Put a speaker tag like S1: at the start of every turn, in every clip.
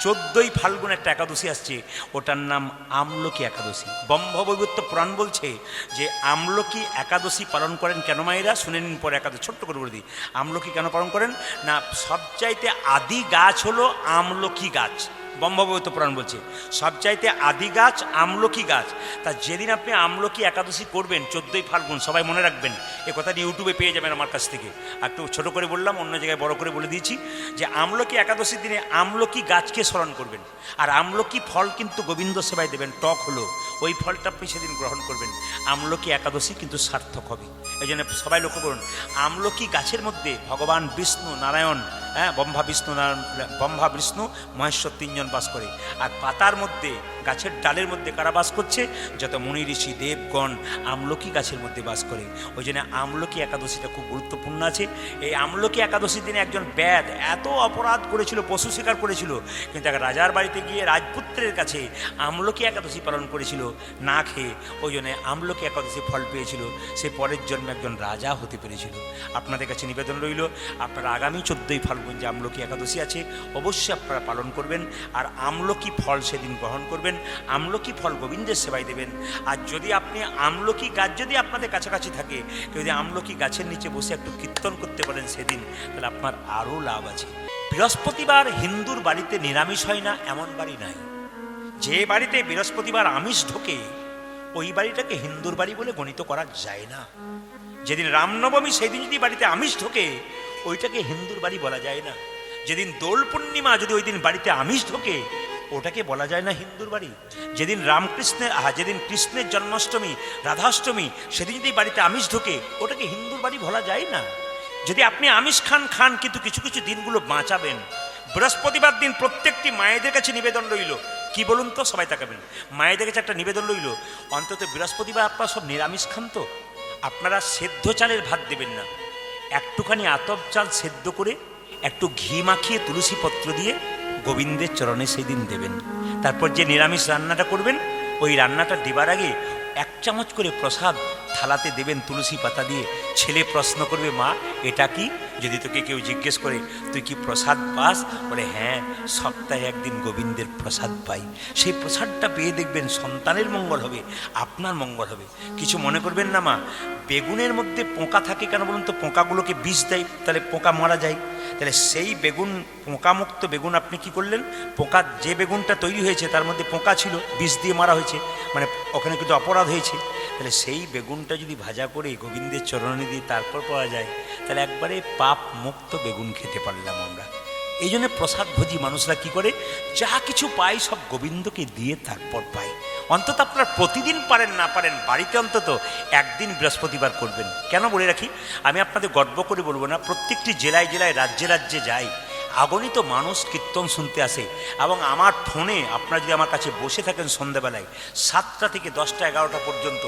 S1: 14ই ফাল্গুন একটা একাদশী আসছে, ওটার নাম আমলকি একাদশী। ব্রহ্মবৈবর্ত পুরাণ বলছে যে আমলকি একাদশী পালন করেন কেন মায়েরা, শুনে নিন পরে একাদশী ছোট্ট করে বলে দিই। আমলকি কেন পালন করেন না, সবচাইতে আদি গাছ হলো আমলকি গাছ। ব্রহ্মবৈবর্ত পুরাণ বলছে সবচাইতে আদি গাছ আমলকি গাছ। তা যেদিন আপনি আমলকি একাদশী করবেন 14ই ফাল্গুন, সবাই মনে রাখবেন, এ কথাটি ইউটিউবে পেয়ে যাবেন আমার কাছ থেকে। একটু ছোট করে বললাম, অন্য জায়গায় বড় করে বলে দিয়েছি যে আমলকি একাদশীর দিনে আমলকি গাছকে স্মরণ করবেন, আর আমলকি ফল কিন্তু গোবিন্দ সেবায় দেবেন, টক হলো ওই ফলটা আপনি সেদিন গ্রহণ করবেন। আমলকি একাদশী কিন্তু সার্থক হবে। এই জন্য সবাই লক্ষ্য করুন, আমলকি গাছের মধ্যে ভগবান বিষ্ণু নারায়ণ, ব্রহ্মা বিষ্ণু মহেশ্বর তিনজন বাস করে। আর পাতার মধ্যে, গাছের ডালের মধ্যে কারা বাস করছে, যত মুনি ঋষি দেবগণ আমলকি গাছের মধ্যে বাস করে। ওই জন্য আমলকি একাদশীটা খুব গুরুত্বপূর্ণ আছে। এই আমলকি একাদশীর দিনে একজন ব্যাধ এত অপরাধ করেছিল, পশু শিকার করেছিল, কিন্তু এক রাজার বাড়িতে গিয়ে রাজপুত্রের কাছে আমলকি একাদশী পালন করেছিল না খেয়ে। ওই জন্য আমলকি একাদশী ফল পেয়েছিল, সে পরের জন্মে একজন রাজা হতে পেরেছিল। আপনাদের কাছে নিবেদন রইল, আপনারা আগামী 14ই ফাল্গুন যে আমলকি একাদশী আছে অবশ্যই আপনারা পালন করবেন, আর আমলকি ফল সেদিন গ্রহণ করবেন। আমলকি ফল গোবিন্দের সেবায় দেবেন। আর যদি আপনি আমলকি গাছ যদি আপনাদের কাছাকাছি থাকে, যদি আমলকি গাছের নিচে বসে একটু কীর্তন করতে পারেন সেদিন, তাহলে আপনার আরও লাভ আছে। বৃহস্পতিবার হিন্দুর বাড়িতে নিরামিষ হয় না এমন বাড়ি নাই। যে বাড়িতে বৃহস্পতিবার আমিষ ঢোকে ওই বাড়িটাকে হিন্দুর বাড়ি বলে গণিত করা যায় না। যেদিন রামনবমী সেই দিন যদি বাড়িতে আমিষ ঢোকে ওইটাকে হিন্দুর বাড়ি বলা যায় না। যেদিন দোল পূর্ণিমা যদি ওই দিন বাড়িতে আমিষ ঢোকে ওটাকে বলা যায় না হিন্দুর বাড়ি। যেদিন যেদিন কৃষ্ণের জন্মাষ্টমী রাধাষ্টমী সেদিন যদি বাড়িতে আমিষ ঢোকে ওটাকে হিন্দুর বাড়ি বলা যায় না। যদি আপনি আমিষ খান কিন্তু কিছু কিছু দিনগুলো বাঁচাবেন। বৃহস্পতিবার দিন প্রত্যেকটি মায়েদের কাছে নিবেদন রইল, কি বলুন তো, সবাই তাকাবেন, মায়েদের কাছে একটা নিবেদন রইল, অন্তত বৃহস্পতিবার আপনারা সব নিরামিষ খান তো, আপনারা সেদ্ধ চালের ভাত দেবেন না, একটুখানি আতপ চাল সেদ্ধ করে একটু ঘি মাখিয়ে তুলসী পত্র দিয়ে গোবিন্দের চরণে সেই দিন দেবেন। তারপর যে নিরামিষ রান্নাটা করবেন ওই রান্নাটা দেবার আগে 1 চামচ করে প্রসাদ থালাতে দেবেন তুলসী পাতা দিয়ে। ছেলে প্রশ্ন করবে, মা এটা কি? যদি তোকে কেউ জিজ্ঞেস করে তুই কি প্রসাদ পাস, বলে হ্যাঁ সপ্তাহে একদিন গোবিন্দের প্রসাদ পাই। সেই প্রসাদটা পেয়ে দেখবেন সন্তানের মঙ্গল হবে, আপনার মঙ্গল হবে। কিছু মনে করবেন না মা। বেগুনের মধ্যে পোকা থাকে কেন বলুন তো? পোকাগুলোকে বিষ দেয়, তাহলে পোকা মারা যায়। তাহলে সেই বেগুন, পোকামুক্ত বেগুন আপনি কি করলেন? পোকা যে বেগুনটা তৈরি হয়েছে তার মধ্যে পোকা ছিল, বিষ দিয়ে মারা হয়েছে, মানে ওখানে কিন্তু অপরাধ হয়েছে। তাহলে সেই বেগুনটা যদি ভাজা করে গোবিন্দের চরণে দিয়ে তারপর পাওয়া যায়, তাহলে একবারে পাপ মুক্ত বেগুন খেতে পারলাম আমরা। এই জন্য প্রসাদভোজী মানুষরা কি করে, যা কিছু পায় সব গোবিন্দকে দিয়ে তারপর পায়। অন্তত আপনারা প্রতিদিন পারেন না পারেন বাড়িতে অন্তত একদিন বৃহস্পতিবার করবেন। কেন বলে রাখি, আমি আপনাদের গর্ব করে বলবো না, প্রত্যেকটি জেলায় জেলায় রাজ্যে রাজ্যে যাই, আগণিত মানুষ কীর্তন শুনতে আসে। এবং আমার ফোনে আপনারা যদি আমার কাছে বসে থাকেন সন্ধ্যাবেলায় 7টা থেকে 10টা 11টা পর্যন্ত,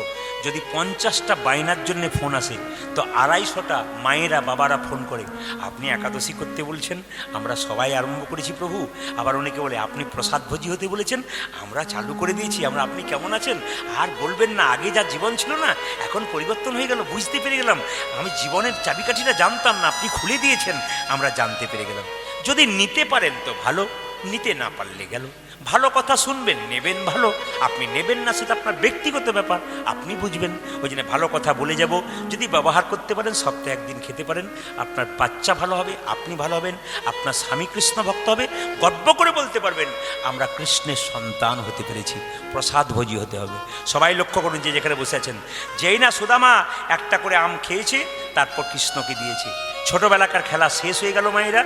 S1: যদি 50টা বায়নার জন্য ফোন আসে, তো 250টা মায়েরা বাবারা ফোন করে, আপনি একাদশী করতে বলছেন, আমরা সবাই আরম্ভ করেছি প্রভু। আবার অনেকে বলে আপনি প্রসাদভোজী হতে বলেছেন, আমরা চালু করে দিয়েছি, আপনি কেমন আছেন? আর বলবেন না, আগে যা জীবন ছিল না এখন পরিবর্তন হয়ে গেল, বুঝতে পেরে গেলাম, আমি জীবনের চাবিকাঠিটা জানতাম না, আপনি খুলে দিয়েছেন, আমরা জানতে পেরে গেলাম। যদি নিতে পারেন তো ভালো, নিতে না পারলে গেল। ভালো কথা শুনবেন, নেবেন ভালো, আপনি নেবেন না সেটা আপনার ব্যক্তিগত ব্যাপার, আপনি বুঝবেন। ওই জন্য ভালো কথা বলে যাব, যদি ব্যবহার করতে পারেন সপ্তাহে একদিন খেতে পারেন, আপনার বাচ্চা ভালো হবে, আপনি ভালো হবেন, আপনার স্বামী কৃষ্ণ ভক্ত হবে, গর্ব করে বলতে পারবেন আমরা কৃষ্ণের সন্তান হতে পেরেছি। প্রসাদভোজী হতে হবে। সবাই লক্ষ্য করুন, যে যেখানে বসে আছেন, যেই না সুদামা একটা করে আম খেয়েছে তারপর কৃষ্ণকে দিয়েছে। ছোটবেলাকার খেলা শেষ হয়ে গেল মায়েরা,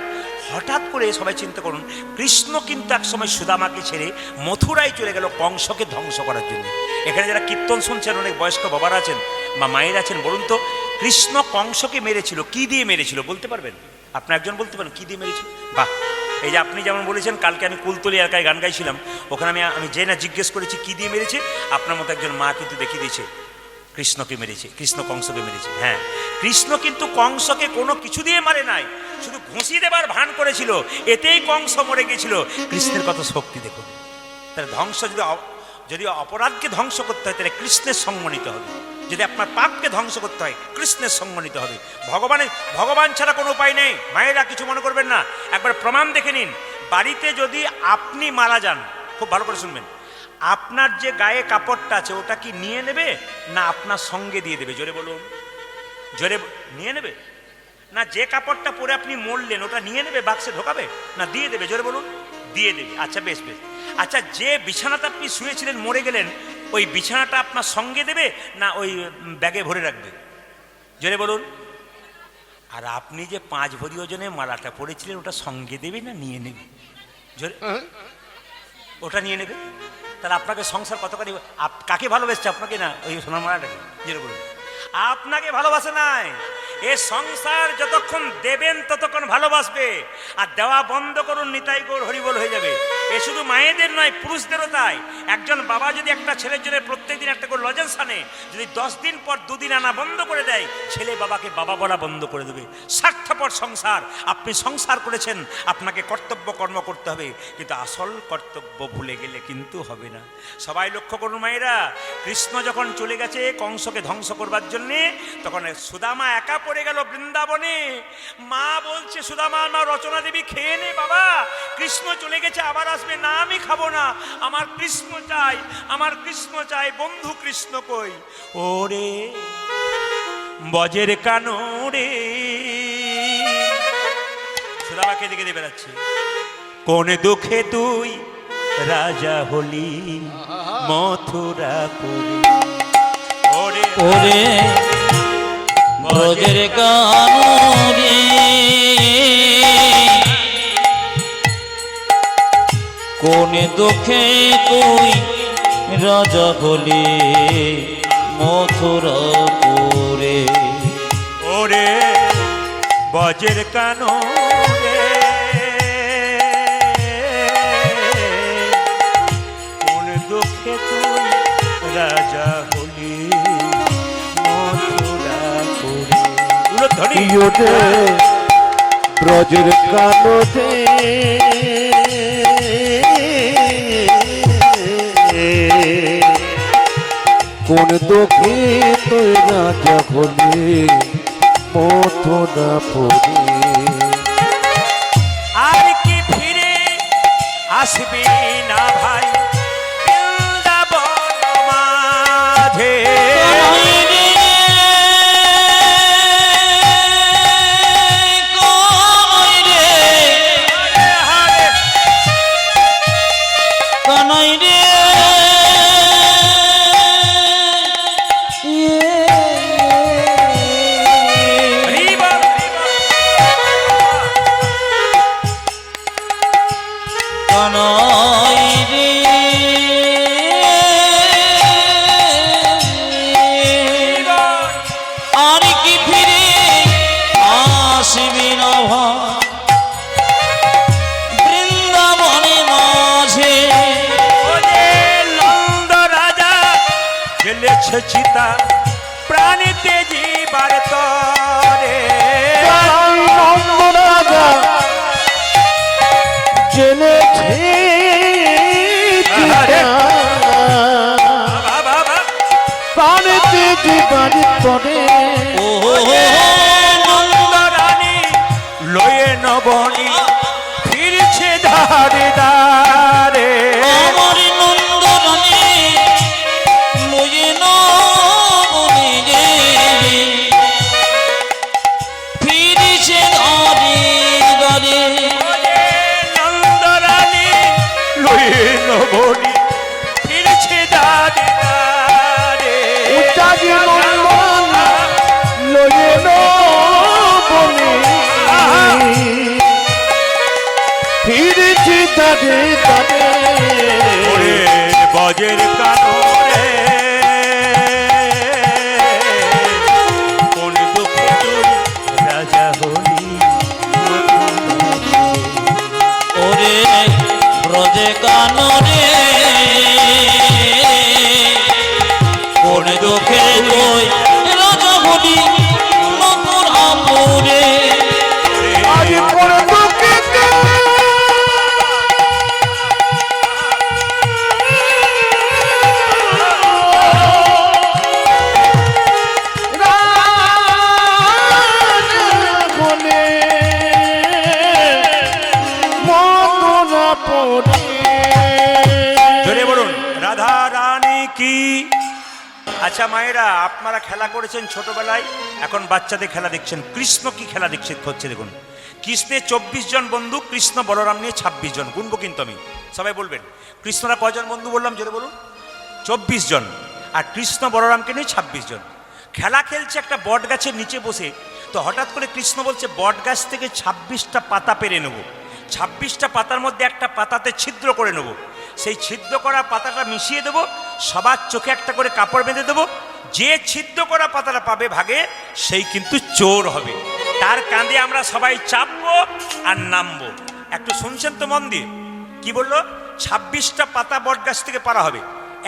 S1: হঠাৎ করে সবাই চিন্তা করুন, কৃষ্ণ কিন্তু একসময় সুদামাকে ছেড়ে মথুরায় চলে গেল কংসকে ধ্বংস করার জন্য। এখানে যারা কীর্তন শুনছেন, অনেক বয়স্ক বাবারা আছেন বা মায়েরা আছেন, বলুন তো কৃষ্ণ কংসকে মেরেছিল কি দিয়ে মেরেছিল? বলতে পারবেন? আপনার একজন বলতে পারেন কি দিয়ে মেরেছিল? বাহ, এই যে আপনি যেমন বলেছেন, কালকে আমি কুলতলি এলাকায় গান গাইছিলাম, ওখানে আমি যে না জিজ্ঞেস করেছি কি দিয়ে মেরেছে, আপনার মতো একজন মা কিন্তু দেখিয়ে দিয়েছে কৃষ্ণকে মেরেছে, কৃষ্ণ কংসকে মেরেছে। হ্যাঁ, কৃষ্ণ কিন্তু কংসকে কোনো কিছু দিয়ে মারে নাই, শুধু ঘুষি দেবার ভান করেছিল, এতেই কংস মরে গেছিল। কৃষ্ণের কত শক্তি দেখুন। তাহলে ধ্বংস যদি অপরাধকে ধ্বংস করতে হয় তাহলে কৃষ্ণের সঙ্গ নিতে হবে। যদি আপনার পাপকে ধ্বংস করতে হয় কৃষ্ণের সঙ্গ নিতে হবে। ভগবান ছাড়া কোনো উপায় নেই। মায়েরা কিছু মনে করবেন না, একবার প্রমাণ দেখে নিন। বাড়িতে যদি আপনি মারা যান, খুব ভালো করে শুনবেন, আপনার যে গায়ে কাপড়টা আছে ওটা কি নিয়ে নেবে না আপনার সঙ্গে দিয়ে দেবে? জোরে বলুন, জোরে। নিয়ে নেবে না? যে কাপড়টা পরে আপনি মরলেন ওটা নিয়ে নেবে, বাক্সে ঢোকাবে না দিয়ে দেবে? জোরে বলুন, দিয়ে দেবে। আচ্ছা বেশ বেশ। আচ্ছা, যে বিছানাতে আপনি শুয়েছিলেন মরে গেলেন, ওই বিছানাটা আপনার সঙ্গে দেবে না ওই ব্যাগে ভরে রাখবে? জোরে বলুন। আর আপনি যে 5 ভরি ওজনে মালাটা পরেছিলেন ওটা সঙ্গে দেবে না নিয়ে নেবে? জোরে। ওটা নিয়ে নেবে। তাহলে আপনাকে সংসার কতখানি, কাকে ভালোবাসছে? আপনাকে না ওই সোনার মালাটাকে? জোরে বলুন। আপনাকে ভালোবাসে নাই। এ সংসার যতক্ষণ দেবেন ততক্ষণ ভালোবাসবে, আর দেওয়া বন্ধ করুন নিতাই গৌর হরিবল হয়ে যাবে। এ শুধু মায়েদের নয়, পুরুষদেরও তাই। একজন বাবা যদি একটা ছেলের জন্য প্রত্যেকদিন একটা করে লজেন্স আনে, যদি 10 দিন পর 2 দিন আনা বন্ধ করে দেয়, ছেলে বাবাকে বাবা বলা বন্ধ করে দেবে। স্বার্থপর সংসার। আপনি সংসার করেছেন, আপনাকে কর্তব্য কর্ম করতে হবে, কিন্তু আসল কর্তব্য ভুলে গেলে কিন্তু হবে না। সবাই লক্ষ্য করুন মায়েরা, কৃষ্ণ যখন চলে গেছে কংসকে ধ্বংস করবার জন্যে, তখন সুদামা একা পড়ে গেল বৃন্দাবনে। মা বলছে, সুদামা, মা রচনা দেবী, খেয়ে নে বাবা, কৃষ্ণ চলে গেছে, আবার আসবে। না, আমি খাবো না, আমার কৃষ্ণ চাই, আমার কৃষ্ণ চাই। বন্ধু কৃষ্ণ কই? ওরে বজের কানো রে। সুদামাকে দিকে দিয়ে বেড়াচ্ছে, কোন দুঃখে তুই রাজা হলি মথুরাপুরে। ওরে
S2: ওরে ব্রজের কানুরে, কোন দুঃখে তুই রাজা হলি মথুরাপুরে।
S1: ওরে বজের কানো রে, কোন দুঃখে তুই রাজা হলি মথুরাপুরে।
S3: ইয়োতে ব্রজের কানতে কোন দুঃখে তুই রাজা হলি মথুরাপুরে।
S1: আর কি ফিরে আসবি না ভাই বৃন্দাবন মাঝে? চিতা প্রাণীতে জীবার তরে,
S3: রাজা জেনেছে প্রাণীতে জীবার তরে।
S1: নন্দরানী লয়ে নবনী ফিরছে ধারে ধারে।
S2: আমার নন্দরানী লয়ে নবনী ফিরছে ধারে ধারে।
S1: নন্দরানী লয়ে নবনী ফিরছে ধারে ধারে।
S3: লয়ে নবনী ফিরেছি তারে তারে।
S1: ওরে বজের কানো রে, কোন দুঃখে তুই রাজা হলি।
S2: ওরে ব্রজে কানরে, কোন দুঃখে তুই রাজা হলি মথুরাপুরে।
S3: আজ পরে তোকে বলে মতন
S1: কি। আচ্ছা মায়েরা, আপনারা খেলা করেছেন ছোটবেলায়, এখন বাচ্চাদের খেলা দেখছেন। কৃষ্ণ কি খেলা দেখছে হচ্ছে দেখুন। কৃষ্ণের 24 জন বন্ধু, কৃষ্ণ বলরাম নিয়ে 26 জন। গুনবো কিন্তু আমি, সবাই বলবেন। কৃষ্ণরা কয়জন বন্ধু বললাম জোরে বলুন? 24 জন। আর কৃষ্ণ বলরামকে নিয়ে 26 জন খেলা খেলছে একটা বট গাছের নিচে বসে। তো হঠাৎ করে কৃষ্ণ বলছে, বট গাছ থেকে 26টা পাতা পেরে নেব, 26টা পাতার মধ্যে একটা পাতাতে ছিদ্র করে নেব, সেই ছিদ্র করা পাতাটা মিশিয়ে দেবো, সবার চোখে একটা করে কাপড় বেঁধে দেবো, যে ছিদ্র করা পাতাটা পাবে ভাগে সেই কিন্তু চোর হবে, তার কাঁধে আমরা সবাই চাপবো আর নামবো। একটু শুনছেন তো মন দিয়ে? কি বললো? 26টা পাতা বট গাছ থেকে পারা হবে,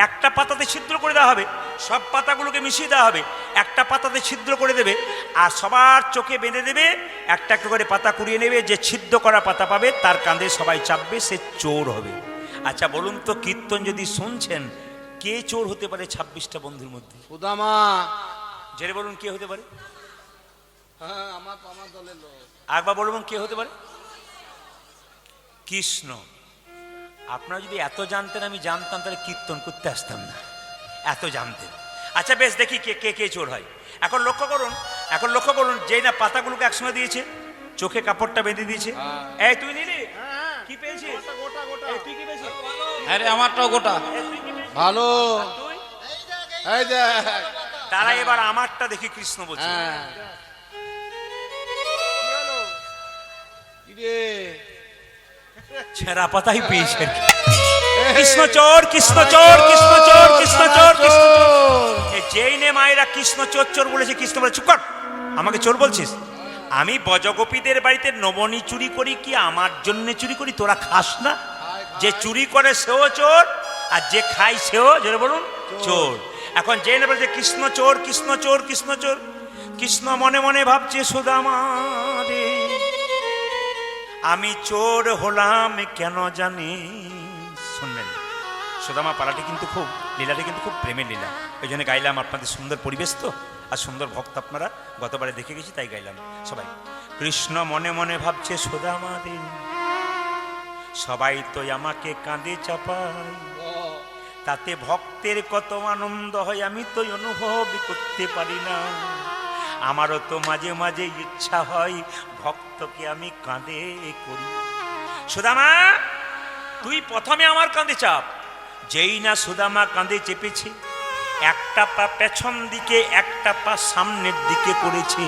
S1: একটা পাতাতে ছিদ্র করে দেওয়া হবে, সব পাতাগুলোকে মিশিয়ে দেওয়া হবে, একটা পাতাতে ছিদ্র করে দেবে আর সবার চোখে বেঁধে দেবে, একটা একটা করে পাতা কুড়িয়ে নেবে, যে ছিদ্র করা পাতা পাবে তার কাঁধে সবাই চাপবে, সে চোর হবে। আচ্ছা বলুন তো, কীর্তন যদি শুনছেন, কে চোর হতে পারে 26টা বন্ধুর মধ্যে?
S3: সুদামা।
S1: জেরে বলুন কে হতে পারে?
S3: হ্যাঁ, আমার দলের লোক।
S1: একবার বলুন কে হতে পারে? কৃষ্ণ। আপনারা যদি এত জানতেন, আমি জানতাম, তাহলে কীর্তন করতে আসতাম না, এত জানতেন। আচ্ছা বেশ, দেখি কে কে কে চোর হয়। এখন লক্ষ্য করুন, এখন লক্ষ্য করুন, যেই না পাতাগুলোকে একসঙ্গে দিয়েছে, চোখে কাপড়টা বেঁধে দিয়েছে। এই তুই নিলি কি পেয়েছিস? এই, তুই কি পেয়েছিস?
S2: আরে আমারটাও গোটা।
S1: এই, তুই কি পেয়েছিস?
S3: ভালো।
S1: আর তুই?
S3: এই যে
S1: তারা এবার আমারটা দেখি কৃষ্ণ বলছে। ছেঁড়া পাতাই পেয়েছেন। কৃষ্ণ চোর, কৃষ্ণ চোর, কৃষ্ণ চোর, কৃষ্ণ চোর, কৃষ্ণ চোর। যেই নে মায়েরা কৃষ্ণ চোর চোর বলেছে, কৃষ্ণ বলে চুপ কর, আমাকে চোর বলছিস? আমি বজগোপীদের বাড়িতে নবনী চুরি করি, কি আমার জন্য চুরি করি? তোরা খাস না? যে চুরি করে সেও চোর, আর যে খায় সেও, জোরে বলুন, চোর। এখন যে না বলছে কৃষ্ণ চোর, কৃষ্ণ চোর, কৃষ্ণ চোর, কৃষ্ণ মনে মনে ভাবছে, সুদামা রে, আমি চোর হলাম কেন জানি। শুনবেন, সুদামা পালাটি কিন্তু খুব, লীলাটি কিন্তু খুব প্রেমের লীলা, ওই জন্য গাইলাম। আপনাদের সুন্দর পরিবেশ তো, আর সুন্দর ভক্ত আপনারা, গতবারে দেখে গেছি তাই গাইলাম সবাই। কৃষ্ণ মনে মনে ভাবছে, সুদামা রে, সবাই তো আমাকে কাঁধে চাপায়, তাতে ভক্তের কত আনন্দ হয় আমি তো অনুভব করতে পারি না। আমারও তো মাঝে মাঝে ইচ্ছা হয় ভক্তকে আমি কাঁধে করি। সুদামা, তুই প্রথমে আমার কাঁধে চাপ। যেই না সুদামা কাঁধে চেপেছে, একটা পা পেছন দিকে, একটা পা সামনের দিকে করেছে,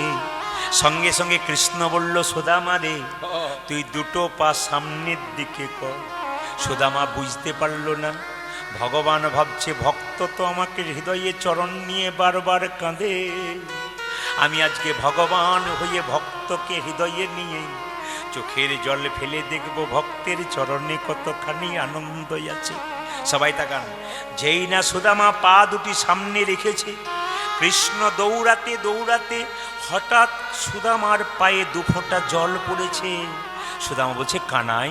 S1: সঙ্গে সঙ্গে কৃষ্ণ বলল, সুদামা রে, তুই দুটো পা সামনের দিকে কর। সুদামা বুঝতে পারল না, ভগবান ভাবছে ভক্ত তো আমাকে হৃদয়ে চরণ নিয়ে বারবার কাঁদে, আমি আজকে ভগবান হয়ে ভক্তকে হৃদয়ে নিয়ে চোখের জল ফেলে দেখব ভক্তের চরণে কতখানি আনন্দ আছে। সবাই তাকান। যেই না সুদামা পা দুটি সামনে রেখেছে, কৃষ্ণ দৌড়াতে দৌড়াতে হঠাৎ সুদামার পায়ে দুফোঁটা জল পড়েছে। সুদামা বলছে, কানাই,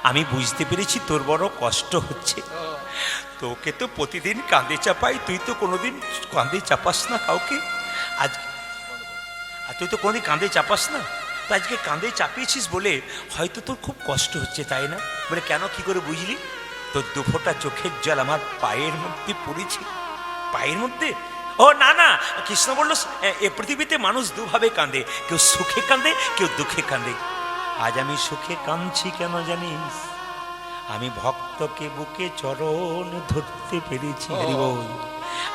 S1: আমি বুঝতে পেরেছি তোর বড় কষ্ট হচ্ছে, তোকে তো প্রতিদিন কাঁধে চাপাই, তুই তো কোনোদিন কাঁধে চাপাস না কাউকে, আজকে আর তুই তো কোনোদিন কাঁধে চাপাস না, তো আজকে কাঁধে চাপিয়েছিস বলে হয়তো তোর খুব কষ্ট হচ্ছে, তাই না? বলে কেন, কি করে বুঝলি? তোর দুফোঁটা চোখের জল আমার পায়ের মধ্যে পড়েছে। পায়ের মধ্যে? ও না না, কৃষ্ণ বলল, এ পৃথিবীতে মানুষ দুভাবে কাঁদে, কেউ সুখে কাঁদে, কেউ দুঃখে কাঁদে। আজ আমি সুখে কাঁদছি কেন জানিস? আমি ভক্তকে বুকে চরণ ধরতে পেরেছি।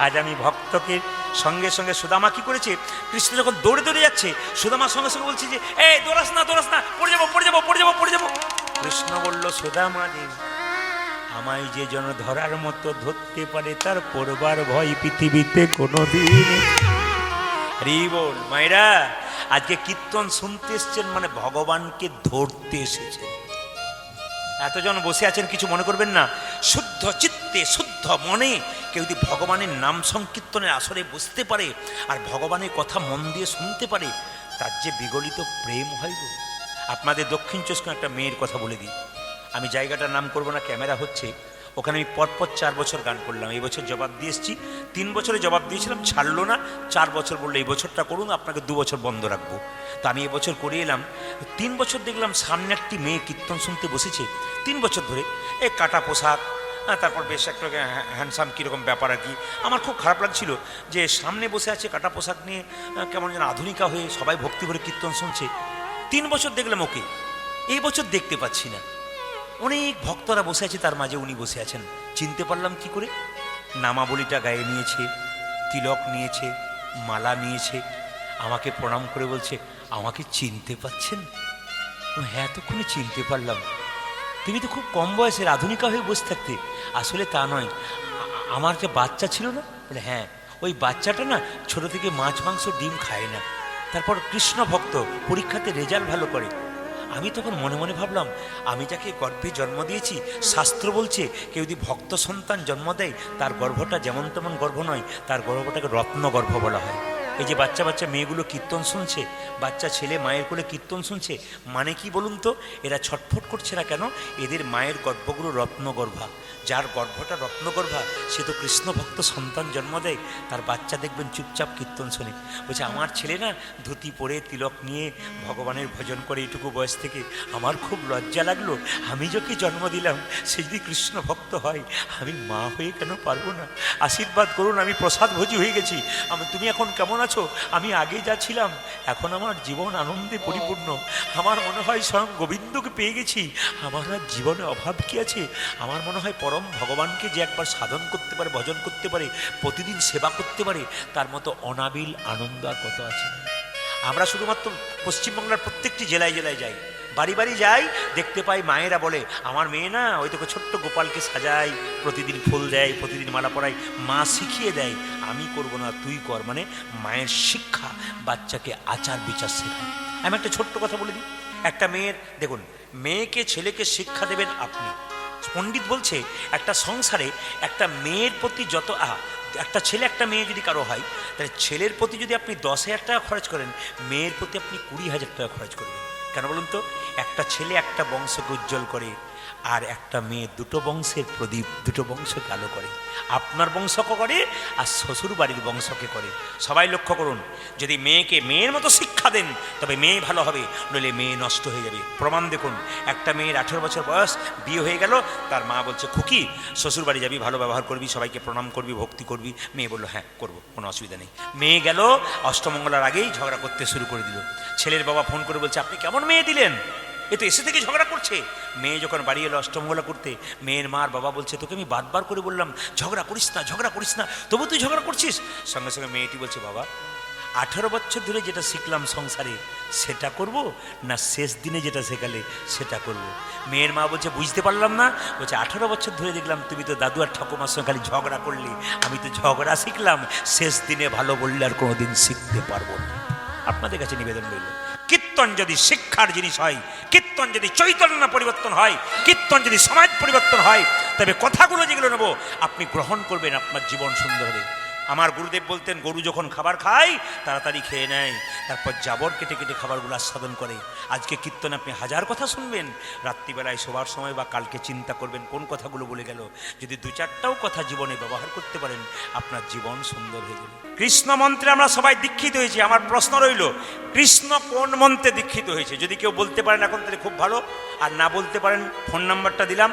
S1: আজ আমি ভক্তকে সঙ্গে সঙ্গে। সুদামা কি করেছে? কৃষ্ণ যখন দৌড়ে দৌড়ে যাচ্ছে, সুদামার সঙ্গে সঙ্গে বলছে যে, এই দৌড়াস না, দৌড়াস না, পড়ে যাবো, পড়ে যাবো, পড়ে যাবো, পড়ে যাবো। কৃষ্ণ বলল, সুদামা রে, আমায় যে জন ধরার মতো ধরতে পারে, তার পড়বার ভয় পৃথিবীতে কোনোদিন। হরি বল। মায়েরা, আজকে কীর্তন শুনতে এসছেন মানে ভগবানকে ধরতে এসেছেন। এতজন বসে আছেন, কিছু মনে করবেন না। শুদ্ধ চিত্তে, শুদ্ধ মনে কেউ যদি ভগবানের নাম সংকীর্তনের আসরে বসতে পারে আর ভগবানের কথা মন দিয়ে শুনতে পারে, তার যে বিগলিত প্রেম হয় গো। আপনাদের দক্ষিণ চব্বিশ একটা মেয়ের কথা বলে দিই, আমি জায়গাটার নাম করবো না, ক্যামেরা হচ্ছে, ওখানে আমি পরপর 4 বছর গান করলাম। এই বছর জবাব দিয়ে এসেছি, 3 বছরে জবাব দিয়েছিলাম, ছাড়লো না। 4 বছর বললো এই বছরটা করুন, আপনাকে 2 বছর বন্ধ রাখবো। তো আমি এবছর করে এলাম। 3 বছর দেখলাম সামনে একটি মেয়ে কীর্তন শুনতে বসেছে, 3 বছর ধরে, এই কাটা পোশাক, তারপর বেশ একটা হ্যান্ডসাম কীরকম ব্যাপার আর কি। আমার খুব খারাপ লাগছিল যে সামনে বসে আছে কাটা পোশাক নিয়ে, কেমন যেন আধুনিকা হয়ে সবাই ভক্তি করে কীর্তন শুনছে। 3 বছর দেখলাম ওকে, এই বছর দেখতে পাচ্ছি না। অনেক ভক্তরা বসে আছে, তার মাঝে উনি বসে আছেন। চিনতে পারলাম কি করে? নামাবলিটা গায়ে নিয়েছে, তিলক নিয়েছে, মালা নিয়েছে, আমাকে প্রণাম করে বলছে, আমাকে চিনতে পাচ্ছেন? হ্যাঁ, এতক্ষণে চিনতে পারলাম। তুমি তো খুব কম বয়সের আধুনিকা হয়ে বসে থাকতে। আসলে তা নয়, আমার যে বাচ্চা ছিল না, বলে হ্যাঁ, ওই বাচ্চাটা না ছোট থেকে মাছ মাংস ডিম খায় না, তারপর কৃষ্ণ ভক্ত, পরীক্ষাতে রেজাল্ট ভালো করে। আমি তখন মনে মনে ভাবলাম, আমি যাকে গর্ভে জন্ম দিয়েছি, শাস্ত্র বলছে কেউ যদি ভক্ত সন্তান জন্ম দেয় তার গর্ভটা যেমন তেমন গর্ভ নয়, তার গর্ভটাকে রত্ন গর্ভ বলা হয়। এই যে বাচ্চা বাচ্চা মেয়েগুলো কীর্তন শুনছে, বাচ্চা ছেলে মায়ের কোলে কীর্তন শুনছে, মানে কি বলুন তো? এরা ছটফট করছে না কেন? এদের মায়ের গর্ভগুলো রত্নগর্ভা। যার গর্ভটা রত্নগর্ভা সে তো কৃষ্ণ ভক্ত সন্তান জন্ম দেয়, তার বাচ্চা দেখবেন চুপচাপ কীর্তন শোনে। বলছে আমার ছেলে না ধুতি পরে তিলক নিয়ে ভগবানের ভজন করে এইটুকু বয়স থেকে। আমার খুব লজ্জা লাগলো, আমি যাকে জন্ম দিলাম সে যদি কৃষ্ণ ভক্ত হয়, আমি মা হয়ে কেন পারবো না? আশীর্বাদ করুন, আমি প্রসাদ ভোজি হয়ে গেছি। তুমি এখন কেমন আছো? আমি আগে যা ছিলাম, এখন আমার জীবন আনন্দে পরিপূর্ণ। আমার মনে হয় স্বয়ং গোবিন্দকে পেয়ে গেছি। আমার আর জীবনে অভাব কি আছে? আমার মনে হয় পরম ভগবানকে যে একবার সাধন করতে পারে, ভজন করতে পারে, প্রতিদিন সেবা করতে পারে, তার মতো অনাবিল আনন্দ আর কত আছে। আমরা শুধুমাত্র পশ্চিমবাংলার প্রত্যেকটি জেলায় জেলায় যাই, বাড়ি বাড়ি যাই, দেখতে পাই মায়েরা বলে আমার মেয়ে না ওই তোকে ছোট্ট গোপালকে সাজায়, প্রতিদিন ফুল দেয়, প্রতিদিন মালা পরায়, মা শিখিয়ে দেয়। আমি করব না, তুই কর। মানে মায়ের শিক্ষা বাচ্চাকে আচার বিচার শেখায়। আমি একটা ছোট্ট কথা বলে দিই। একটা মেয়ের, দেখুন, মেয়েকে ছেলেকে শিক্ষা দেবেন আপনি। পণ্ডিত বলছে একটা সংসারে একটা মেয়ের প্রতি যত একটা ছেলে একটা মেয়ে যদি কারো হয়, তাহলে ছেলের প্রতি যদি আপনি 10,000 টাকা খরচ করেন, মেয়ের প্রতি আপনি 20,000 টাকা খরচ করবেন। কেন বলুন তো? একটা ছেলে একটা বংশকে উজ্জ্বল করে, আর একটা মেয়ে দুটো বংশের প্রদীপ, দুটো বংশকে আলো করে। আপনার বংশকে করে আর শ্বশুর বাড়ির বংশকে করে। সবাই লক্ষ্য করুন, যদি মেয়েকে মেয়ের মতো শিক্ষা দেন তবে মেয়ে ভালো হবে, নইলে মেয়ে নষ্ট হয়ে যাবে। প্রমাণ দেখুন, একটা মেয়ের 18 বছর বয়স, বিয়ে হয়ে গেল, তার মা বলছে খুকি শ্বশুর বাড়ি যাবি, ভালো ব্যবহার করবি, সবাইকে প্রণাম করবি, ভক্তি করবি। মেয়ে বললো হ্যাঁ করবো, কোনো অসুবিধা নেই। মেয়ে গেল, অষ্টমঙ্গলার আগেই ঝগড়া করতে শুরু করে দিল। ছেলের বাবা ফোন করে বলছে আপনি কেমন মেয়ে দিলেন, এ তো এসে থেকে ঝগড়া করছে। মেয়ে যখন বাড়ি এলো অষ্টমঙ্গলা করতে, মেয়ের মার বাবা বলছে তোকে আমি বারবার করে বললাম ঝগড়া করিস না, ঝগড়া করিস না, তবু তুই ঝগড়া করছিস। সঙ্গে সঙ্গে মেয়েটি বলছে বাবা, 18 বছর ধরে যেটা শিখলাম সংসারে সেটা করব, না শেষ দিনে যেটা শেখালে সেটা করব? মেয়ের মা বলছে বুঝতে পারলাম না। বলছে 18 বছর ধরে দেখলাম তুমি তো দাদু আর ঠাকুমার সঙ্গে খালি ঝগড়া করলে, আমি তো ঝগড়া শিখলাম, শেষ দিনে ভালো বললে আর কোনোদিন শিখতে পারবো না। আপনাদের কাছে নিবেদন রইল, কীর্তন যদি শিক্ষার জিনিস হয়, কীর্তন যদি চৈতন্য পরিবর্তন হয়, কীর্তন যদি সমাজ পরিবর্তন হয়, তবে কথাগুলো যেগুলো নেব আপনি গ্রহণ করবেন, আপনার জীবন সুন্দর হবে। আমার গুরুদেব বলতেন গরু যখন খাবার খায় তাড়াতাড়ি খেয়ে নেয়, তারপর জাবর কেটে কেটে খাবারগুলো আস্বাদন করে। আজকে কীর্তন আপনি 1000 কথা শুনবেন, রাত্রিবেলায় শোবার সময় বা কালকে চিন্তা করবেন কোন কথাগুলো বলে গেল। যদি 2-4টাও কথা জীবনে ব্যবহার করতে পারেন, আপনার জীবন সুন্দর হয়ে যাবে। কৃষ্ণ মন্ত্রে আমরা সবাই দীক্ষিত হয়েছি। আমার প্রশ্ন রইল, কৃষ্ণ কোন মন্ত্রে দীক্ষিত হয়েছে? যদি কেউ বলতে পারেন এখন তাহলে খুব ভালো, আর না বলতে পারেন ফোন নাম্বারটা দিলাম,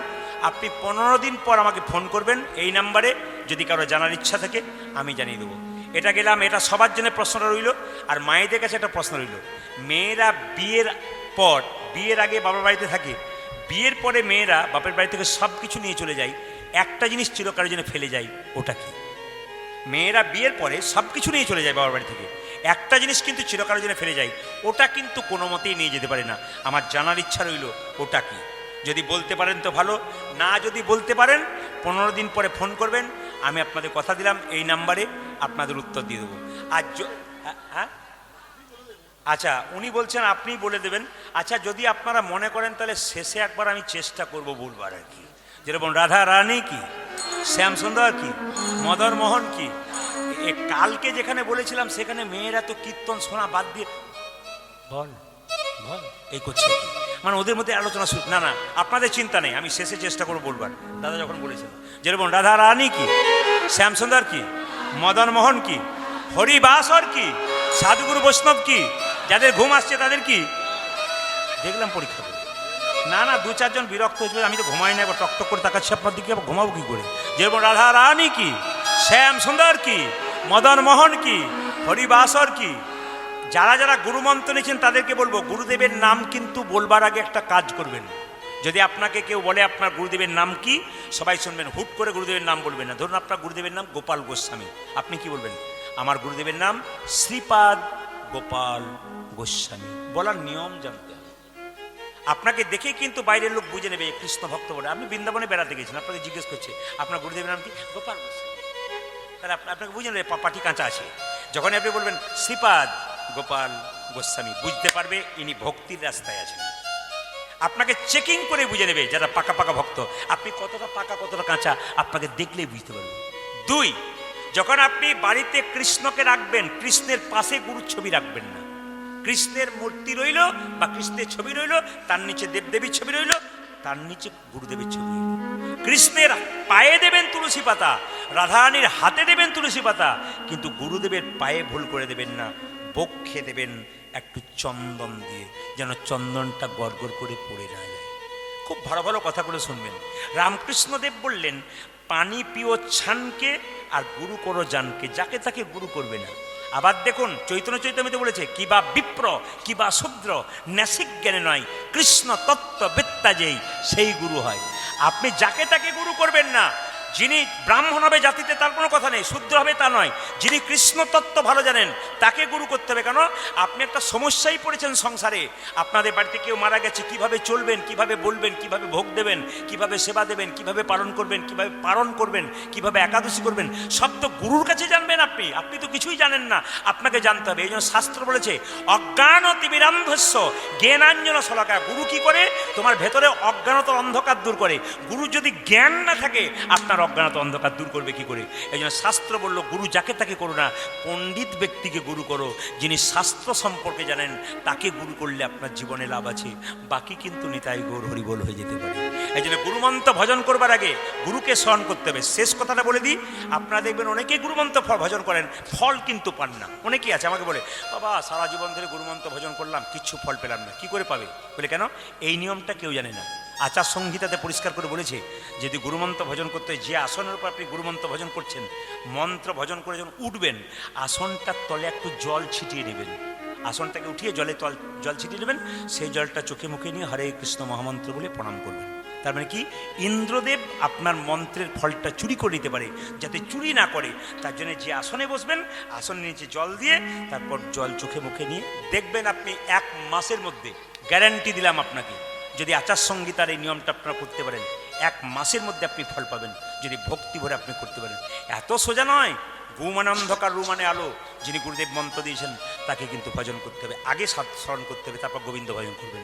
S1: আপনি 15 দিন পর আমাকে ফোন করবেন এই নাম্বারে। যদি কারো জানার ইচ্ছা থাকে আমি জানিয়ে দেবো। এটা গেলাম, এটা সবার জন্য প্রশ্নটা রইল। আর মায়েদের কাছে একটা প্রশ্ন রইল, মেয়েরা বিয়ের পর, বিয়ের আগে বাবার বাড়িতে থাকে, বিয়ের পরে মেয়েরা বাপের বাড়ি থেকে সব কিছু নিয়ে চলে যায়, একটা জিনিস চিরকালের জন্য ফেলে যায়, ওটা কি? মেয়েরা বিয়ের পরে সব কিছু নিয়ে চলে যায় বাবার বাড়ি থেকে, একটা জিনিস কিন্তু চিরকালের জন্য ফেলে যায়, ওটা কিন্তু কোনো মতেই নিয়ে যেতে পারে না। আমার জানার ইচ্ছা রইল ওটা কি? যদি বলতে পারেন তো ভালো, না যদি বলতে পারেন 15 দিন পরে ফোন করবেন, আমি আপনাদের কথা দিলাম এই নাম্বারে আপনাদের উত্তর দিয়ে দেবো। আর হ্যাঁ আচ্ছা, উনি বলছেন আপনি বলে দেবেন। আচ্ছা, যদি আপনারা মনে করেন তাহলে শেষে একবার আমি চেষ্টা করব বলবার আর কি, যেরকম রাধা রানী কি, শ্যামসুন্দর কি, মদন মোহন কি। কালকে যেখানে বলেছিলাম সেখানে মেয়েরা তো কীর্তন শোনা বাদ দিয়ে বল বল এই করছে কি, মানে ওদের মধ্যে আলোচনা শুরু। না না, আপনাদের চিন্তা নেই, আমি শেষে চেষ্টা করবো বলবার। দাদা যখন বলেছিলাম যেরকম রাধা রানী কি, শ্যামসুন্দর কি, মদন মোহন কি, হরিবাসর কি, সাধুগুরু বৈষ্ণব কি, যাদের ঘুম আসছে তাদের কি, দেখলাম পরীক্ষা করে না না, দু চারজন বিরক্ত হয়েছিল, আমি তো ঘুমাই না, এবার টকটক করে তাকাচ্ছি আপনার দিকে, আবার ঘুমাবো কি করে? যেরকম রাধা রানী কি, শ্যাম সুন্দর কি, মদন মোহন কি, হরিবাসর কি, যারা যারা গুরুমন্ত্র নিয়েছেন তাদেরকে বলবো, গুরুদেবের নাম কিন্তু বলবার আগে একটা কাজ করবেন। যদি আপনাকে কেউ বলে আপনার গুরুদেবের নাম কি, সবাই শুনবেন, হুট করে গুরুদেবের নাম বলবেন না। ধরুন আপনার গুরুদেবের নাম গোপাল গোস্বামী, আপনি কি বলবেন? আমার গুরুদেবের নাম শ্রীপাদ গোপাল গোস্বামী। বলার নিয়ম জানতে হবে। আপনাকে দেখে কিন্তু বাইরের লোক বুঝে নেবে কৃষ্ণ ভক্ত বলে। আপনি বৃন্দাবনে বেড়াতে গেছেন, আপনাকে জিজ্ঞেস করছে আপনার গুরুদেবের নাম কি, গোপাল গোস্বামী, তাহলে আপনাকে বুঝে নেবে পাটি কাঁচা আছে। যখন আপনি বলবেন শ্রীপাদ গোপাল গোস্বামী, বুঝতে পারবে ইনি ভক্তির রাস্তায় আছেন। আপনাকে চেকিং করে বুঝে নেবে যারা পাকা পাকা ভক্ত, আপনি কতটা পাকা কতটা কাঁচা আপনাকে দেখলেই বুঝতে পারবেন। 2, যখন আপনি বাড়িতে কৃষ্ণকে রাখবেন, কৃষ্ণের পাশে গুরুর ছবি রাখবেন না। কৃষ্ণের মূর্তি রইল বা কৃষ্ণের ছবি রইল, তার নিচে দেবদেবীর ছবি রইল, তার নিচে গুরুদেবের ছবি রইল। কৃষ্ণের পায়ে দেবেন তুলসী পাতা, রাধারানীর হাতে দেবেন তুলসী পাতা, কিন্তু গুরুদেবের পায়ে ভুল করে দেবেন না, বক্ষে দেবেন একটু চন্দন দিয়ে, যেন চন্দনটা গড়গড় করে পড়ে না যায়। খুব ভালো ভালো কথাগুলো শুনবেন। রামকৃষ্ণদেব বললেন, পানি পিও ছানকে আর গুরু করো জানকে, যাকে তাকে গুরু করবে না। আবার দেখুন চৈতন্য চৈতন্যতে বলেছে, কিবা বিপ্র কিবা শূদ্র ন্যাসিক জ্ঞানে নয়, কৃষ্ণ তত্ত্ব বেত্তা যেই সেই গুরু হয়। আপনি যাকে তাকে গুরু করবেন না। যিনি ব্রাহ্মণ হবে জাতিতে তার কোনো কথা নেই, শূদ্র হবে তা নয়, যিনি কৃষ্ণ তত্ত্ব ভালো জানেন তাকে গুরু করতে হবে। কেন? আপনি একটা সমস্যায় পড়েছেন সংসারে, আপনাদের বাড়িতে কেউ মারা গেছে, কিভাবে চলবেন, কিভাবে বলবেন, কিভাবে ভোগ দেবেন, কিভাবে সেবা দেবেন, কিভাবে পালন করবেন, কিভাবে পালন করবেন, কিভাবে একাদশী করবেন, সব তো গুরুর কাছে জানবেন। আপনি তো কিছুই জানেন না, আপনাকে জানতে হবে। এই জন্য শাস্ত্র বলেছে, অজ্ঞান তিমিরান্ধস্য জ্ঞানাঞ্জন শলাকা। গুরু কি করে? তোমার ভেতরে অজ্ঞানতার অন্ধকার দূর করে। গুরু যদি জ্ঞান না থাকে, আপনার অজ্ঞানত অন্ধকার দূর করবে কি করে? এই জন্য শাস্ত্র বলল, গুরু যাকে তাকে করো না, পণ্ডিত ব্যক্তিকে গুরু করো, যিনি শাস্ত্র সম্পর্কে জানেন তাকে গুরু করলে আপনার জীবনে লাভ আছে। বাকি কিন্তু নিতাই গৌর হরিবোল হয়ে যেতে পারে। এই জন্য গুরুমন্ত্র ভজন করবার আগে গুরুকে স্মরণ করতে হবে। শেষ কথাটা বলে দিই, আপনারা দেখবেন অনেকেই গুরুমন্ত্র ভজন করেন, ফল কিন্তু পান না। অনেকেই আছে আমাকে বলে, বাবা সারা জীবন ধরে গুরুমন্ত্র ভজন করলাম, কিচ্ছু ফল পেলাম না। কি করে পাবে? বলে কেন? এই নিয়মটা কেউ জানে না। আচার সংহিতাতে পরিষ্কার করে বলেছে, যদি গুরুমন্ত্র ভজন করতে হয়, যে আসনের উপর আপনি গুরুমন্ত্র ভজন করছেন, মন্ত্র ভজন করে যখন উঠবেন, আসনটার তলে একটু জল ছিটিয়ে নেবেন। আসনটাকে উঠিয়ে জল ছিটিয়ে নেবেন, সেই জলটা চোখে মুখে নিয়ে হরে কৃষ্ণ মহামন্ত্র বলে প্রণাম করবেন। তার মানে কি? ইন্দ্রদেব আপনার মন্ত্রের ফলটা চুরি করে নিতে পারে, যাতে চুরি না করে তার জন্য যে আসনে বসবেন, আসনের নিচে জল দিয়ে তারপর জল চোখে মুখে নিয়ে দেখবেন, আপনি 1 মাসের মধ্যে, গ্যারান্টি দিলাম আপনাকে, যদি আচার সংহিতার এই নিয়মটা আপনারা করতে পারেন, 1 মাসের মধ্যে আপনি ফল পাবেন, যদি ভক্তি ভরে আপনি করতে পারেন। এত সোজা নয়। গু মানে অন্ধকার, রু মানে আলো। যিনি গুরুদেব মন্ত্র দিয়েছেন তাকে কিন্তু ভজন করতে হবে, আগে স্মরণ করতে হবে, তারপর গোবিন্দ ভজন করবেন।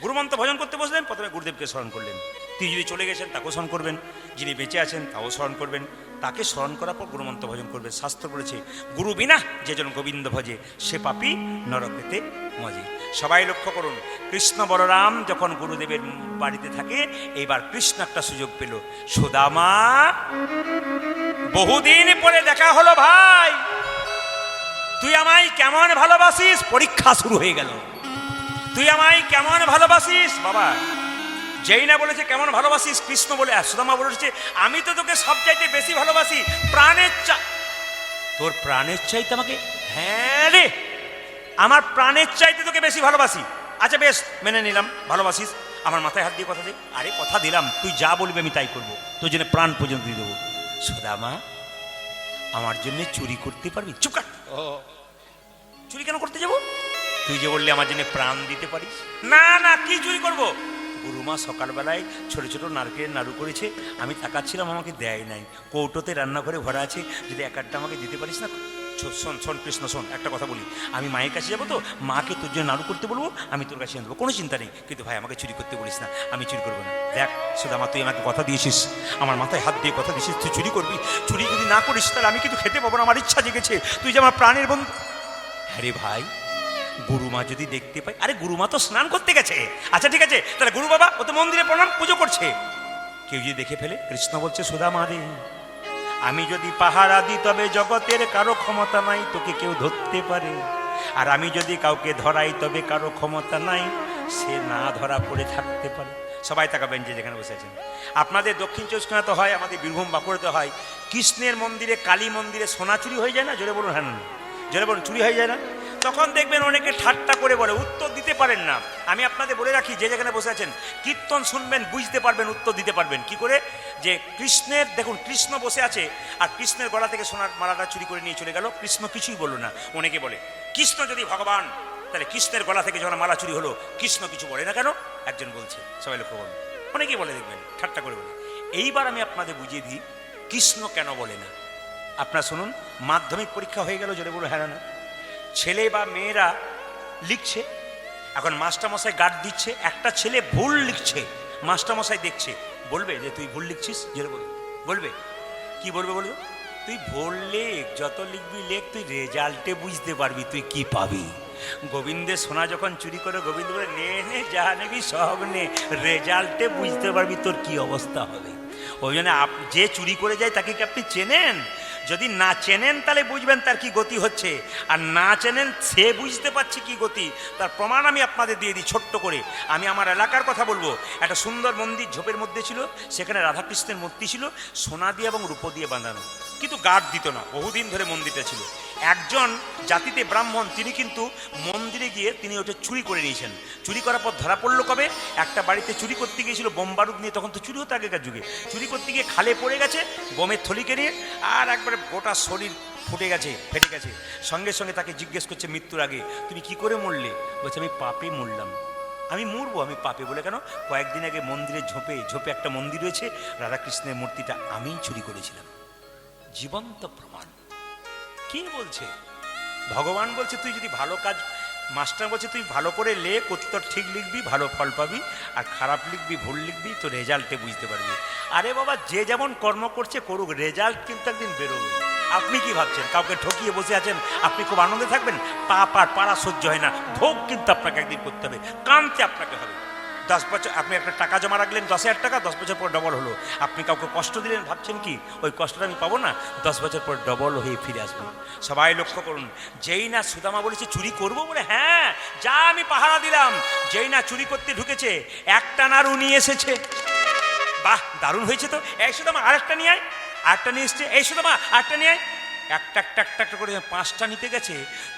S1: গুরুমন্ত্র ভজন করতে বসলেন, প্রথমে গুরুদেবকে স্মরণ করলেন। তিনি যদি চলে গেছেন তাকেও স্মরণ করবেন, যিনি বেঁচে আছেন তাও স্মরণ করবেন, তাকে স্মরণ করার পর গুরুমন্ত্র ভজন করবেন। শাস্ত্র বলেছে, গুরু বিনা যেজন গোবিন্দ ভজে সে পাপী নরকেতে মজে। সবাই লক্ষ্য করুন, কৃষ্ণ বলরাম যখন গুরুদেবের বাড়িতে থাকে, এইবার কৃষ্ণ একটা সুযোগ পেল, সুদামা বহুদিন পরে দেখা হলো ভাই, তুই আমায় কেমন ভালোবাসিস? পরীক্ষা শুরু হয়ে গেল। তুই আমায় কেমন ভালোবাসিস? বাবা যেই না বলেছে কেমন ভালোবাসিস, কৃষ্ণ বলে, সুদামা বলেছে, আমি তো তোকে সব চাইতে বেশি ভালোবাসি, প্রাণের তোর প্রাণের চাইতে আমাকে? হ্যাঁ রে, আমার প্রাণের চাইতে তোকে বেশি ভালোবাসি। আচ্ছা বেশ, মেনে নিলাম ভালোবাসিস, আমার মাথায় হাত দিয়ে কথা দে। আরে কথা দিলাম, তুই যা বলবি আমি তাই করবো, তোর জন্য প্রাণ পর্যন্ত দিয়ে দেবো। সুদামা, আমার জন্য চুরি করতে পারবি? চুপ কর। চুরি কেন করতে যাবো? তুই যে বললি আমার জন্য প্রাণ দিতে পারিস। না না, কি চুরি করবো? গুরুমা সকালবেলায় ছোট ছোট নারকেলের নাড়ু করেছে, আমি তাকাচ্ছিলাম, আমাকে দেয় নাই। কৌটোতে রান্নাঘরে ভরা আছে, যদি একটা আমাকে দিতে পারিস না। শোন কৃষ্ণ, শোন, একটা কথা বলি, আমি মায়ের কাছে যাবো তো, মাকে তোর জন্য নাড়ু করতে বলবো, আমি তোর কাছে আনবো, কোনো চিন্তা নেই, কিন্তু ভাই আমাকে চুরি করতে বলিস না, আমি চুরি করবো না। দেখ সুদামা, তুই আমাকে কথা দিয়েছিস, আমার মাথায় হাত দিয়ে কথা দিয়েছিস, তুই চুরি করবি। চুরি যদি না করিস তাহলে আমি কিন্তু খেতে পাবো না, আমার ইচ্ছা জেগেছে, তুই যে আমার প্রাণের বন্ধু। আরে ভাই, গুরুমা যদি দেখতে পাই? আরে গুরুমা তো স্নান করতে গেছে। আচ্ছা ঠিক আছে, তাহলে গুরু বাবা ও তো মন্দিরে প্রণাম পুজো করছে, কেউ যদি দেখে ফেলে? কৃষ্ণ বলছে, সুদামা রে, আমি যদি পাহারা দিই তবে জগতের কারো ক্ষমতা নাই তোকে কেউ ধরতে পারে, আর আমি যদি কাউকে ধরাই তবে কারো ক্ষমতা নাই সে না ধরা পড়ে থাকতে পারে। সবাই তাকাবেন যে যেখানে বসে আছেন। আপনাদের দক্ষিণ চব্বিশ পরগনাতে হয়, আমাদের বীরভূম বাঁকুড়াতে হয়, কৃষ্ণের মন্দিরে, কালী মন্দিরে সোনা চুরি হয়ে যায় না? জোরে বলুন হ্যাঁ না? জোরে বলুন, চুরি হয়ে যায় না? তখন দেখবেন অনেকে ঠাট্টা করে বলে, উত্তর দিতে পারেন না। আমি আপনাদের বলে রাখি, যে যেখানে বসে আছেন, কীর্তন শুনবেন, বুঝতে পারবেন, উত্তর দিতে পারবেন কি করে। যে কৃষ্ণের, দেখুন কৃষ্ণ বসে আছে আর কৃষ্ণের গলা থেকে সোনার মালাটা চুরি করে নিয়ে চলে গেল, কৃষ্ণ কিছুই বলল না। অনেকে বলে কৃষ্ণ যদি ভগবান, তাহলে কৃষ্ণের গলা থেকে যখন মালা চুরি হলো, কৃষ্ণ কিছু বলে না কেন? একজন বলছে, সবাই লক্ষ্য করুন, অনেকেই বলে, দেখবেন ঠাট্টা করে বলে। এইবার আমি আপনাদের বুঝিয়ে দিই কৃষ্ণ কেন বলে না। আপনারা শুনুন, মাধ্যমিক পরীক্ষা হয়ে গেল, জোরে বলো হ্যাঁ না? ছেলে বা মেয়েরা লিখছে, এখন মাস্টারমশাই গার্ড দিচ্ছে, একটা ছেলে ভুল লিখছে, মাস্টারমশাই দেখছে, বলবে যে তুই ভুল লিখছিস? জোরে বলো, বলবে কি বলবে? বলবে তুই ভুল লেখ, যত লিখবি লেখ, তুই রেজাল্টে বুঝতে পারবি তুই কি পাবি। গোবিন্দের সোনা যখন চুরি করে, গোবিন্দ বলে নে নে যা নেবি সব নে, রেজাল্টে বুঝতে পারবি তোর কি অবস্থা হবে। ওই জন্য যে চুরি করে যায় তাকে কি আপনি চেনেন? যদি না চেনেন তাহলে বুঝবেন তার কি গতি হচ্ছে, আর না চেনেন সে বুঝতে পারছে কি গতি। তার প্রমাণ আমি আপনাদের দিয়ে দিই ছোট্ট করে। আমি আমার এলাকার কথা বলবো। একটা সুন্দর মন্দির ঝোপের মধ্যে ছিল, সেখানে রাধাকৃষ্ণের মূর্তি ছিল, সোনা দিয়ে এবং রূপো দিয়ে বাঁধানো, কিন্তু গার্ড দিত না, বহুদিন ধরে মন্দিরটা ছিল। একজন জাতিতে ব্রাহ্মণ, তিনি কিন্তু মন্দিরে গিয়ে তিনি ওটা চুরি করে নিয়েছেন। চুরি করার পর ধরা পড়লো কবে? একটা বাড়িতে চুরি করতে গিয়েছিল বোম বারুদ নিয়ে, তখন তো চুরি হতো আগেকার যুগে। চুরি করতে গিয়ে খালে পড়ে গেছে বোমের থলিকে নিয়ে, আর একবারে গোটা শরীর ফুটে গেছে, ফেটে গেছে। সঙ্গে সঙ্গে তাকে জিজ্ঞেস করছে মৃত্যুর আগে, তুমি কি করে মরলে? বলছে আমি পাপে মরলাম। আমি মরবো, আমি পাপে। বলে কেন? কয়েকদিন আগে মন্দিরের ঝোপে একটা মন্দির রয়েছে, রাধাকৃষ্ণের মূর্তিটা আমিই চুরি করেছিলাম। জীবন্ত প্রমাণ। কে বলছে? ভগবান বলছে তুই যদি ভালো কাজ, মাস্টার বলছে তুই ভালো করে লেখ, উত্তর ঠিক লিখবি, ভালো ফল পাবি, আর খারাপ লিখবি, ভুল লিখবি, তো রেজাল্টে বুঝতে পারবি। আরে বাবা, যে যেমন কর্ম করছে করুক, রেজাল্ট কিন্তু একদিন বেরোবে। আপনি কি ভাবছেন কাউকে ঠকিয়ে বসে আছেন আপনি খুব আনন্দে থাকবেন? পাপ আর পাড়া সহ্য হয় না, ভোগ কিন্তু আপনাকে একদিন করতে হবে, কাঁদতে আপনাকে হবে। 10 বছর আপনি একটা টাকা জমা রাখলেন, 10,000 টাকা, 10 বছর পর ডবল হলো। আপনি কাউকে কষ্ট দিলেন, ভাবছেন কি ওই কষ্টটা আমি পাবো না? 10 বছর পর ডবল হয়ে ফিরে আসবে। সবাই লক্ষ্য করুন, যেই না সুদামা বলেছে চুরি করবো বলে, হ্যাঁ যা আমি পাহারা দিলাম, যেই না চুরি করতে ঢুকেছে, একটা নাড়ু নিয়ে এসেছে। বাহ, দারুণ হয়েছে তো। এই সুদামা আরেকটা নিয়ে আয়, আরেকটা নিয়ে এসছে। এই সুদামা আরেকটা নিয়ে আয়। একটা একটা একটা একটা করে 5টা নিতে গেছে,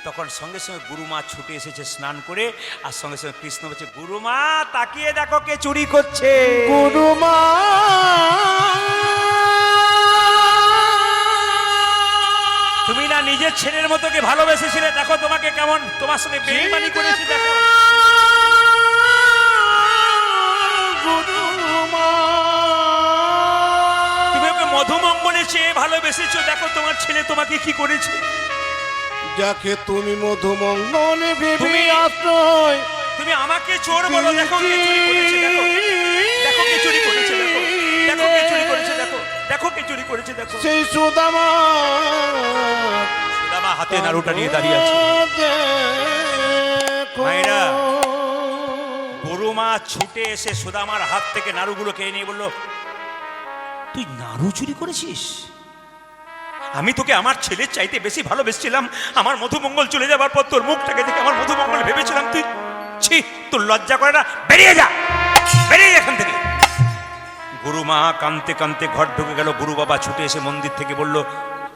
S1: তখন সঙ্গে সঙ্গে গুরুমা ছুটে এসেছে স্নান করে, আর সঙ্গে সঙ্গে কৃষ্ণ বলছে, গুরুমা তাকিয়ে দেখো কে চুরি করছে।
S3: গুরুমা
S1: তুমি না নিজের ছেলের মতো কে ভালোবেসেছিলে, দেখো তোমাকে কেমন তোমার সঙ্গে বেইমানি করেছে, দেখো। তুমি ওকে মধুমঙ্গলে চেয়ে ভালোবেসেছো, দেখো তোমার ছেলে তোমাকে কি করেছে।
S3: যাকে তুমি মধুমঙ্গলে ভেবে
S1: তুমি-
S3: আশ্রয়,
S1: তুমি আমাকে চোর বলো, দেখো কে চুরি করেছে, দেখো দেখো কে চুরি করেছে, দেখো দেখো কে চুরি করেছে, দেখো দেখো কে চুরি করেছে, দেখো।
S3: সেই সুদামা
S1: সুদামা হাতে নাড়ুটা নিয়ে দাঁড়িয়ে আছে। মায়েরা, গুরুমা ছুটে এসে সুদামার হাত থেকে নাড়ুগুলো খেয়ে নিয়ে বলল, তুই নাড়ু চুরি করেছিস? আমি তোকে আমার ছেলের চাইতে বেশি ভালোবেসেছিলাম। আমার মধুমঙ্গল চলে যাবার পর তোর মুখটাকে দেখে আমার মধুমঙ্গল ভেবেছিলাম তুই, ছি তোর লজ্জা করে না? বেরিয়ে যা, বেরিয়ে যা এখান থেকে। গুরুমা কাঁদতে কাঁদতে ঘর ঢুকে গেল। গুরু বাবা ছুটে এসে মন্দির থেকে বলল,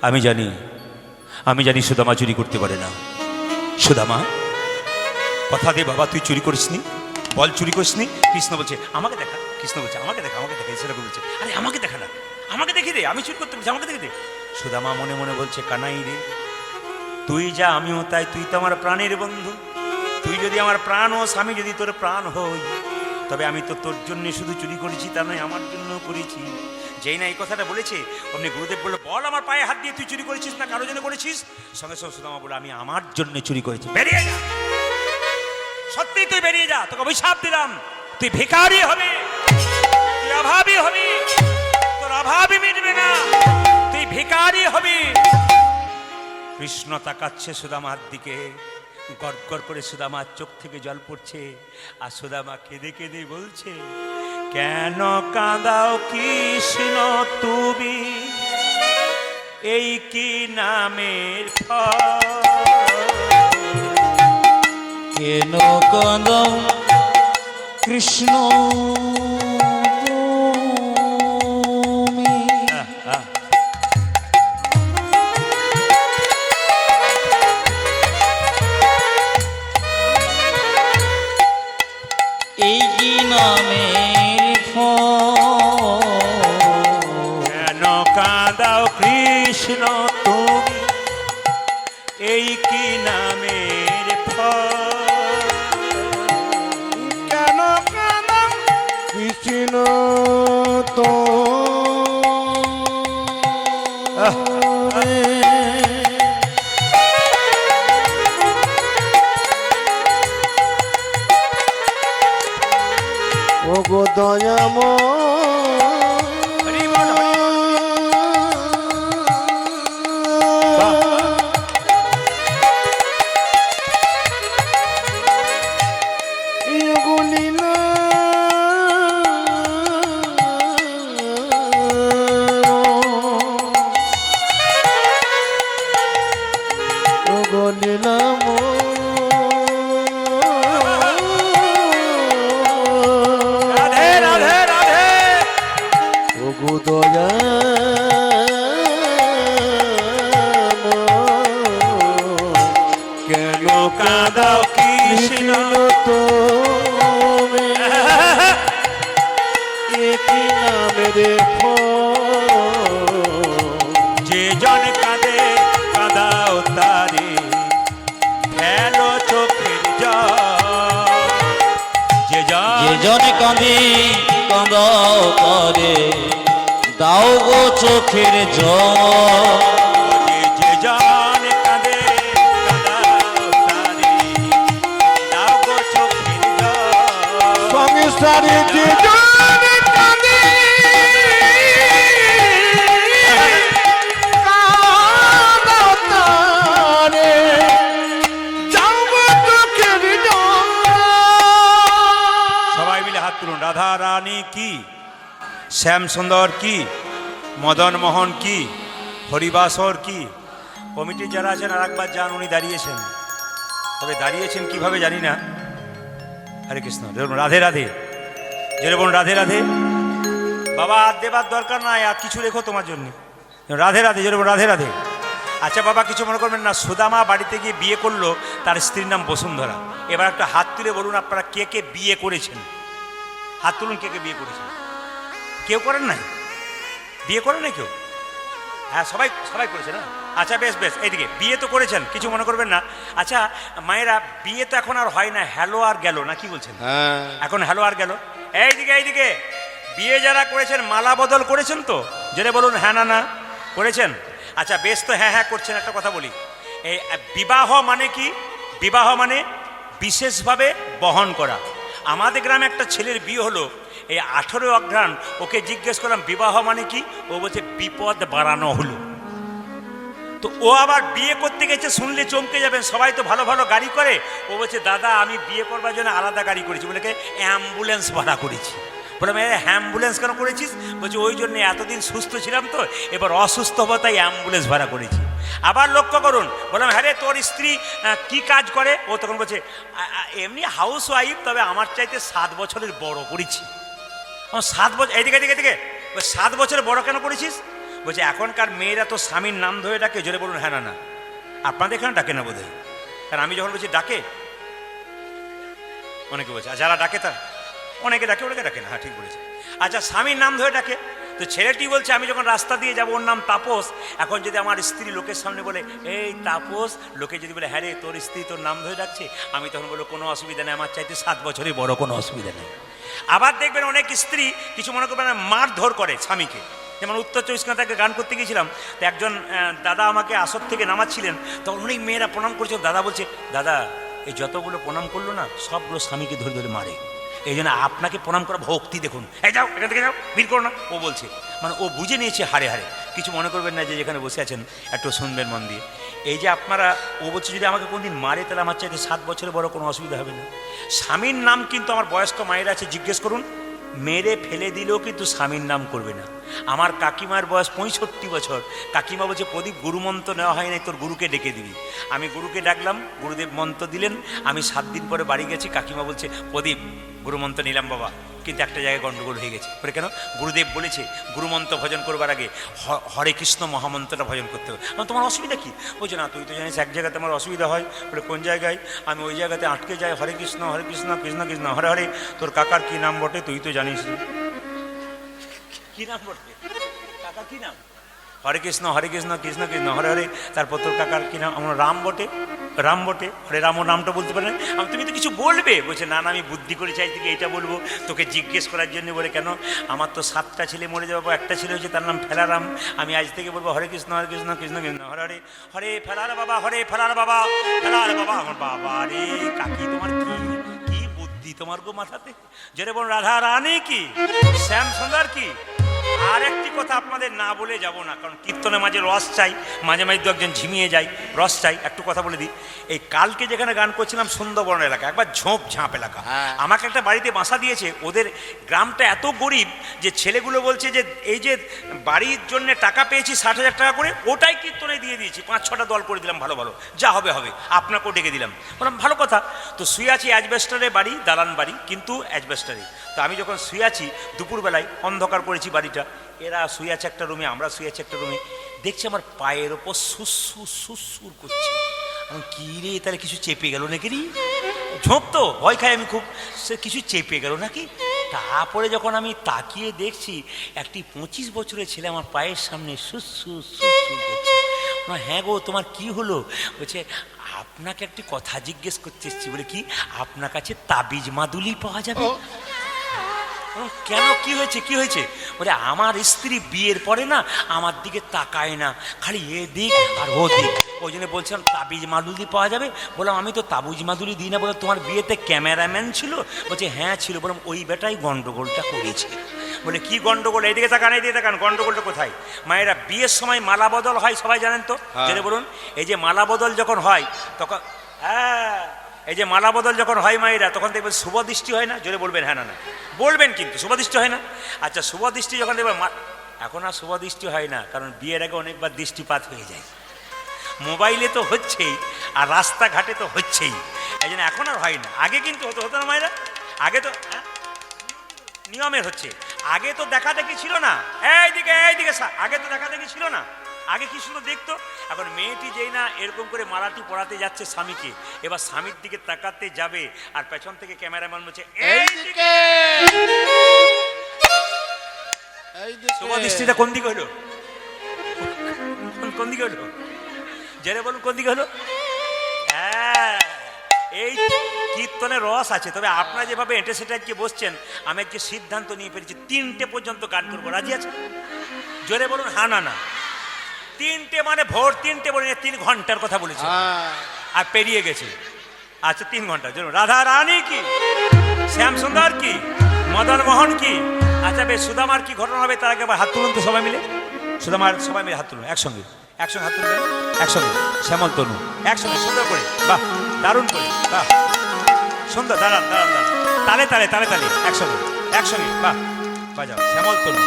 S1: আমি জানি সুদামা চুরি করতে পারে না। সুদামা কথা দে বাবা, তুই চুরি করিসনি, বল চুরি করিসনি। কৃষ্ণ বলছে আমাকে দেখা, কৃষ্ণ বলছে আমাকে দেখা, আমাকে দেখা, সেরকম বলছে, আরে আমাকে দেখা না, আমাকে দেখে দে, আমি চুরি করতে বলছি, আমাকে দেখে দে। সুদামা মনে মনে বলছে, কানাই রে, তুই যা আমিও তাই, তুই তো আমার প্রাণের বন্ধু। তুই যদি আমার প্রাণ হোস, আমি যদি তোর প্রাণ হই, তবে আমি তো তোর জন্য শুধু চুরি করেছি তা নয়, আমার জন্য করেছি। যেই না এই কথাটা বলেছে, অমনি গুরুদেব বললো, বল আমার পায়ে হাত দিয়ে তুই চুরি করেছিস না কারোর জন্য করেছিস? সঙ্গে সঙ্গে সুদামা বললো, আমি আমার জন্য চুরি করেছি। বেরিয়ে যা, সত্যি তুই বেরিয়ে যা, তোকে অভিশাপ দিলাম, তুই ভিখারি হবে, তুই অভাবী হবি, তোর অভাবই মিটবে না, তুই ভিখারি হবি। কৃষ্ণ তাকাচ্ছে সুদামার দিকে, গড়গড় করে সুদামার চোখ থেকে জল পড়ছে, আর সুদামা কেঁদে কেঁদে বলছে, কেন কাঁদাও কৃষ্ণ তুমি, এই কি নামের ফল?
S2: কেন কাঁদাও কৃষ্ণ তুমি এই কি নামের ফল
S1: কেন কাঁদাও কৃষ্ণ তুমি এই কি নামের ফল
S3: কেন কাঁদো কৃষ্ণ তো ও গো দয়াম
S1: হরি বল, হরি রাধে রাধে রাধে
S3: দয়া কেন
S1: কাঁদাও কৃষ্ণ
S3: তো একই নামের
S1: যে জন কাঁদে কাঁদাও তারে ফেলো চোখের জল যে
S2: যে
S1: জন
S2: জনে কাঁদি কাঁদাও করে দাও গো চোখের জল
S1: যে জন কাঁদে কাঁদাও তারে দাও গো চোখের জল
S3: সংসারে যে জন কাঁদে কাঁদাও তারে যাও গো চোখের জল।
S1: সবাই মিলে হাত তুলুন। রাধা রানী কি, শ্যাম সুন্দর কি, মদন মোহন কি, হরিবাসর কি। কমিটি যারা আছেন আর একবার যান, উনি দাঁড়িয়েছেন, তবে দাঁড়িয়েছেন কিভাবে জানি না। হরে কৃষ্ণ, দেখুন রাধে রাধে, জোরে বলুন রাধে রাধে। বাবা আর দেবার দরকার নাই, আর কিছু রেখো তোমার জন্য। রাধে রাধে, জোরে বলুন রাধে রাধে। আচ্ছা বাবা কিছু মনে করবেন না, সুদামা বাড়িতে গিয়ে বিয়ে করলো, তার স্ত্রীর নাম বসুন্ধরা। এবার একটা হাত তুলে বলুন আপনারা কে কে বিয়ে করেছেন। হাত তুলুন কে কে বিয়ে করেছেন। কেউ করেন নাই? বিয়ে করেন নাই কেউ? হ্যাঁ সবাই সবাই করেছে না। আচ্ছা বেশ বেশ, এইদিকে বিয়ে তো করেছেন, কিছু মনে করবেন না। আচ্ছা মায়েরা, বিয়ে তো এখন আর হয় না, হ্যালো আর গেল না, কি বলছেন?
S3: হ্যাঁ
S1: এখন হ্যালো আর গেল। এইদিকে এইদিকে, বিয়ে যারা করেছেন মালা বদল করেছেন তো? জেনে বলুন হ্যাঁ না না করেছেন। আচ্ছা বেশ, তো হ্যাঁ হ্যাঁ করছেন। একটা কথা বলি, এই বিবাহ মানে কি? বিবাহ মানে বিশেষভাবে বহন করা। আমাদের গ্রামে একটা ছেলের বিয়ে হলো, এই 18 অঘ্রাণ। ওকে জিজ্ঞেস করলাম বিবাহ মানে কি, ও বলছে বিপদ বাড়ানো হলো। তো ও আবার বিয়ে করতে গেছে, শুনলে চমকে যাবেন, সবাই তো ভালো ভালো গাড়ি করে। ও বলছে দাদা আমি বিয়ে করবার জন্য আলাদা গাড়ি করেছি, বলে অ্যাম্বুলেন্স ভাড়া করেছি। বললাম অ্যাম্বুলেন্স কেন করেছিস? বলছে ওই জন্য এতদিন সুস্থ ছিলাম তো, এবার অসুস্থ হবো তাই অ্যাম্বুলেন্স ভাড়া করেছি। আবার লক্ষ্য করুন, বললাম হ্যাঁ রে তোর স্ত্রী কি কাজ করে? ও তখন বলছে এমনি হাউস ওয়াইফ, তবে আমার চাইতে 7 বছরের বড় করেছি। 7 বছর, এইদিকে এদিকে এদিকে, 7 বছরের বড় কেন করেছিস? বলছে এখনকার মেয়েরা তো স্বামীর নাম ধরে ডাকে। জোরে বলুন হ্যাঁ না না। আপনাদের এখানে ডাকে না বোধহয়, কারণ আমি যখন বলছি ডাকে, অনেকে বলছে যারা ডাকে তার, অনেকে ডাকে অনেকে ডাকে না। হ্যাঁ ঠিক বলেছে। আচ্ছা স্বামীর নাম ধরে ডাকে। তো ছেলেটি বলছে আমি যখন রাস্তা দিয়ে যাবো, ওর নাম তাপস। এখন যদি আমার স্ত্রী লোকের সামনে বলে এই তাপস, লোকে যদি বলে হ্যাঁ রে তোর স্ত্রী তোর নাম ধরে ডাকছে, আমি তখন বলবো কোনো অসুবিধা নেই, আমার চাইতে 7 বছরই বড়, কোনো অসুবিধা নেই। আবার দেখবেন অনেক স্ত্রী কিছু মনে করবেন না, মারধর করে স্বামীকে। যেমন উত্তর 24 ঘন্টাকে গান করতে গিয়েছিলাম, তো একজন দাদা আমাকে আসর থেকে নামাচ্ছিলেন, তখন অনেক মেয়েরা প্রণাম করছিল। দাদা বলছে দাদা এই যতগুলো প্রণাম করলো না, সবগুলো স্বামীকে ধরে ধরে মারে। এই জন্য আপনাকে প্রণাম করা ভক্তি দেখুন। এই যাও এখান থেকে যাও, ভিড় করো না। ও বলছে, মানে ও বুঝে নিয়েছে হারে হারে। কিছু মনে করবেন না, যে যেখানে বসে আছেন একটু শুনবেন মন দিয়ে। এই যে আপনারা, ও বলছে যদি আমাকে কোনদিন মারে তাহলে আমার চাইতে 7 বছরের বড়, কোনো অসুবিধা হবে না। স্বামীর নাম কিন্তু, আমার বয়স্ক মায়েরা আছে জিজ্ঞেস করুন, মেরে ফেলে দিলেও কিন্তু স্বামীর নাম করবে না। আমার কাকিমার বয়স 65 বছর। কাকিমা বলছে, প্রদীপ গুরুমন্ত্র নেওয়া হয় নাই, তোর গুরুকে ডেকে দিবি। আমি গুরুকে ডাকলাম, গুরুদেব মন্ত্র দিলেন। আমি 7 দিন পরে বাড়ি গেছি, কাকিমা বলছে, প্রদীপ গুরুমন্ত্র নিলাম বাবা, কিন্তু একটা জায়গায় গণ্ডগোল হয়ে গেছে। বলে কেন? গুরুদেব বলেছে গুরুমন্ত্র ভজন করবার আগে হরে কৃষ্ণ মহামন্ত্রটা ভজন করতে হবে। তোমার অসুবিধা কি? বলছে, না তুই তো জানিস এক জায়গাতে আমার অসুবিধা হয়। বলে কোন জায়গায়? আমি ওই জায়গাতে আটকে যাই, হরে কৃষ্ণ কৃষ্ণ কৃষ্ণ হরে হরে। তোর কাকার কি নাম বটে? তুই তো জানিস। কি নাম বটে? কাকার কি নাম? হরে কৃষ্ণ কৃষ্ণ কৃষ্ণ হরে হরে। তারপর তোর কাকার কি নাম? আমার রাম বটে। রাম বটে, হরে রাম। ও নামটা বলতে পারে না। তুমি তো কিছু বলবে। বলছে, না না, আমি বুদ্ধি করে চাই থেকে এইটা বলবো, তোকে জিজ্ঞেস করার জন্য। বলে কেন? আমার তো 7টা ছেলে মরে যাবো, একটা ছেলে হচ্ছে তার নাম ফেলারাম। আমি আজ থেকে বলবো হরে কৃষ্ণ কৃষ্ণ কৃষ্ণ হরে হরে। হরে ফেলার বাবা, হরে ফেলার বাবা, ফেলার বাবা। আমার বাবা রে, কাকি তোমার কি কি বুদ্ধি তোমার গো মাথাতে! যেটা বল, রাধা রানী কি, শ্যাম সুন্দর কি। আর একটি কথা আপনাদের না বলে যাব না, কারণ কীর্তনের মাঝে রস চাই, মাঝে মাঝে দু একজন ঝিমিয়ে যায়, রস চাই। একটু কথা বলে দিই। এই কালকে যেখানে গান করছিলাম সুন্দরবন এলাকা, একবার ঝোপ ঝাঁপ এলাকা, আমাকে একটা বাড়িতে বাসা দিয়েছে। ওদের গ্রামটা এত গরিব যে ছেলেগুলো বলছে যে এই যে বাড়ির জন্য টাকা পেয়েছি 60,000 টাকা করে, ওটাই কীর্তনে দিয়ে দিয়েছি। 5-6টা দল করে দিলাম, ভালো ভালো, যা হবে হবে, আপনাকেও ডেকে দিলাম। বললাম ভালো কথা। তো শুয়ে আছি, অ্যাজবেস্টারে বাড়ি, দালান বাড়ি, কিন্তু অ্যাজবেস্টারে। তো আমি যখন শুয়ে আছি, দুপুরবেলায় অন্ধকার করেছি বাড়িটা, এরা শুয়ে আছে একটা রুমে, আমরা শুয়ে আছি একটা রুমে, দেখছি আমার পায়ের ওপর সুসুর সুসুর করছে। আমি কি রে, তাহলে কিছু চেপে গেল নাকি রে? ঝোঁক তো ভয় খাই আমি খুব, সে কিছু চেপে গেল নাকি। তারপরে যখন আমি তাকিয়ে দেখছি, একটি 25 বছরের ছেলে আমার পায়ের সামনে সুসুর সুসুর করছে। হ্যাঁ গো, তোমার কি হলো? বলছে, আপনাকে একটি কথা জিজ্ঞেস করতে এসেছি। বলে কি? আপনার কাছে তাবিজ মাদুলি পাওয়া যাবে? কেন, কি হয়েছে কি হয়েছে? বলে, আমার স্ত্রী বিয়ের পরে না আমার দিকে তাকায় না, খালি এদিক আর ও দিক। ওই জন্য বলছিলাম তাবিজ মাদুলি পাওয়া যাবে। বললাম, আমি তো তাবিজ মাদুলি দিই না। বলে, তোমার বিয়েতে ক্যামেরাম্যান ছিল? বলছে, হ্যাঁ ছিল। বললাম, ওই বেটাই গন্ডগোলটা করেছে। বলে, কি গন্ডগোল? এইদিকে তাকান, এইদিকে তাকান, গন্ডগোলটা কোথায়? মায়েরা, বিয়ের সময় মালা বদল হয়, সবাই জানেন তো? জেনে বলুন। এই যে মালা বদল যখন হয় তখন, হ্যাঁ, এই যে মালা বদল যখন হয় মায়েরা, তখন দেখবেন শুভ দৃষ্টি হয় না? জোরে বলবেন হ্যাঁ না না বলবেন, কিন্তু শুভ দৃষ্টি হয় না? আচ্ছা, শুভ দৃষ্টি যখন দেখবেন, এখন আর শুভ দৃষ্টি হয় না, কারণ বিয়ের আগে অনেকবার দৃষ্টিপাত হয়ে যায়। মোবাইলে তো হচ্ছেই, আর রাস্তাঘাটে তো হচ্ছেই, এই জন্য এখন আর হয় না। আগে কিন্তু হতো, হতো না মায়েরা? আগে তো নিয়মের হচ্ছে। আগে তো দেখা দেখি ছিল না, এইদিকে এইদিকে, আগে তো দেখা দেখি ছিল না। আগে কি সুন্দর দেখতো। এখন মেয়েটি যেই না এরকম করে মালাটি পড়াতে যাচ্ছে স্বামীকে, এবার স্বামীর দিকে তাকাতে যাবে, আর পেছন থেকে ক্যামেরাম্যান বলছে, এইদিকে। শুভ দৃষ্টিটা কোন দিকে হলো? কোন দিকে হলো? জেনে বলুন, কোন দিকে হলো? হ্যাঁ, এই কীর্তনের রস আছে। তবে আপনারা যেভাবে এঁটে সেটা আজকে বসছেন, আমি আজকে সিদ্ধান্ত নিয়ে ফেলেছি 3টে পর্যন্ত গান করবো। রাজি আছে? জোরে বলুন হ্যাঁ না না। 3টে মানে ভোর 3টে বলে 3 ঘন্টার কথা বলেছি, আর পেরিয়ে গেছে। আচ্ছা, 3 ঘন্টা। রাধা রানী কি, শ্যাম সুন্দর কি, মদন মোহন কি। আচ্ছা বেশ, সুদামার কি ঘটনা হবে তার আগে হাত তুলুন তো সবাই মিলে। সুদামার সবাই মিলে হাত তুলুন একসঙ্গে, একসঙ্গে হাত তুলবেন, একসঙ্গে। শ্যামল তনু একসঙ্গে, সুন্দর করে, বাহ, দারুণ করে, বাহ, সুন্দর। দাঁড়ান দাঁড়ান দাঁড়ান, তালে তালে তালে তালে, একসঙ্গে একসঙ্গে, বাহ, বাজাও। শ্যামল তনু।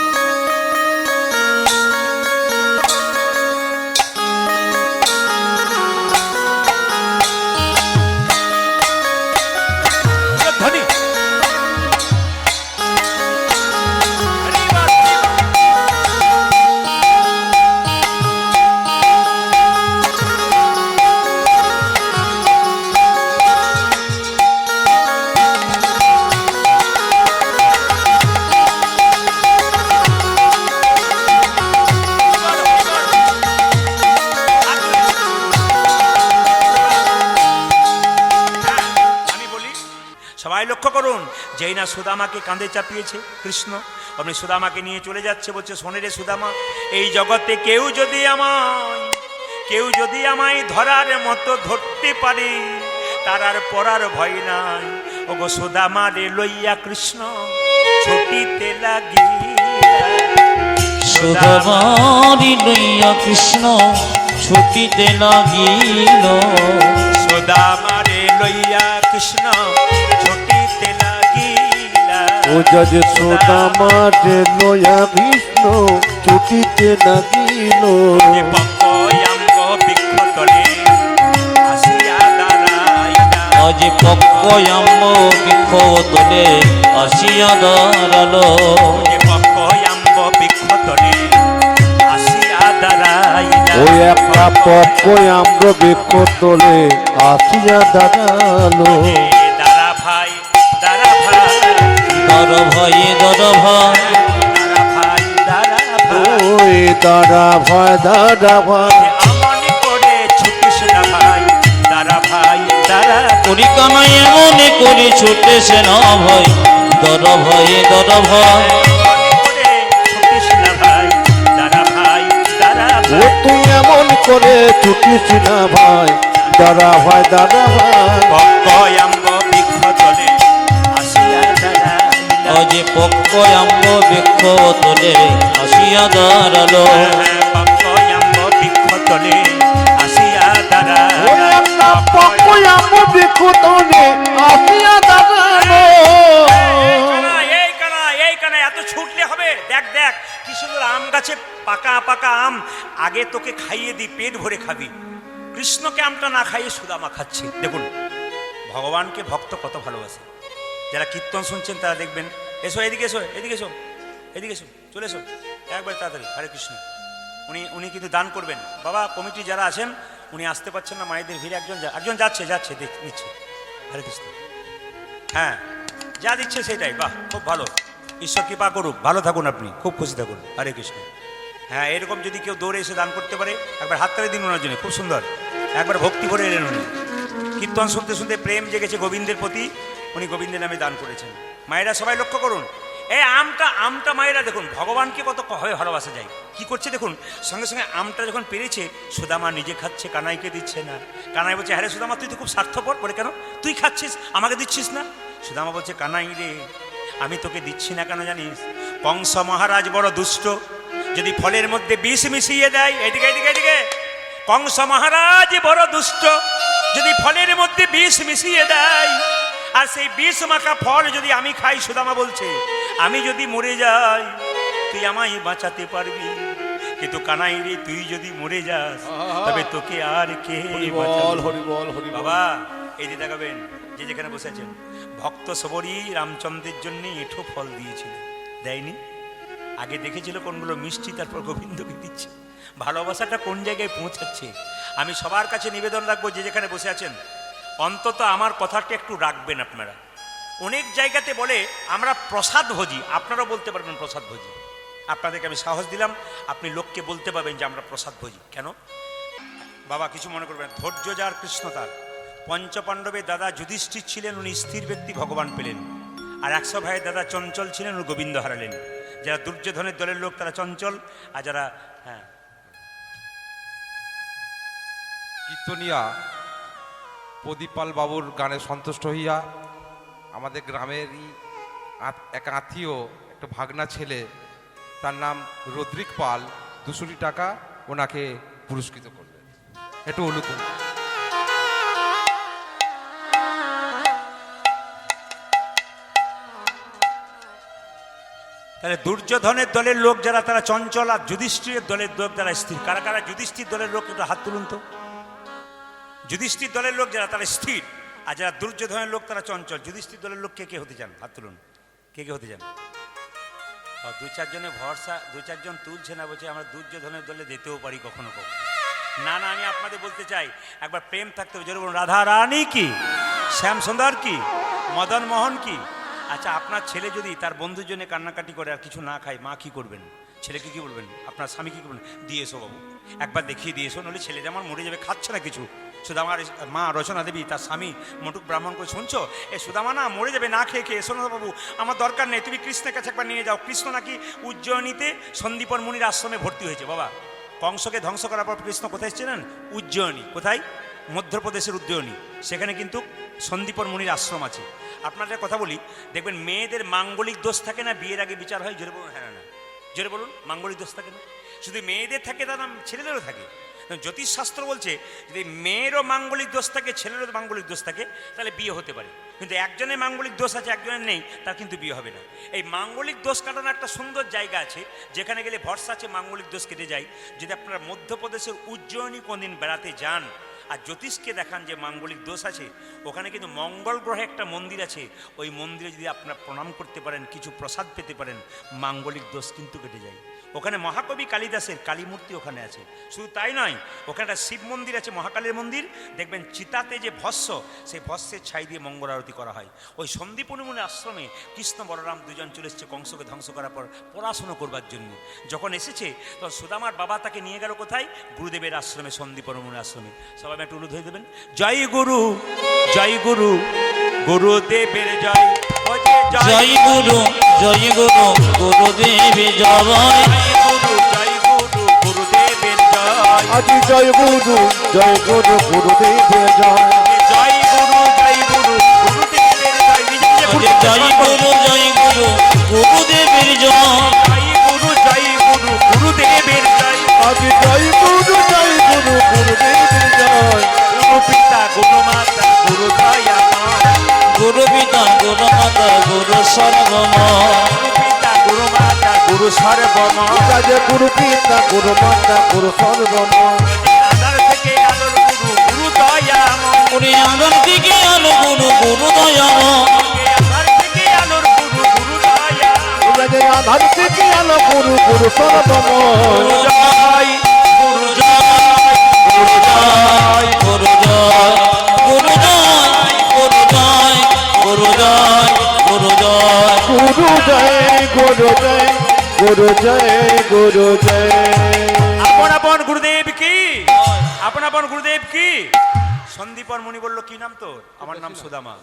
S1: লক্ষ্য করুন, যেই না সুদামাকে কাঁধে চাপিয়েছে কৃষ্ণ, আপনি সুদামাকে নিয়ে চলে যাচ্ছে। বলছে, শোনে রে সুদামা, এই জগতে কেউ যদি আমায় ধরার মতো ধরতে পারে, তার আর পরার ভয় নাই। ওগো সুদামা রে লইয়া কৃষ্ণ ছুটিতে লাগিয়া,
S2: সুদামা রে লইয়া কৃষ্ণ ছুটিতে লাগিল।
S1: সুদামা রে লইয়া কৃষ্ণ ছুটিতে লাগিলা।
S3: ও যজ সুদামা রে লইয়া কৃষ্ণ ছুটিতে লাগিল
S1: যে পক্কয়াম্ব বৃক্ষতলে আসিয়া দাঁড়াইলা।
S2: আজি পক্কয়াম্ব বৃক্ষ তলে আসিয়া দাঁড়ালো
S1: যে পক্কয়াম্ব বৃক্ষতলে আসিয়া দাঁড়াইলা।
S3: ওই একটা পক্কয় আমরা বৃক্ষ তোলে আসিয়া দাঁড়ালো
S1: এ দাঁড়া ভাই দাঁড়া ভাই
S2: দর ভয়ে দর ভয়
S1: দাঁড়া ভাই দাঁড়া ভাই
S3: ওই দাঁড়া ভাই দাঁড়া ভাই
S1: আমনি করে ছুটিস না ভাই দাঁড়া ভাই দাঁড়া
S2: করি কামাই এমনি করি ছুটেছে না ভয় দর ভয়ে দর ভয়
S1: আমনি করে ছুটিস না ভাই দাঁড়া ভাই দাঁড়া
S3: ও
S1: ভাই
S3: তুই এমন করে ছুটিস না ভাই দাঁড়া ভাই দাঁড়া ভাই
S1: পক্কয়াম্ব বৃক্ষতলে আসিয়া দাঁড়াইলা।
S2: আজি পক্কয়াম্ব বৃক্ষ তলে আসিয়া দাঁড়ালো
S1: পক্কয়াম্ব বৃক্ষতলে আসিয়া
S3: ওই
S1: দাঁড়াইলা।
S3: একটা পক্কয় আমরা বৃক্ষ তোলে আসিয়া দাঁড়ালো
S1: এই কানা এত ছুটলে হবে? দেখ দেখ কি সুন্দর আম গাছে পাকা পাকা আম, আগে তোকে খাইয়ে দি, পেট ভরে খাবি। কৃষ্ণকে আমটা না খাইয়ে সুদামা খাচ্ছে। দেখুন ভগবানকে ভক্ত কত ভালোবাসে। যারা কীর্তন শুনছেন তারা দেখবেন। এসো এদিকে এসো এদিকে এসো এদিকে এসো চলে এসো একবার তাড়াতাড়ি। হরে কৃষ্ণ। উনি কিন্তু দান করবেন। বাবা কমিটি যারা আছেন উনি আসতে পারছেন না, মায়েদের ভিড়ে একজন যাচ্ছে নিচ্ছে। হরে কৃষ্ণ। হ্যাঁ যা দিচ্ছে সেটাই, বাহ খুব ভালো। ঈশ্বর কৃপা করুক, ভালো থাকুন আপনি, খুব খুশি থাকুন। হরে কৃষ্ণ। হ্যাঁ এরকম যদি কেউ দৌড়ে এসে দান করতে পারে একবার হাততালি দিন ওনার জন্য, খুব সুন্দর। একবার ভক্তি ভরে এলেন উনি। কীর্তন শুনতে শুনতে প্রেম জেগেছে গোবিন্দের প্রতি, উনি গোবিন্দের নামে দান করেছেন। মায়েরা সবাই লক্ষ্য করুন, এই আমটা মায়েরা দেখুন ভগবানকে কত ভালোবাসা যায়। কি করছে দেখুন, সঙ্গে সঙ্গে আমটা যখন পেরেছে সুদামা নিজে খাচ্ছে, কানাইকে দিচ্ছে না। কানাই বলছে, হ্যাঁ রে সুদামা তুই তো খুব স্বার্থপর। বলে কেন? তুই খাচ্ছিস আমাকে দিচ্ছিস না? সুদামা বলছে, কানাই রে আমি তোকে দিচ্ছি না কেন জানিস? কংস মহারাজ বড় দুষ্ট, যদি ফলের মধ্যে বিষ মিশিয়ে দেয়, এদিকে এদিকে এদিকে, কংস মহারাজ বড় দুষ্ট, যদি ফলের মধ্যে বিষ মিশিয়ে দেয় আর সেই বিষ মাখা ফল যদি আমি খাই, সুদামা বলছে আমি যদি মরে যাই তুই আমায় বাঁচাতে পারবি, কিন্তু কানাই রে তুই যদি মরে যাস তবে তোকে আর কে বাঁচাবে?
S3: হরিবল হরিবল
S1: বাবা এই যে দেখাবেন যে যেখানে বসে আছেন, ভক্ত সবরই রামচন্দ্রের জন্য এঁঠো ফল দিয়েছিল, দেয়নি? আগে দেখেছিল কোনগুলো মিষ্টি, তারপর গোবিন্দকে দিচ্ছে। ভালোবাসাটা কোন জায়গায় পৌঁছাচ্ছে? আমি সবার কাছে নিবেদন রাখবো, যে যেখানে বসে আছেন অন্তত আমার কথাটা একটু রাখবেন আপনারা। অনেক জায়গাতে বলে আমরা প্রসাদ ভোজি, আপনারাও বলতে পারবেন প্রসাদ ভোজি। আপনাদেরকে আমি সাহস দিলাম, আপনি লোককে বলতে পারবেন যে আমরা প্রসাদ ভোজি। কেন বাবা কিছু মনে করবেন, ধৈর্য যার কৃষ্ণ তার। পঞ্চপাণ্ডবের দাদা যুধিষ্ঠির ছিলেন, উনি স্থির ব্যক্তি, ভগবান পেলেন। আর 100 ভাইয়ের দাদা চঞ্চল ছিলেন, উনি গোবিন্দ হারালেন। যারা দুর্যোধনের দলের লোক তারা চঞ্চল, আর যারা হ্যাঁ
S4: কীর্তনিয়া প্রদীপাল বাবুর গানে সন্তুষ্ট হইয়া আমাদের গ্রামেরই এক আত্মীয় একটা ভাগনা ছেলে, তার নাম রদ্রিক পাল, 200 টাকা ওনাকে পুরস্কৃত করলেন। একটু অনুকূল।
S1: তাহলে দুর্যোধনের দলের লোক যারা তারা চঞ্চল, আর যুধিষ্ঠিরের দলের লোক যারা স্থির। কারা কারা যুধিষ্ঠির দলের লোক? একটু হাত তুলুন তো। যুধিষ্ঠির দলের লোক যারা তারা স্থির, আর যারা দুর্যোধনের লোক তারা চঞ্চল। যুধিষ্ঠির দলের লোক কে কে হতে চান? হাত তুলুন। কে কে হতে চান? 2-4 ভরসা, 2-4 তুলছে না, বলছে আমরা দুর্যোধনের দলে যেতেও পারি কখনো কখনো। না না, আমি আপনাদের বলতে চাই একবার প্রেম থাকতে হবে। জোরে বলুন, রাধা রানী কি, শ্যাম সুন্দর কি, মদন মোহন কি। আচ্ছা আপনার ছেলে যদি তার বন্ধুর জন্য কান্নাকাটি করে আর কিছু না খায়, মা কি করবেন? ছেলেকে কি বলবেন? আপনার স্বামীকে কি বলবেন? দিয়ে এসো বাবু, একবার দেখিয়ে দিয়ে এসো, নইলে ছেলে যেমন মরে যাবে, খাচ্ছে না কিছু। সুদামার মা রচনা দেবী তার স্বামী মটুক ব্রাহ্মণ করে, শুনছো এ সুদামা না মরে যাবে না খেয়ে খেয়ে, এসো না বাবু, আমার দরকার নেই, তুমি কৃষ্ণের কাছে একবার নিয়ে যাও। কৃষ্ণ নাকি উজ্জয়িনীতে সন্দীপন মুনির আশ্রমে ভর্তি হয়েছে। বাবা কংসকে ধ্বংস করার পর কৃষ্ণ কোথায় এসেছিলেন? উজ্জয়িনী। কোথায়? মধ্যপ্রদেশের উজ্জয়িনী। সেখানে কিন্তু সন্দীপন মুনির আশ্রম আছে। আপনাদের কথা বলি, দেখবেন মেয়েদের মাঙ্গলিক দোষ থাকে না, বিয়ের আগে বিচার হয়। জোরে বলুন হ্যাঁ না? জোরে বলুন, মাঙ্গলিক দোষ থাকে না? শুধু মেয়েদের থাকে তা না, ছেলেদেরও থাকে। জ্যোতিষশাস্ত্র বলছে যদি মেয়েরও মাঙ্গলিক দোষ থাকে, ছেলেরও মাঙ্গলিক দোষ থাকে, তাহলে বিয়ে হতে পারে। কিন্তু একজনের মাঙ্গলিক দোষ আছে, একজনের নেই, তার কিন্তু বিয়ে হবে না। এই মাঙ্গলিক দোষ কাটানোর একটা সুন্দর জায়গা আছে, যেখানে গেলে ভরসা আছে মাঙ্গলিক দোষ কেটে যায়। যদি আপনারা মধ্যপ্রদেশের উজ্জয়িনী কোনদিন বেড়াতে যান আর জ্যোতিষকে দেখান যে মাঙ্গলিক দোষ আছে, ওখানে কিন্তু মঙ্গল গ্রহে একটা মন্দির আছে, ওই মন্দিরে যদি আপনারা প্রণাম করতে পারেন, কিছু প্রসাদ পেতে পারেন, মাঙ্গলিক দোষ কিন্তু কেটে যায়। ওখানে মহাকবি কালিদাসের কালী মূর্তি ওখানে আছে। শুধু তাই নয়, ওখানে একটা শিব মন্দির আছে, মহাকালীর মন্দির। দেখবেন চিতাতে যে ভস্য, সেই ভস্যের ছাই দিয়ে মঙ্গল আরতি করা হয়। ওই সন্দীপনিমুনি আশ্রমে কৃষ্ণ বলরাম দুজন চলে এসেছে কংসকে ধ্বংস করার পর পড়াশুনো করবার জন্য। যখন এসেছে তখন সুদামার বাবা তাকে নিয়ে গেল কোথায়? গুরুদেবের আশ্রমে, সন্দীপনিমুনি আশ্রমে। সবাই একটু উলু ধরে দেবেন, জয় গুরু, জয় গুরু, গুরুদেবের জয়।
S2: জয় গুরু, জয় গুরু, গুরুদেব জয়।
S3: আজি জয় গুরু, জয় গুরু, গুরুদেবের জয়।
S1: জয় গুরু, জয় গুরু, গুরুদেবের জয়।
S2: জয় গুরু, জয় গুরু, গুরুদেবের জয়।
S1: জয় গুরু, জয় গুরু, গুরুদেবের জয়।
S3: আজি জয় গুরু, জয় গুরু, গুরুদেবের জয়।
S1: গুরু পিতা, গুরু মাতা, গুরু দয়া।
S2: গুরু পিতা, গুরু মাতা, গুরু সর্বময়।
S1: গুরু পিতা, গুরু মাতা, গুরু সর্বময়।
S3: যে গুরু পিতা, গুরু মাতা, গুরু সর্বময়।
S1: আধার থেকে আলোর গুরু, গুরু দয়াময়।
S2: ওরে আনন্দ থেকে আলো গুরু, গুরু দয়াময়।
S1: আধার থেকে আলোর গুরু, গুরু দয়াময়।
S3: যে আধার থেকে আলো গুরু, গুরু সর্বময়।
S2: গুরু জয়, গুরু জয়, গুরু জয়, গুরু জয়, গুরু জয়, গুরু জয়, গুরু জয়, গুরু জয়।
S3: গুরু জয়, গুরু জয়, গুরু জয়, গুরু জয়।
S1: আপন আপন গুরুদেব কি, আপন আপন গুরুদেব কি। সন্দীপন মুনি বলল, কি নাম তোর? আমার নাম সুদামা।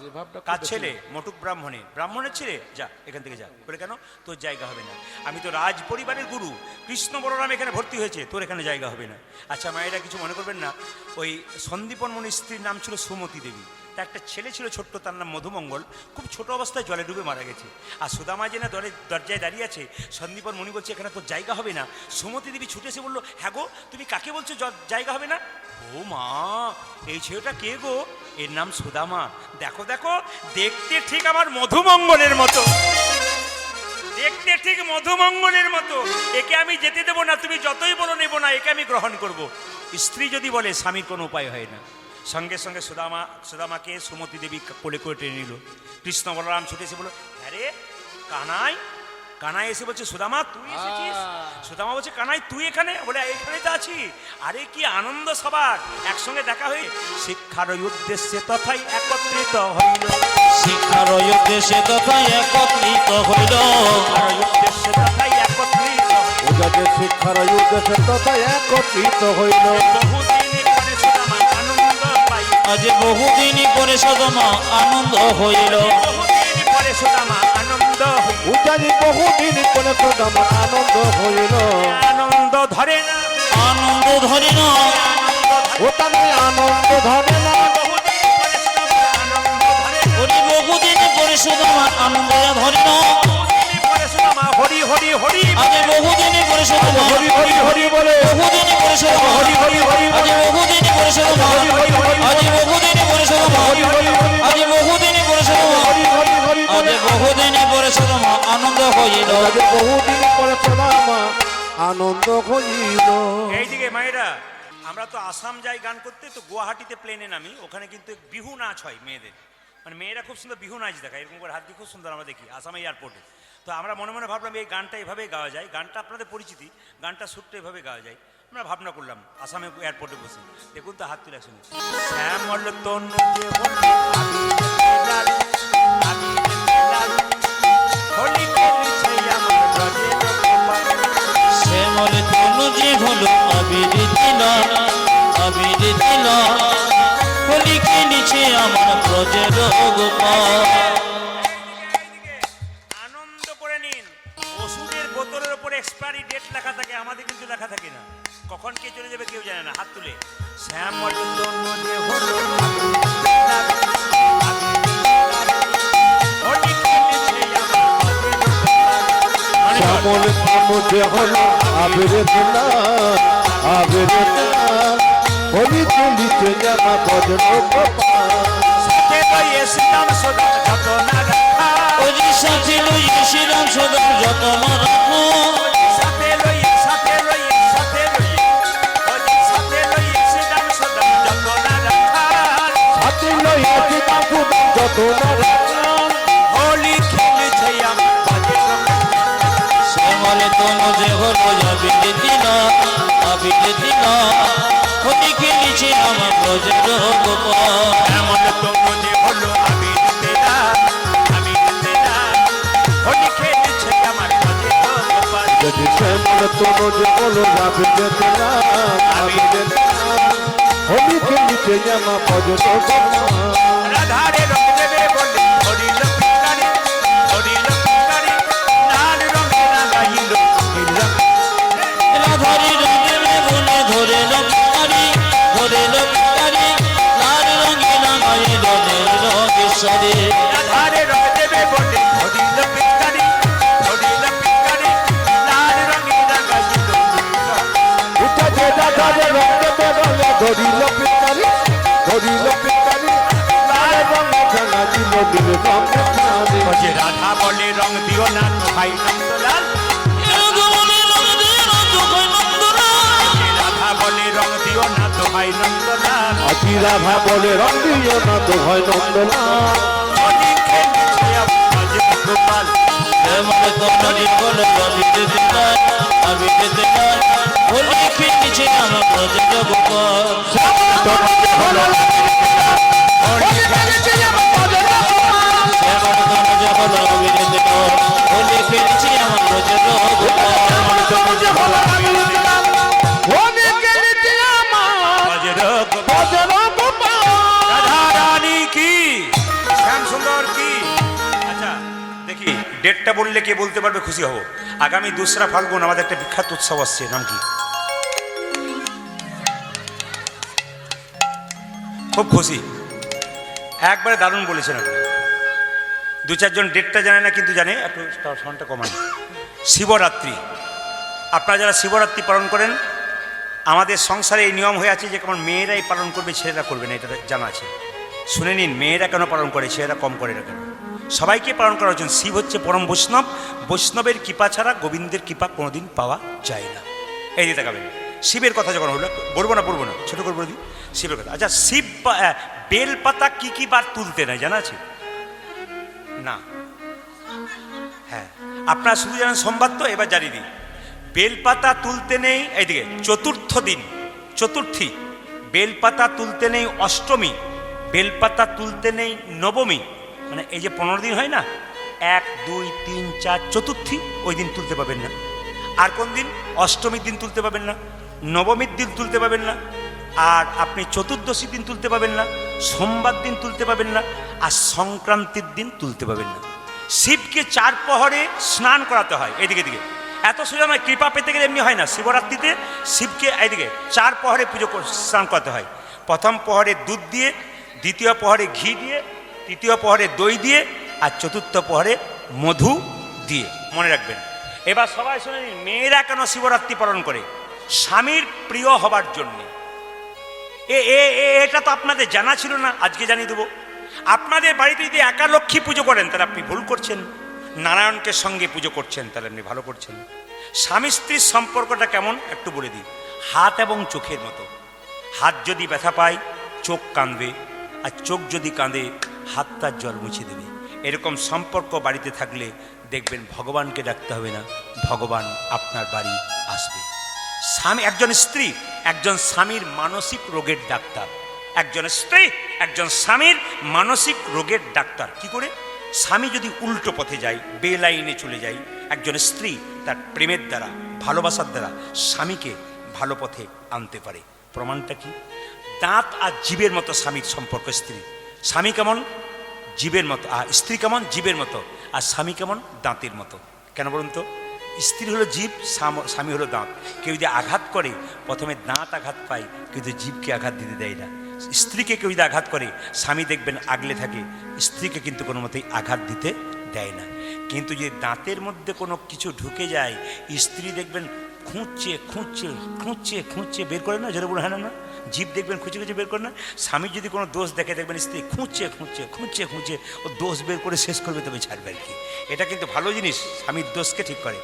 S1: কার ছেলে? মটুক ব্রাহ্মণের। ব্রাহ্মণের ছেলে? যা এখান থেকে যা। বলে কেন? তোর জায়গা হবে না, আমি তো রাজ পরিবারের গুরু, কৃষ্ণ বলরাম এখানে ভর্তি হয়েছে, তোর এখানে জায়গা হবে না। আচ্ছা মায়েরা কিছু মনে করবেন না, ওই সন্দীপন মুনির স্ত্রীর নাম ছিল সুমতি দেবী। তার একটা ছেলে ছিল ছোট্ট, তার নাম মধুমঙ্গল। খুব ছোট অবস্থায় জলে ডুবে মারা গেছে। আর সুদামা যে না দরজায় দাঁড়িয়ে আছে, সন্দীপন মুনি বলছে এখানে তোর জায়গা হবে না। সুমতি দেবী ছুটে এসে বললো, হ্যাঁ গো, তুমি কাকে বলছো জায়গা হবে না? ও মা, এই ছেলেটা কে গো? এর নাম সুদামা। দেখো দেখো, দেখতে ঠিক আমার মধুমঙ্গলের মতো, দেখতে ঠিক মধুমঙ্গলের মতো। একে আমি যেতে দেবো না, তুমি যতই বলো নেবো না, একে আমি গ্রহণ করব। স্ত্রী যদি বলে, স্বামীর কোনো উপায় হয় না। সঙ্গে সঙ্গে সুদামাকে সুমতি দেবী কোলে করে টেনে নিল। কৃষ্ণ বলরাম ছুটে এসে বলল, হ্যাঁ রে কানাই। কানাই এসে বলছে, সুদামা তুই এসেছিস? সুদামা বলছে, কানাই তুই এখানে? বলে এখানে তো আছি। আরে কি আনন্দ সবার, একসঙ্গে দেখা হয়ে। শিক্ষার উদ্দেশ্যে তথাই একত্রিত হইল।
S2: শিক্ষার উদ্দেশ্যে তথাই একত্রিত হইল।
S1: শিক্ষার উদ্দেশ্যে তথাই একত্রিত হইল।
S3: যে শিক্ষার উদ্দেশ্যে তথা একত্রিত হইল।
S1: বহুদিন পরে সুদামা আনন্দ পাই।
S2: আজ বহুদিন পরে সুদামা আনন্দ হইল।
S1: বহুদিন পরে সুদামা আনন্দ হইল।
S3: উজানি বহুদিন পরে সুদামা আনন্দ হইল।
S1: আনন্দ ধরে না,
S2: আনন্দ ধরে না,
S3: ও তাদের আনন্দ ধরে না।
S1: বহুদিন পরে সুদামা আনন্দ ধরে না।
S2: ওরে বহুদিন পরে সুদামা আনন্দ ধরে না।
S1: বহুদিন পরে সুদামা হরি হরি হরি।
S2: আজ বহুদিন পরে সুদামা
S3: হরি হরি হরি বলে।
S2: বহুদিন পরে সুদামা
S3: হরি হরি হরি
S2: আজ বহুদিন পরে সুদামা
S3: হরি হরি হরি
S2: আজ বহুদিন পরে সুদামা
S3: হরি হরি হরি
S2: আজ বহুদিন পরে সুদামা
S3: হরি হরি হরি
S2: আজ
S3: বলে।
S2: বহুদিন পরে সুদামা আনন্দ হইল।
S3: আজ বহুদিন পরে সুদামা আনন্দ হইল।
S1: এইদিকে মায়েরা, আমরা তো আসাম যাই গান করতে, তো গুয়াহাটিতে প্লেনে নামি, ওখানে কিন্তু বিহু নাচ হয় মেয়েদের। মানে মেয়েরা খুব সুন্দর বিহু নাচ দেখায়, এরকম করে হাত দিয়ে খুব সুন্দর আমরা দেখি আসামে এয়ারপোর্টে। তো আমরা মনে মনে ভাবলাম এই গানটা এভাবেই গাওয়া যায়, গানটা আপনাদের পরিচিতি, গানটা সুরটা এভাবে গাওয়া যায়। আমরা ভাবনা করলাম আসামে এয়ারপোর্টে বসে। দেখুন তো হাত তুলে শুনি, শ্যামল তনু যে হলো আবির লাল, হোলি খেলেছে আমার ব্রজের গোপাল।
S2: শ্যামল তনু যে হলো আবির দিল, আবির দিল, হোলি খেলিছে আমার ব্রজের গোপাল।
S1: আনন্দ করে নিন। ওষুধের বোতলের উপরে এক্সপায়ারি ডেট লেখা থাকে, আমাদের কিন্তু লেখা থাকে না। কখন কে চলে যাবে কেউ জানে না। হাত তুলে, শ্যামল তনু যে হলো হোলি খেলেছে আমার ব্রজের গোপাল।
S3: শ্যামল তনু যে হলো আবির দিল, আবেদন হলি চলিতে জামা ভজন গোপাল
S1: সাথে লইয়ে শ্রীরাম সদা যত না রাখা
S2: ওজি সাথে লইয়ে শ্রীরাম সদা যত না রাখো
S1: সাথে লইয়ে সাথে লইয়ে সাথে লইয়ে ওজি সাথে লইয়ে শ্রীরাম সদা যত না রাখা
S3: হাতে লইয়া শ্রীরাম সুদাম যত না রাখাল
S1: হোলি খেলেছে আমার বাজে
S2: শ্যামলে তোমো যে হলো যাবি দিনা আবির দিনা হলি খেলিছে আমার ব্রজের গোপাল
S1: এমন তোমরা যে হলো আমি তেরা হোলি খেলেছে আমার বাজে গোপাল
S3: যদি শ্যামল তোর যে বলো যাবে যেতে হলি খেলিতে জামা ভজন গোপাল
S1: রাধারে রং দেবে বলে হরিল পিকারি লাল রঙে রাঙাইল
S2: রাধারি রঙে বলে ধরে লঙ্কারি লাল রঙে রাঙাইল রঙেশ্বরী
S1: রাধারে রং দেবে বলে হরিল পিকারি লাল রঙে রাঙাইল
S3: উঠা যে দাদারে রক্ত বেরোলে ধরিল পিকারি লাল রঙ খানা দিল দিল রঙ খানে
S1: যে রাধা বলে রং দিও না তো ভাই নন্দলাল যে রাধা বলে রং দিও না তো ভাই নন্দলাল
S3: আকি রাধা বলে রং দিও না তো ভয় নন্দলাল
S1: হোলি খেলেছে আমার বাজে গোপাল
S2: শ্যামলে তোমো যে হলো যাবি দিনা আবির দিনা হলি খেলিছে আমার ব্রজের গোপাল শ্যামলে তোমো যে হলো আবির দিনা হলি খেলিছে আমার ব্রজের গোপাল
S1: বাজে গোপাল রাধা রানী কি শ্যাম সুন্দর কি আচ্ছা দেখি ডেটটা বললে কে বলতে পারবে খুশি হব আগামী 2রা ফাল্গুন আমাদের একটা বিখ্যাত উৎসব আসছে নাম কি খুব খুশি একবারে দারুণ বলেছেন আপনি 2-4 জন ডেটটা জানে না কিন্তু জানে একটু সাউন্ডটা কমান শিবরাত্রি আপনারা যারা শিবরাত্রি পালন করেন আমাদের সংসারে এই নিয়ম হয়ে আছে যে কেমন মেয়েরাই পালন করবে ছেলেরা করবে না এটা জানা আছে শুনে নিন মেয়েরা কেন পালন করে ছেলেরা কম করে না কেন সবাইকে পালন করা উচিত শিব হচ্ছে পরম বৈষ্ণবের কৃপা ছাড়া গোবিন্দের কৃপা কোনোদিন পাওয়া যায় না এই দিতে গাবেন শিবের কথা যখন হলো বলবো না ছোট করে বলে দিই শিবের কথা আচ্ছা শিব বেলপাতা কি বার তুলতে নেয় জানা আছে না হ্যাঁ আপনারা শুধু জানেন সোমবার তো এবার জানিয়ে দিই বেলপাতা তুলতে নেই এইদিকে চতুর্থী বেলপাতা তুলতে নেই অষ্টমী বেলপাতা তুলতে নেই নবমী মানে এই যে 15 দিন হয় না 1, 2, 3, 4 চতুর্থী ওই দিন তুলতে পাবেন না আর কোন দিন অষ্টমীর দিন তুলতে পাবেন না নবমীর দিন তুলতে পাবেন না আর আপনি চতুর্দশীর দিন তুলতে পাবেন না সোমবার দিন তুলতে পাবেন না আর সংক্রান্তির দিন তুলতে পাবেন না শিবকে 4 প্রহরে স্নান করাতে হয় এদিকে এত সোজা নয় কৃপা পেতে গেলে এমনি হয় না শিবরাত্রিতে শিবকে এইদিকে 4 প্রহরে স্নান করাতে হয় প্রথম প্রহরে দুধ দিয়ে দ্বিতীয় প্রহরে ঘি দিয়ে তৃতীয় প্রহরে দই দিয়ে আর চতুর্থ প্রহরে মধু দিয়ে মনে রাখবেন এবার সবাই শুনে নিন মেয়েরা কেন শিবরাত্রি পালন করে স্বামীর প্রিয় হবার জন্যে এটা তো আপনাদের জানা ছিল না আজকে জানিয়ে দেবো আপনাদের বাড়িতে যদি একা লক্ষ্মী পুজো করেন তাহলে আপনি ভুল করছেন নারায়ণকে সঙ্গে পুজো করছেন তাহলে আপনি ভালো করছেন স্বামী স্ত্রীর সম্পর্কটা কেমন একটু বলে দিই হাত এবং চোখের মতো হাত যদি ব্যথা পায় চোখ কাঁদবে আর চোখ যদি কাঁদে হাত তার জল মুছে দেবে এরকম সম্পর্ক বাড়িতে থাকলে দেখবেন ভগবানকে ডাকতে হবে না ভগবান আপনার বাড়ি আসবে স্বামী একজন স্ত্রী একজন স্বামীর মানসিক রোগের ডাক্তার একজন স্ত্রী একজন স্বামীর মানসিক রোগের ডাক্তার কি করে স্বামী যদি উল্টো পথে যায় বেলাইনে চলে যায় একজন স্ত্রী তার প্রেমের দ্বারা ভালোবাসার দ্বারা স্বামীকে ভালো পথে আনতে পারে প্রমাণটা কি দাঁত আর জীবের মতো স্বামীর সম্পর্ক স্বামী কেমন জীবের মতো আর স্ত্রী কেমন জীবের মতো আর স্বামী কেমন দাঁতের মতো কেন বলুন তো স্ত্রী হলো জীব স্বামী হলো দাঁত কেউ যদি আঘাত করে প্রথমে দাঁত আঘাত পায় কিন্তু জীবকে আঘাত দিতে দেয় না স্ত্রীকে কেউ যদি আঘাত করে স্বামী দেখবেন আগলে থাকে স্ত্রীকে কিন্তু কোনো মতেই আঘাত দিতে দেয় না কিন্তু যদি দাঁতের মধ্যে কোনো কিছু ঢুকে যায় স্ত্রী দেখবেন খুঁজছে খুঁজছে খুঁজছে খুঁজছে বের করে না, যেটা বলে হ্যাঁ না, জীব দেখবেন খুঁজে খুঁজে বের করে না। স্বামীর যদি কোনো দোষ দেখে দেখবেন স্ত্রী খুঁজছে খুঁজছে খুঁজছে খুঁজছে ও দোষ বের করে শেষ করবে, তবে ছাড়বে আর কি। এটা কিন্তু ভালো জিনিস, স্বামীর দোষকে ঠিক করে।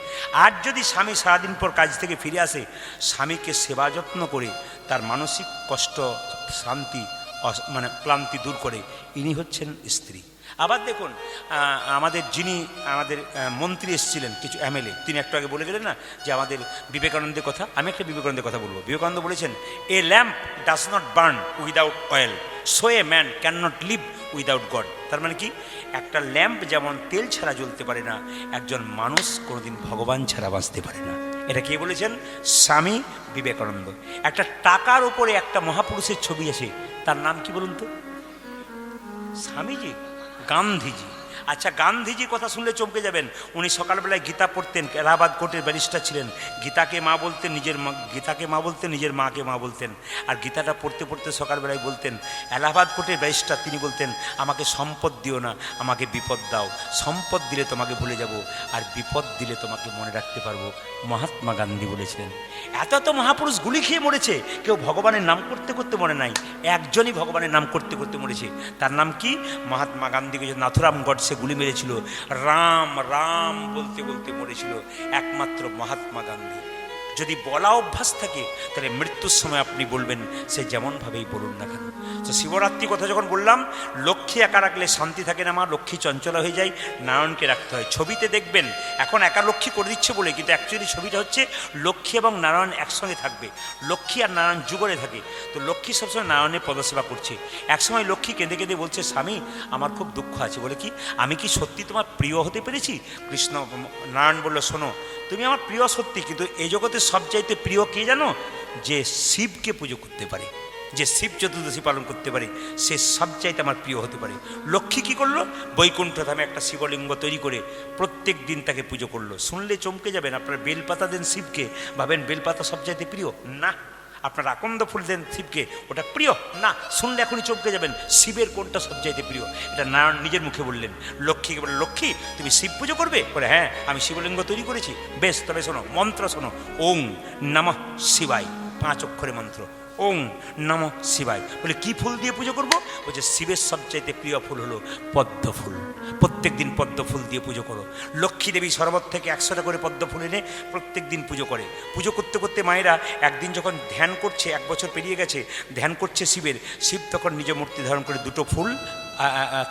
S1: আর যদি স্বামী সারাদিন পর কাজ থেকে ফিরে আসে, স্বামীকে সেবা যত্ন করে তার মানসিক কষ্ট, শান্তি, মানে ক্লান্তি দূর করে, ইনি হচ্ছেন স্ত্রী। আবার দেখুন, আমাদের যিনি আমাদের মন্ত্রী এসেছিলেন, কিছু এমএলএ, তিনি একটু আগে বলে গেলেন না যে আমাদের বিবেকানন্দের কথা। আমি একটা বিবেকানন্দের কথা বলবো। বিবেকানন্দ বলেছেন, a lamp does not burn without oil, so a man can not live without God. তার মানে কি, একটা ল্যাম্প যেমন তেল ছাড়া জ্বলতে পারে না, একজন মানুষ কোনোদিন ভগবান ছাড়া বাঁচতে পারে না। এটা কে বলেছেন? স্বামী বিবেকানন্দ। একটা টাকার উপরে একটা মহাপুরুষের ছবি আছে, তার নাম কি বলুন তো? স্বামীজি, গান্ধীজি। আচ্ছা, গান্ধীজির কথা শুনলে চমকে যাবেন। উনি সকালবেলায় গীতা পড়তেন, এলাহাবাদ কোর্টের ব্যারিস্টার ছিলেন। গীতাকে মা বলতেন, গীতাকে মা বলতেন, নিজের মাকে মা বলতেন। আর গীতাটা পড়তে পড়তে সকালবেলায় বলতেন, এলাহাবাদ কোর্টের ব্যারিস্টার তিনি বলতেন, আমাকে সম্পদ দিও না, আমাকে বিপদ দাও। সম্পদ দিলে তোমাকে ভুলে যাব, আর বিপদ দিলে তোমাকে মনে রাখতে পারবো। মহাত্মা গান্ধী বলেছিলেন। এত এত মহাপুরুষ গুলি খেয়ে মরেছে, কেউ ভগবানের নাম করতে করতে মরে নাই, একজনই ভগবানের নাম করতে করতে মরেছে। তার নাম কি? মহাত্মা গান্ধীকে যে নাথুরাম গডসে গুলি মেরেছিল, রাম রাম বলতে বলতে মরেছিল একমাত্র মহাত্মা গান্ধী। যদি বলা অভ্যাস থাকে, তাহলে মৃত্যুর সময় আপনি বলবেন, সে যেমনভাবেই বলুন না কেন। তো শিবরাত্রি কথা যখন বললাম, লক্ষ্মী একা রাখলে শান্তি থাকে না মা, লক্ষ্মী চঞ্চলা হয়ে যায়, নারায়ণকে রাখতে হয়। ছবিতে দেখবেন এখন একা লক্ষ্মী করে দিচ্ছে বলে, কিন্তু অ্যাকচুয়ালি ছবিটা হচ্ছে লক্ষ্মী এবং নারায়ণ একসঙ্গে থাকবে, লক্ষ্মী আর নারায়ণ যুগলে থাকে। তো লক্ষ্মী সবসময় নারায়ণের পদসেবা করছে। একসময় লক্ষ্মী কেঁদে কেঁদে বলছে, স্বামী আমার খুব দুঃখ আছে। বলে কি, আমি কি সত্যি তোমার প্রিয় হতে পেরেছি? কৃষ্ণ নারায়ণ বলল, শোনো, তুমি আমার প্রিয় সত্যি, কিন্তু এই জগতে সবচাইতে প্রিয় কে জানো? যে শিবকে পুজো করতে পারে, যে শিব চতুর্দশী পালন করতে পারে, সে সবচাইতে আমার প্রিয় হতে পারে। লক্ষ্মী কী করলো? বৈকুণ্ঠ ধামে একটা শিবলিঙ্গ তৈরি করে প্রত্যেক দিন তাকে পুজো করলো। শুনলে চমকে যাবেন। আপনারা বেলপাতা দেন শিবকে, ভাবেন বেলপাতা সবচাইতে প্রিয়? না। আপনারা আকন্দ ফুল দেন শিবকে, ওটা প্রিয় না। শুনলে এখনই চমকে যাবেন, শিবের কোনটা সবচাইতে প্রিয়। এটা নারায়ণ নিজের মুখে বললেন। লক্ষ্মীকে বলে, লক্ষ্মী তুমি শিব পুজো করবে? বলে, হ্যাঁ আমি শিবলিঙ্গ তৈরি করেছি। বেশ, তবে শোনো, মন্ত্র শোনো, ওং নমঃ শিবায়, 5 অক্ষরে মন্ত্র, ওং নমঃ শিবায়। বলে, কি ফুল দিয়ে পুজো করবো? বলছে, শিবের সবচাইতে প্রিয় ফুল হলো পদ্ম ফুল, প্রত্যেক দিন পদ্ম ফুল দিয়ে পুজো করো। লক্ষ্মী দেবী শরবত থেকে 100টা করে পদ্ম ফুল এনে প্রত্যেক দিন পুজো করে। পুজো করতে করতে মায়েরা একদিন যখন ধ্যান করছে, 1 বছর পেরিয়ে গেছে, ধ্যান করছে শিবের, শিব তখন নিজ মূর্তি ধারণ করে 2টো ফুল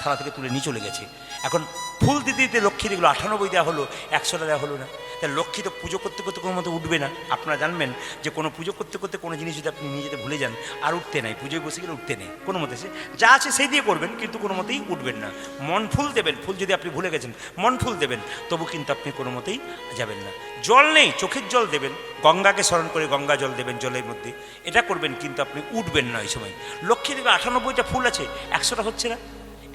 S1: থালা থেকে তুলে নিয়ে চলে গেছে। এখন ফুল দিতে দিতে লক্ষ্মী দেখলো 98 দেওয়া হলো, 100টা দেওয়া হলো না। তাই লক্ষ্মী তো পুজো করতে করতে কোনো মতো উঠবে না। আপনারা জানবেন যে কোনো পুজো করতে করতে কোনো জিনিস যদি আপনি নিয়ে যেতে ভুলে যান, আর উঠতে নেই, পুজোয় বসে গেলে উঠতে নেই, কোনো মতে সে যা আছে সেই দিয়ে করবেন, কিন্তু কোনো মতেই উঠবেন না। মন ফুল দেবেন, ফুল যদি আপনি ভুলে গেছেন মন ফুল দেবেন, তবু কিন্তু আপনি কোনো মতেই যাবেন না। জল নেই, চোখের জল দেবেন, গঙ্গাকে স্মরণ করে গঙ্গা জল দেবেন জলের মধ্যে, এটা করবেন, কিন্তু আপনি উঠবেন না ওই সময়। লক্ষ্মী দেবে 98টা ফুল আছে, 100টা হচ্ছে না।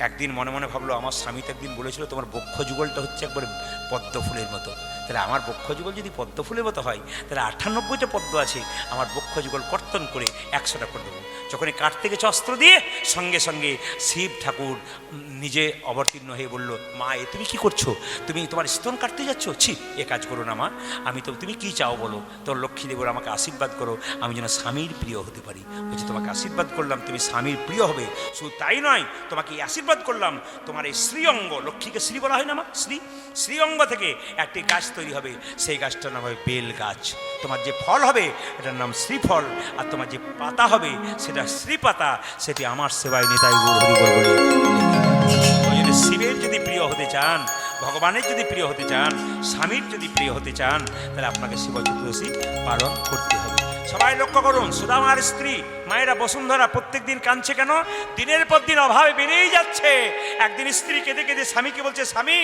S1: একদিন মনে মনে ভাবলো, আমার স্বামী তো একদিন বলেছিল তোমার বক্ষ যুগলটা হচ্ছে একবার পদ্ম ফুলের মতো, তাহলে আমার বক্ষ যুগল যদি পদ্ম ফুলের মতো হয়, তাহলে 98টা পদ্ম আছে, আমার বক্ষ যুগল কর্তন করে 100টা করে দেবো। যখন এই কাঠ থেকে অস্ত্র দিয়ে সঙ্গে সঙ্গে শিব ঠাকুর নিজে অবতীর্ণ হয়ে বলল, মা এ তুমি কি করছো? তুমি তোমার স্তন কাটতে যাচ্ছ? ছি, এ কাজ করো না মা, আমি তো, তুমি কি চাও বলো? তোর লক্ষ্মী দেবর আমাকে আশীর্বাদ করো, আমি যেন স্বামীর প্রিয় হতে পারি। বলছি, তোমাকে আশীর্বাদ করলাম তুমি স্বামীর প্রিয় হবে, শুধু তাই নয়, তোমাকে এই আশীর্বাদ করলাম তোমার এই শ্রীঅঙ্গ, লক্ষ্মীকে শ্রী বলা হয় না মা, শ্রীঅঙ্গ থেকে একটি গাছ তৈরি হবে, সেই গাছটার নাম হবে বেল গাছ। তোমার যে ফল হবে এটার নাম শ্রীফল, আর তোমার যে পাতা হবে সেটা শ্রীপাতা, সেটি আমার সেবায় নিতাই গৌর হরি বল বলে। যদি শিবের যদি প্রিয় হতে চান, ভগবানের যদি প্রিয় হতে চান, স্বামীর যদি প্রিয় হতে চান, তাহলে আপনাকে শিব চতুর্দশী পালন করতে হবে। সবাই লক্ষ্য করুন, সুদামার স্ত্রী মায়েরা বসুন্ধরা প্রত্যেক দিন কাঁদছে কেন? দিনের পর দিন অভাবে বেড়েই যাচ্ছে। একদিন স্ত্রী কেঁদে কেঁদে স্বামীকে বলছে, স্বামী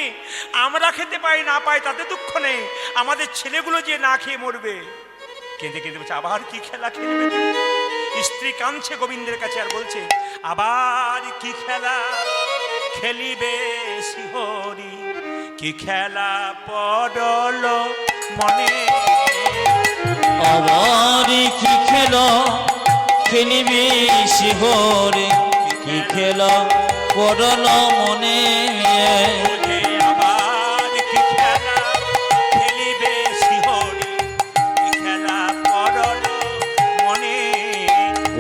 S1: আমরা খেতে পাই না পাই তাতে দুঃখ নেই, আমাদের ছেলেগুলো যে না খেয়ে মরবে। কেঁদে কেঁদে বলছে, আবার কি খেলা খেলবে? স্ত্রী কাঁদছে গোবিন্দের কাছে আর বলছে, আবার কি খেলা খেলিবে শিহরি, কি খেলা পড়ল মনে,
S2: আবার কি খেলা খেলিবি শিহরে, কি খেলা পড়ল মনে,
S1: আবার কি খেলা খেলিবে শিহরি, কি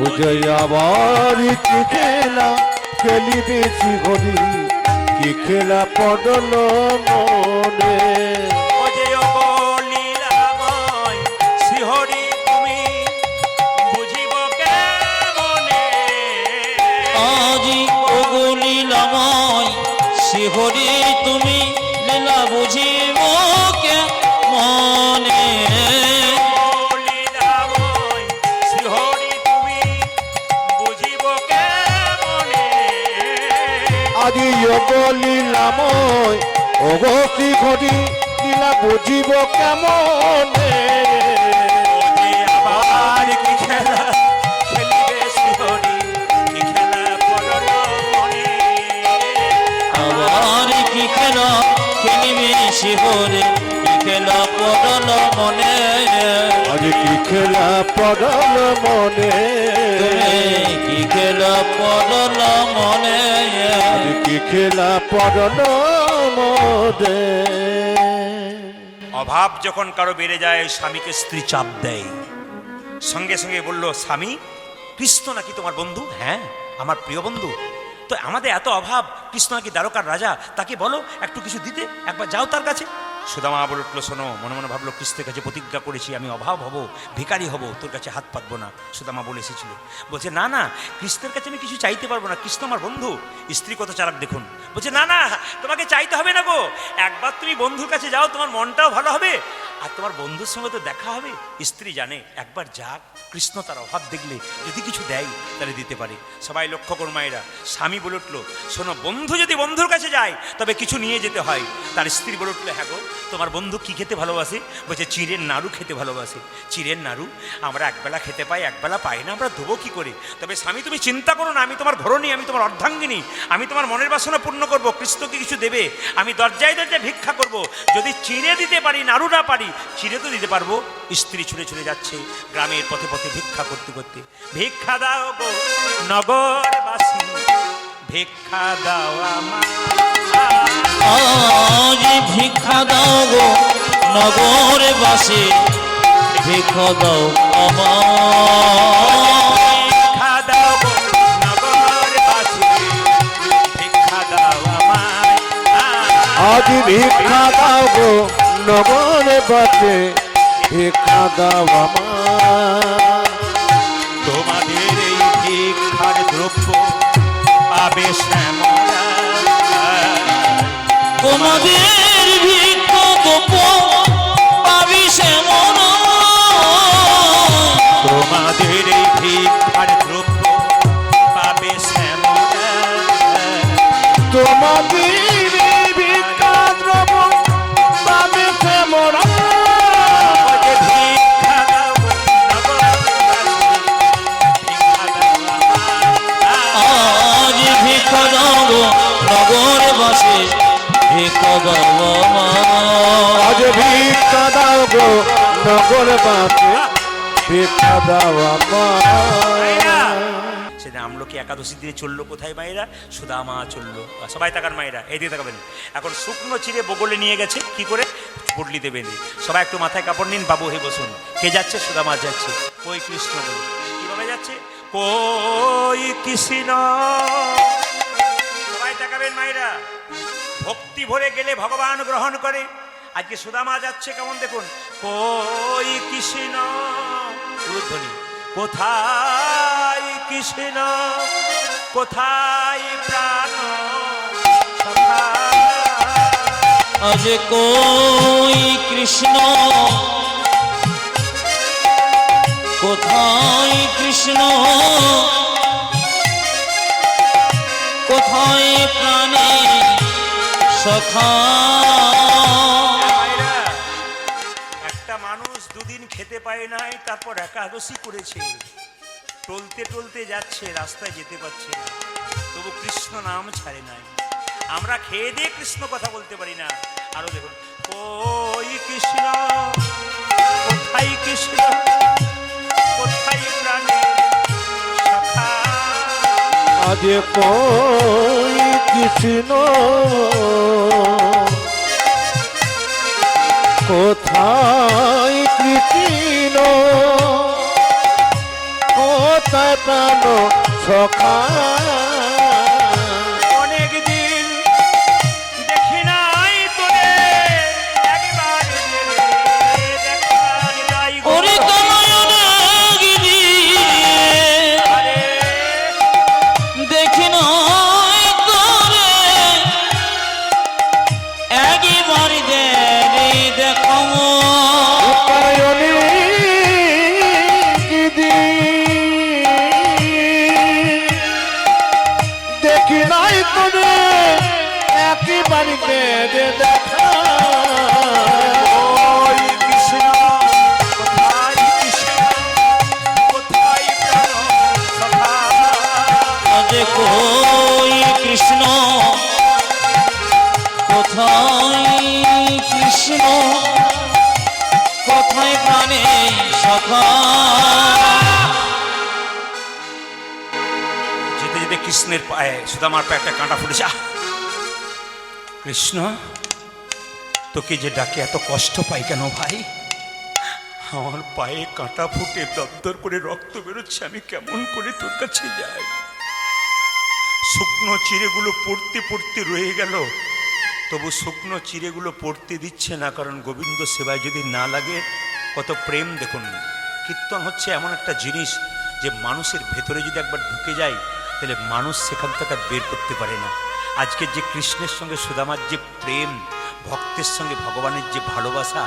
S3: ও যে আবার কি খেলা খেলিবে শ্রীহরি কি খেলা পড়ল মনে
S1: ও যে লীলাময় শ্রীহরি তুমি বুঝিব কেমনে
S2: আজি ওগলিলাময় শিহরি তুমি লীলা বুঝিব কে মনে
S1: ও লীলাময় শ্রীহরি তুমি বুঝিব কেমনে
S3: আজি যোগ লীলাময় ওগো শ্রীহরি লীলা বুঝিব কেমনে
S1: ও যে আবার কি খেলা খেলিবে শ্রীহরি কি খেলা পড়ল মনে
S2: আবার কি খেলা খেলিবে শিহরে কি খেলা পড়ল মনে
S3: আজি কি খেলা পড়ল মনে
S2: কি খেলা পড়ল মনে
S3: আজি কি খেলা পড়ল মনে
S1: অভাব যখন কারো বেড়ে যায় স্বামীকে স্ত্রী চাপ দেয় সঙ্গে সঙ্গে বলল স্বামী কৃষ্ণ নাকি তোমার বন্ধু হ্যাঁ আমার প্রিয় বন্ধু তো আমাদের এত অভাব কৃষ্ণ নাকি দ্বারকার রাজা তাকে বলো একটু কিছু দিতে একবার যাও তার কাছে সুদামা বলে উঠলো শোনো মনে মনে ভাবলো কৃষ্ণের কাছে প্রতিজ্ঞা করেছি আমি অভাব হব ভিখারি হব তোর কাছে হাত পাতবো না সুদামা বলে এসেছিল বলছে না না কৃষ্ণের কাছে আমি কিছু চাইতে পারবো না কৃষ্ণ আমার বন্ধু স্ত্রী কত চালাক দেখুন বলছে না না তোমাকে চাইতে হবে না গো একবার তুমি বন্ধুর কাছে যাও তোমার মনটাও ভালো হবে আর তোমার বন্ধুর সঙ্গে তো দেখা হবে স্ত্রী জানে একবার যাক কৃষ্ণ তার অভাব দেখলে যদি কিছু দেয় তাহলে দিতে পারে সবাই লক্ষ্য করুন মায়েরা স্বামী বলে উঠলো শোনো বন্ধু যদি বন্ধুর কাছে যায় তবে কিছু নিয়ে যেতে হয় তার স্ত্রী বলে উঠলো হ্যাঁ গো তোমার বন্ধু কি খেতে ভালোবাসে বলছে চিড়ের নাড়ু খেতে ভালোবাসে চিড়ের নাড়ু আমরা একবেলা খেতে পাই একবেলা পাই না আমরা দেবো কি করে তবে স্বামী তুমি চিন্তা করো না আমি তোমার ঘরণী আমি তোমার অর্ধাঙ্গিনী আমি তোমার মনের বাসনা পূর্ণ করবো কৃষ্ণকে কিছু দেবে আমি দরজায় দরজায় ভিক্ষা করব যদি চিড়ে দিতে পারি নাড়ু না পারি চিড়ে তো দিতে পারবো স্ত্রী ছুটে ছুটে যাচ্ছে গ্রামের পথে পথে ভিক্ষা করতে করতে ভিক্ষা দাও গো নগরবাসী ভিক্ষা দাও আমার
S2: আজ ভিক্ষা দাও গো নগরে বাসে ভিক্ষা দাও আমার
S1: ভিক্ষা দাও গো নগরবাসী ভিক্ষা দাও আমায়
S3: আজ ভিক্ষা দাও গো নগরে বাসে ভিক্ষা দাও আমার
S1: তোমাদের এই ভিক্ষার দ্রব্য পাবে শ্যামলা
S2: তোমাদের ভিক্ষা গোপ পাবি সেমন
S1: তোমাদের এই ভিক্ষার দ্রব্য পাবে শ্যামলা
S3: তোমাদের ভিক্ষা দ্রব্য পাবে শ্যামলা
S1: ওরে ভিক্ষা দাও গো নগরবাসী, ভিক্ষা দাও আমায়।
S2: আজ ভিক্ষা দাও গো নগরে বাসে ভিক্ষা দাও আমার
S3: আজ ভিক্ষা দাও গো নগর বাসে ভিক্ষা দাও
S1: মায়েরা,
S3: আমার
S1: সেদিন আমলকি একাদশী দিয়ে চললো কোথায় মায়েরা সুদামা চললো সবাই তাকান মায়েরা এই দিয়ে তাকাবেন এখন শুকনো চিড়ে বগলে নিয়ে গেছে কি করে পুটলিতে বেঁধে সবাই একটু মাথায় কাপড় নিন বাবু হে বসুন কে যাচ্ছে সুদামা যাচ্ছে কই কৃষ্ণ বলে কিভাবে যাচ্ছে কই কৃষ্ণ সবাই তাকাবেন মায়েরা ভক্তি ভরে গেলে ভগবান গ্রহণ করে আজকে সুদামা যাচ্ছে কেমন দেখুন কই কৃষ্ণ উলুধ্বনি কোথায় কৃষ্ণ কোথায় প্রাণ সখা?
S2: আজ কই কৃষ্ণ কোথায় কৃষ্ণ কোথায় প্রাণে সখা
S1: মায়েরা, একটা মানুষ দুদিন খেতে পায় নাই তারপর একাদশী করেছে টলতে টলতে যাচ্ছে রাস্তায় যেতে পারছে না তবু কৃষ্ণ নাম ছাড়ে নাই আমরা খেয়ে দিয়ে কৃষ্ণ কথা বলতে পারি না আরো দেখুন কই কৃষ্ণ কোথায় কৃষ্ণ কোথায় প্রাণে সখা?
S3: আজ কই কৃষ্ণ কোথায় কৃষ্ণ কোথায় প্রাণ সখা
S1: অনেক দিন দেখি নাই তোরে, একবার দেখার দাই গো।
S2: ওরে তোমায় অনেক দিন
S1: আরে
S2: দেখি নাই তোরে, একবার দেখাবো।
S3: দেখি নাই তোরে একই বাড়িতে দেখা
S1: ওই কৃষ্ণ কোথায়, কৃষ্ণ কোথায় প্রাণ সখা।
S2: আজ কই কৃষ্ণ কোথায়, কৃষ্ণ কোথায় প্রাণে সখা।
S1: যেতে যেতে কৃষ্ণের পায়ে সুদামার পায়ে একটা কাঁটা ফুটেছে। আহ! কৃষ্ণ তোকে যে ডাকে এত কষ্ট পাই কেন ভাই? আমার পায়ে কাঁটা ফুটে দরদর করে রক্ত বেরোচ্ছে, আমি কেমন করে তোর কাছে যাই? শুকনো চিড়েগুলো পড়তে পড়তে রয়ে গেল, তবু শুকনো চিড়েগুলো পড়তে দিচ্ছে না, কারণ গোবিন্দ সেবায় যদি না লাগে কত প্রেম দেখুন। কীর্তন হচ্ছে এমন একটা জিনিস যে মানুষের ভেতরে যদি একবার ঢুকে যায় তাহলে মানুষ সেখান থেকে আর বের করতে পারে না। আজকের যে কৃষ্ণের সঙ্গে সুদামার যে প্রেম, ভক্তের সঙ্গে ভগবানের যে ভালোবাসা,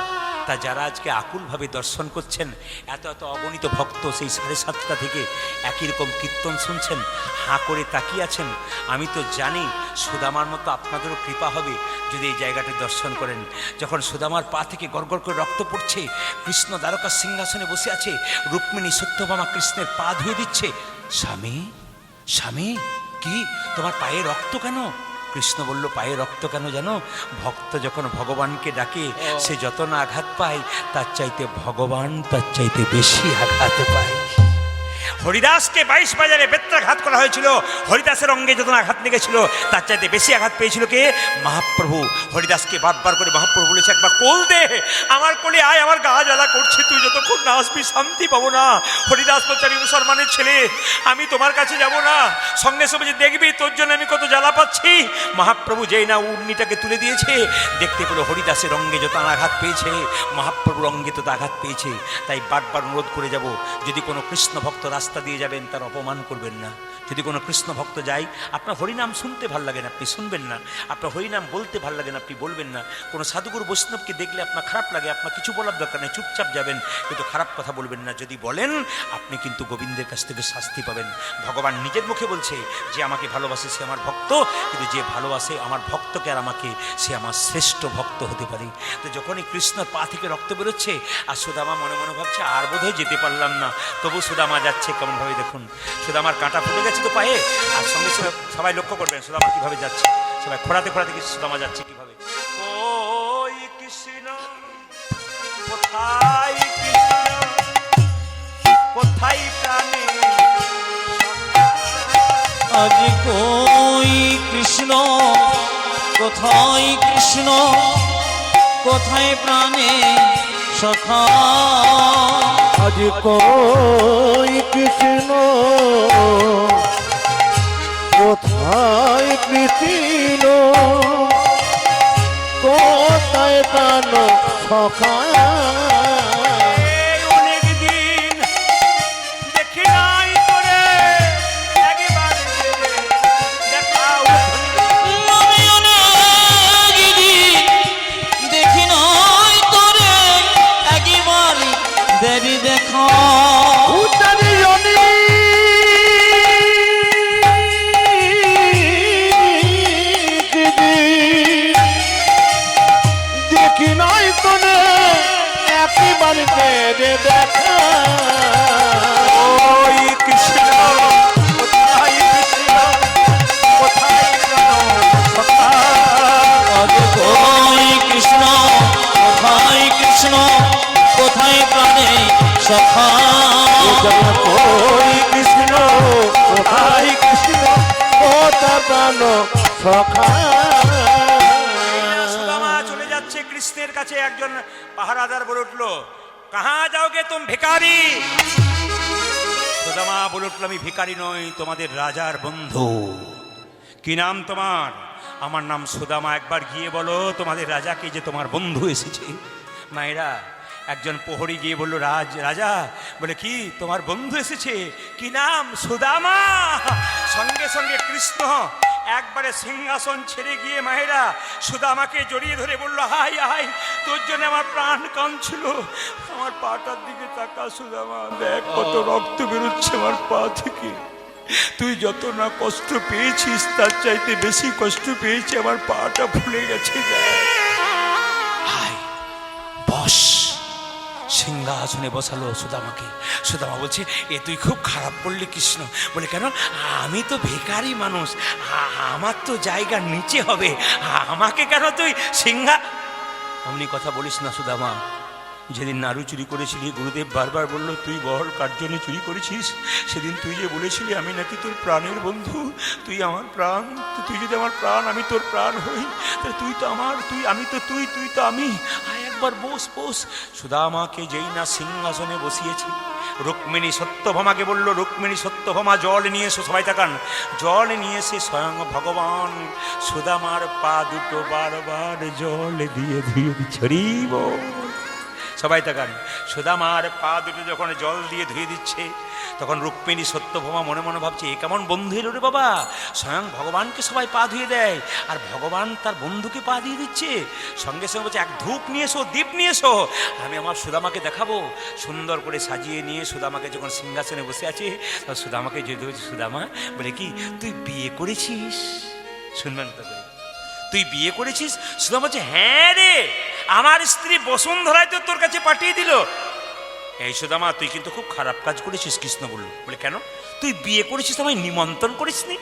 S1: তা যারা আজকে আকুলভাবে দর্শন করছেন, এত এত অগণিত ভক্ত সেই 7:30 থেকে একই রকম কীর্তন শুনছেন, হাঁ করে তাকিয়ে আছেন, আমি তো জানি সুদামার মতো আপনাদেরও কৃপা হবে যদি এই জায়গাটি দর্শন করেন। যখন সুদামার পা থেকে গড়গড় করে রক্ত পড়ছে, কৃষ্ণ দ্বারকার সিংহাসনে বসে আছে, রুক্মিণী সত্যভামা কৃষ্ণের পা ধুয়ে দিচ্ছে। স্বামী, স্বামী, কি তোমার পায়ে রক্ত কেন? কৃষ্ণ বলল, পায়ে রক্ত কেন জানো? ভক্ত যখন ভগবানকে ডাকে সে যত না আঘাত পায়, তার চাইতে ভগবান তার চাইতে বেশি আঘাত পায়। হরিদাসকে 22 বাজারে বেত্রাঘাত করা হয়েছিল, হরিদাসের অঙ্গে যত আঘাত লেগেছিল তার চাইতে বেশি আঘাত পেয়েছিল কে? মহাপ্রভু। হরিদাসকে বারবার করে মহাপ্রভু বলেছে, একবার কোল দে, আমার কোলে আয়, আমার গা জ্বালা করছে, তুই যতক্ষণ না আসবি শান্তি পাবো না। হরিদাস বলছে, আমি মুসলমানের ছেলে, আমি তোমার কাছে যাব না, সঙ্গে সঙ্গে যে দেখবি তোর জন্য আমি কত জ্বালা পাচ্ছি। মহাপ্রভু যেই না উর্নিটাকে তুলে দিয়েছে, দেখতে পেলো হরিদাসের অঙ্গে যত আঘাত পেয়েছে, মহাপ্রভুর অঙ্গে তত আঘাত পেয়েছে। তাই বারবার অনুরোধ করে যাব, যদি কোনো কৃষ্ণ ভক্ত রাস্তা দিয়ে যাবেন তার অপমান করবেন না। যদি কোনো কৃষ্ণ ভক্ত যায়, আপনার হরিনাম শুনতে ভাল লাগেন আপনি শুনবেন না, আপনার হরিনাম বলতে ভাল লাগেন আপনি বলবেন না, কোনো সাধুগুরু বৈষ্ণবকে দেখলে আপনার খারাপ লাগে, আপনার কিছু বলার দরকার নেই, চুপচাপ যাবেন, কিন্তু খারাপ কথা বলবেন না। যদি বলেন আপনি কিন্তু গোবিন্দের কাছ থেকে শাস্তি পাবেন। ভগবান নিজের মুখে বলছে, যে আমাকে ভালোবাসে সে আমার ভক্ত, কিন্তু যে ভালোবাসে আমার ভক্তকে আর আমাকে, সে আমার শ্রেষ্ঠ ভক্ত হতে পারে। তো যখনই কৃষ্ণর পা থেকে রক্ত বেরোচ্ছে, আর সুদামা মনে মনে ভাবছে আর বোধহয় যেতে পারলাম না, তবু সুদামা যাচ্ছে কেমনভাবে দেখুন। সুদামার কাঁটা ফুটে গেছে তো পায়ে, আর সঙ্গে সঙ্গে সবাই লক্ষ্য করবেন সুদামা কিভাবে যাচ্ছে, সবাই খোঁড়াতে খোঁড়াতে সুদামা যাচ্ছে কিভাবে। ওই কৃষ্ণ কোথায়, কৃষ্ণ কোথায় প্রাণে
S2: আজ কই কৃষ্ণ কোথায়, কৃষ্ণ কোথায় প্রাণে সখা।
S3: আজ কই কৃষ্ণ কোথায় কৃষ্ণ কোথায় প্রাণ সখা।
S1: অনেক দিন দেখি নাই তোরে, একবার দেখাও।
S2: আমি অনেক দিন দেখি নাই তোরে, একবার দেরি দেখা।
S3: উত্তরি অনি দেখি নাই তোরে একই বাড়িতে দেখা।
S1: ওই কৃষ্ণ কোথায়, কৃষ্ণ কোথায় প্রাণ সখা।
S2: আজ কই কৃষ্ণ কোথায়, কৃষ্ণ কোথায় প্রাণে সখা।
S3: কই কৃষ্ণ কোথায় কৃষ্ণ কোথায় প্রাণ সখা।
S1: সুদামা চলে যাচ্ছে কৃষ্ণের কাছে, একজন পাহারাদার বলে উঠলো, কাহা যাওগে তুম ভিখারি। সুদামা বলে উঠল, আমি ভিখারি নই, তোমাদের রাজার বন্ধু। কি নাম তোমার? আমার নাম সুদামা। একবার গিয়ে বলো তোমাদের রাজাকে যে তোমার বন্ধু এসেছে। মায়েরা, একজন প্রহরী গিয়ে বলল, রাজা বলে, কি তোমার বন্ধু এসেছে? কি নাম? সুদামা। সঙ্গে সঙ্গে কৃষ্ণ একবারে সিংহাসন ছেড়ে গিয়ে মায়েরা সুদামাকে জড়িয়ে ধরে বলল, হাই হাই, তোর জন্য আমার প্রাণ কাঁদছিল। আমার পাটার দিকে তাকা সুদামা, দেখ কত রক্ত বেরোচ্ছে আমার পা থেকে। তুই যত না কষ্ট পেয়েছিস তার চাইতে বেশি কষ্ট পেয়েছি, আমার পাটা ফুলে গেছে। হাই, বস। সিংহাসনে বসালো সুদামাকে। সুদামা বলছে, এ তুই খুব খারাপ করলি কৃষ্ণ। বলে, কেন? আমি তো ভিখারি মানুষ, আমার তো জায়গার নিচে হবে, আমাকে কেন তুই অমনি কথা বলিস না সুদামা। যেদিন নাড়ু চুরি করেছিলি, গুরুদেব বারবার বলল, তুই বল কার জন্য চুরি করেছিস? সেদিন তুই যে বলেছিলি আমি নাকি তোর প্রাণের বন্ধু, তুই আমার প্রাণ, তুই যদি আমার প্রাণ, আমি তোর প্রাণ হই, তাহলে তুই তো আমার, আমি তো তুই, তুই তো আমি। আয় একবার বস বস। সুদামাকে যেই না সিংহাসনে বসিয়েছি, রুক্মিণী সত্যভামাকে বলল, রুক্মিণী সত্যভামা জল নিয়ে এসো। সবাই তাকান। জল নিয়ে এসে স্বয়ং ভগবান সুদামার পা দুটো বারবার জল দিয়ে ধুয়ে ছড়িব। সবাই তাকান। সুদামার পা দুটো যখন জল দিয়ে ধুয়ে দিচ্ছে, তখন রুক্মিণী সত্যভামা মনে মনে ভাবছে, এ কেমন বন্ধু এলো রে বাবা। স্বয়ং ভগবানকে সবাই পা ধুয়ে দেয়, আর ভগবান তার বন্ধুকে পা দিয়ে দিচ্ছে। সঙ্গে সঙ্গে বলছে, এক ধূপ নিয়ে এসো, দীপ নিয়ে এসো, আমি আমার সুদামাকে দেখাবো। সুন্দর করে সাজিয়ে নিয়ে সুদামাকে যখন সিংহাসনে বসে আছে, তখন সুদামাকে যেতে হচ্ছে। সুদামা বলে, কি তুই বিয়ে করেছিস? শুনবেন তো করে, তুই বিয়ে করেছিস? সুদামা বলছে, হ্যাঁ রে, আমার স্ত্রী বসুন্ধরায় তো তোর কাছে পাঠিয়ে দিল। এই সুদামা, তুই কিন্তু খুব খারাপ কাজ করেছিস। কৃষ্ণ বলল, বলে, কেন? তুই বিয়ে করেছিস, আমায় নিমন্ত্রণ করিসনি,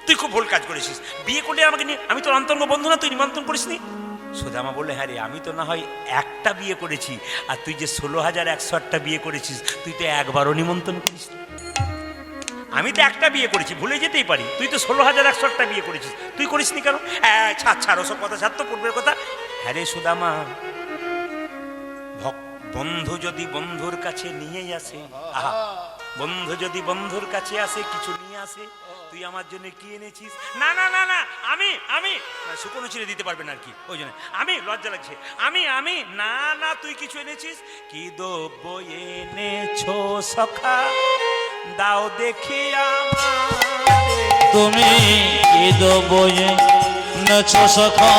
S1: তুই খুব ভুল কাজ করেছিস। বিয়ে করলে আমাকে নিয়ে, আমি তোর অন্তরঙ্গ বন্ধু না, তুই নিমন্ত্রণ করিসনি। সুদামা বললে, হ্যাঁ রে, আমি তো না হয় একটা বিয়ে করেছি, আর তুই যে 16,108টা বিয়ে করেছিস, তুই তো একবারও নিমন্ত্রণ করিস। আমি তো একটা বিয়ে করেছি, ভুলে যেতেই পারি, তুই তো 16,108টা বিয়ে করেছিস, তুই করিসনি কেন? ছাড় ওসব কথা, ছাড় তো পূর্বের কথা। হ্যাঁ রে সুদামা, বন্ধু যদি বন্ধুর কাছে নিয়ে আসে, আহা, বন্ধু যদি বন্ধুর কাছে আসে, কিছু নিয়ে আসে, তুই আমার জন্য কি এনেছিস? না না না না, আমি শুকনো ছিঁড়ে দিতে পারবেন আর কি, ওই জন্য আমি, লজ্জা লাগছে, আমি না না, তুই কিছু এনেছিস। কি দ্রব্য এনেছো সখা, দাও দেখি আমারে।
S2: তুমি কি দ্রব্য এনেছো সখা,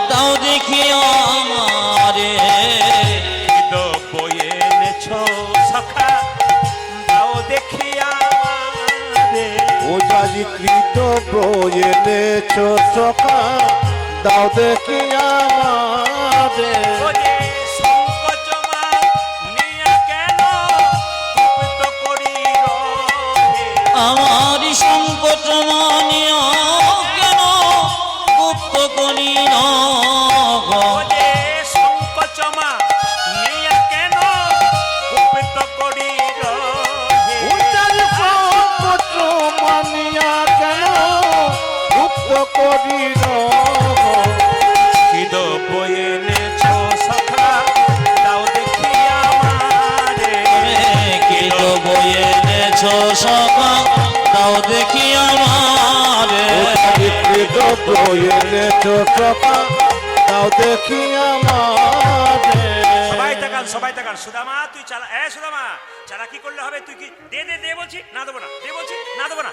S2: দাও দেখি আমারে।
S1: কি দ্রব্য এনেছো সখা, দাও দেখি আমারে।
S3: ও জাজি কৃত এনেছ সখা, দাও দেখি আমারে।
S1: ওরে সংকোচমা নিয়া কেন কুপিত করি রহে।
S2: আমার সংকট মানিয়া কেন গুপ্ত করি
S1: ওরে সংকোচমা নিয়া কেন কুপিত করি রহে।
S3: ও জাজি সংকট মানিয়া কেন গুপ্ত করি
S1: কি দ্রব্য এনেছো সখা, দাও দেখি আমারে।
S2: কি দ্রব্য এনেছো সখা, দাও দেখি আমারে।
S3: দ্রব্য এনেছ সখা, দাও দেখি আমারে।
S1: সবাই তাকান, সবাই তাকান। সুদামা তুই চালা, সুদামা চালা কি করলে হবে? তুই কি দে বলছি, না দেবো না, দে বলছি, না দেবো না,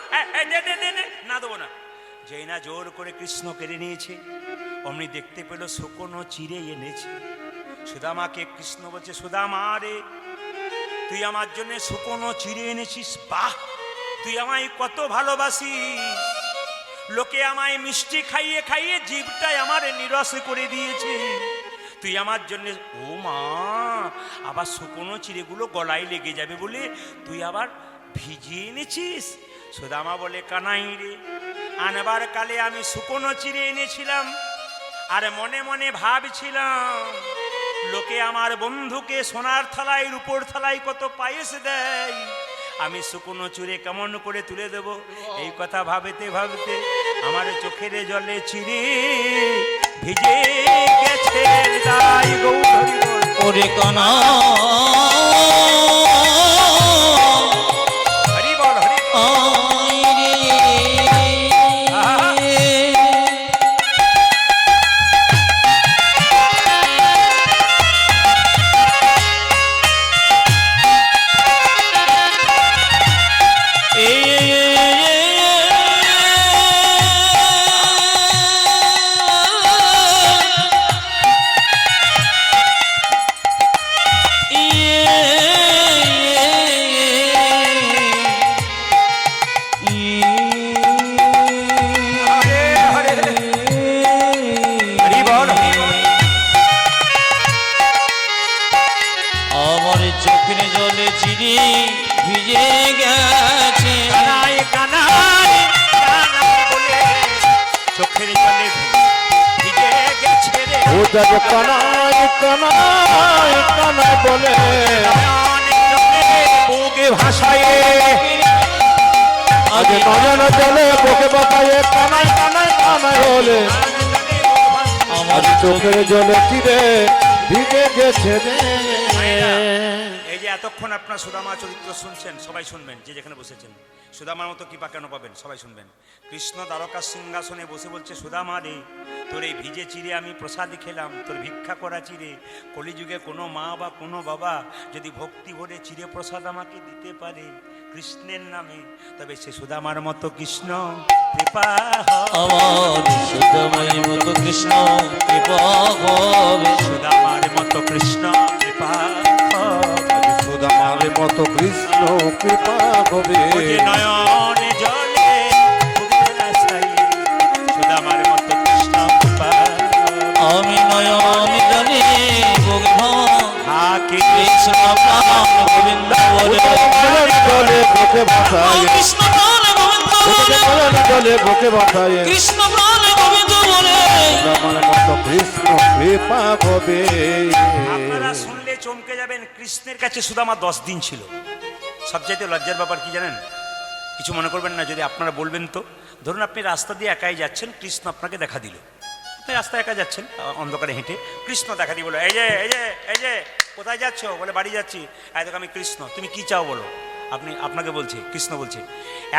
S1: দে না দেবো না। যেই না জোর করে কৃষ্ণ কেড়ে নিয়েছে, অমনি দেখতে পেল শুকনো চিড়ে এনেছে। সুদামাকে কৃষ্ণ বলছে, সুদামা রে, তুই আমার জন্য শুকনো চিড়ে এনেছিস, বাহ, তুই আমায় কত ভালোবাসিস। লোকে আমায় মিষ্টি খাইয়ে খাইয়ে জিভটায় আমার নিরস করে দিয়েছে, তুই আমার জন্য, ও মা, আবার শুকনো চিড়েগুলো গলায় লেগে যাবে বলে তুই আবার ভিজিয়ে এনেছিস। সুদামা বলে, কানাই রে, আনবার কালে আমি শুকনো চিড়ে এনেছিলাম, আর মনে মনে ভাবছিলাম লোকে আমার বন্ধুকে সোনার থালায় রূপোর থালায় কত পায়েস দেয়, আমি শুকনো চুরে কেমন করে তুলে দেব। এই কথা ভাবতে ভাবতে আমার চোখের জলে চিড়ে ভিজে গেছে তাই গৌরী।
S2: ওরে কানা ভিজে গেছে
S1: কানাই কানাই কানাই বলে চোখের জলে ভিজে গেছে রে
S3: ও যাজ কানাই কানাই কানাই বলে
S1: নয়নের জলে বুকে ভাসায়
S3: আজ নয়ন জলে বুকে বাতায়ে কানাই কানাই কানাই বলে
S2: আমার
S3: আজ চোখের জলে তীরে ভিজে গেছে রে
S1: এই যে এতক্ষণ আপনার সুদামা চরিত্র শুনছেন, সবাই শুনবেন যে যেখানে বসেছেন। সুদামার মতো কৃপা কেন পাবেন, সবাই শুনবেন। কৃষ্ণ দ্বারকার সিংহাসনে বসে বলছে, সুদামা রে, তোর এই ভিজে চিরে আমি প্রসাদ খেলাম, তোর ভিক্ষা করা চিরে। কলিযুগে কোনো মা বা কোনো বাবা যদি ভক্তি ভরে চিরে প্রসাদ আমাকে দিতে পারে কৃষ্ণের নামে, তবে সে সুদামার মতো কৃষ্ণ কৃপা
S2: আমার সুদামার মতো কৃষ্ণ কৃপা হবে
S1: সুদামার মতো কৃষ্ণ কৃপা
S3: সুদামার মতো কৃষ্ণ কৃপা হবে
S1: নয়নে জলে সুদামার মতো কৃষ্ণ কৃপা
S2: আমি নয়ন জানি
S1: হাকে
S2: কৃষ্ণ প্রাণ গোবিন্দ বলে
S3: জলে বুকে বাতায়ে
S2: কৃষ্ণ প্রাণ গোবিন্দ বলে
S3: জলে বুকে বাতায়ে
S2: কৃষ্ণ প্রাণ গোবিন্দ বলে
S3: সুদামার মতো কৃষ্ণ কৃপা হবে
S1: আপনারা শুনলে চমকে যাবেন। কৃষ্ণের কাছে সুদামা 10 দিন ছিল। সবচাইতে লজ্জার ব্যাপার কি জানেন? কিছু মনে করবেন না যদি আপনারা বলবেন তো। ধরুন আপনি রাস্তা দিয়ে একাই যাচ্ছেন, কৃষ্ণ আপনাকে দেখা দিল। আপনি রাস্তায় একা যাচ্ছেন অন্ধকারে হেঁটে, কৃষ্ণ দেখা দিয়ে বলো, এই যে এই যে এই যে কোথায় যাচ্ছ? বলে বাড়ি যাচ্ছি। এই দেখো আমি কৃষ্ণ, তুমি কি চাও বলো। আপনাকে বলছে, কৃষ্ণ বলছে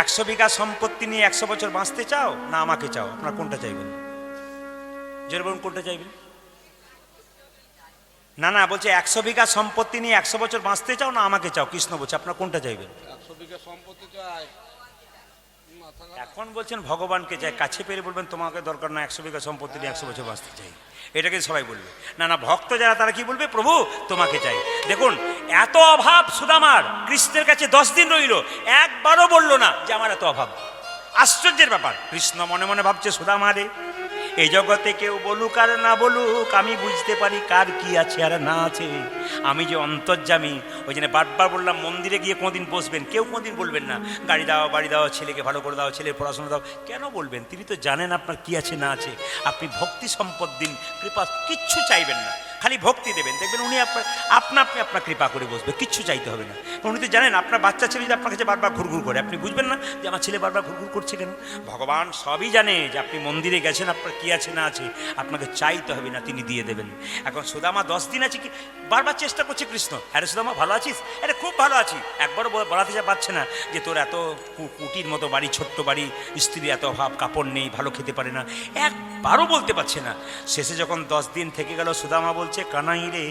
S1: 100 বিঘা সম্পত্তি নিয়ে 100 বছর বাঁচতে চাও না আমাকে চাও? আপনার কোনটা চাইবেন? জোরে বলুন কোনটা চাইবেন? না না, বলছে 100 বিঘা সম্পত্তি নিয়ে 100 বছর বাঁচতে চাও না আমাকে চাও? কৃষ্ণ বলছে আপনার কোনটা চাইবেন?
S5: 100 বিঘা সম্পত্তি চাই।
S1: এখন বলছেন ভগবানকে চাই, কাছে পেলে বলবেন তোমাকে দরকার না, 100 বিঘা সম্পত্তি নিয়ে 100 বছর বাঁচতে চাই। এটাকে সবাই বলবে। না না, ভক্ত যারা তারা কি বলবে? প্রভু তোমাকে চাই। দেখুন এত অভাব সুদামার, কৃষ্ণের কাছে 10 দিন রইল, একবারও বলল না যে আমার এত অভাব। আশ্চর্যের ব্যাপার। কৃষ্ণ মনে মনে ভাবছে, সুদামা রে, এই জগতে কেউ বলুক আর না বলুক, আমি বুঝতে পারি কার কি আছে আর না আছে। আমি যে অন্তর্যামী, ওই জন্য বারবার বললাম মন্দিরে গিয়ে কোনোদিন বসবেন, কেউ কোনোদিন বলবেন না গাড়ি দাও বাড়ি দাও, ছেলেকে ভালো করে দাও, ছেলের পড়াশোনা দাও। কেন বলবেন? তিনি তো জানেন আপনার কি আছে না আছে। আপনি ভক্তি সম্পদ দিন, কৃপা কিচ্ছু চাইবেন না, খালি ভক্তি দেবেন, দেখবেন উনি আপনার কৃপা করে বসবে, কিচ্ছু চাইতে হবে না। উনি তো জানেন আপনার বাচ্চা ছেলে যদি আপনার কাছে বারবার ঘুরঘুর করে, আপনি বুঝবেন না যে আমার ছেলে বারবার ঘুরঘুর করছে কেন। ভগবান সবই জানে যে আপনি মন্দিরে গেছেন, আপনার কি আছে না আছে, আপনাকে চাইতে হবে না, তিনি দিয়ে দেবেন। এখন সুদামা 10 দিন আছে কি বারবার চেষ্টা করছে কৃষ্ণ, আরে সুদামা ভালো আছিস? আরে খুব ভালো আছি। একবারও বলাতে যা পারছে না যে তোর এত কুটির মতো বাড়ি, ছোট্ট বাড়ি, স্ত্রী এত অভাব, কাপড় নেই, ভালো খেতে পারে না, একবারও বলতে পারছে না। শেষে যখন 10 দিন থেকে গেল, সুদামা বলছে, কানাই রে,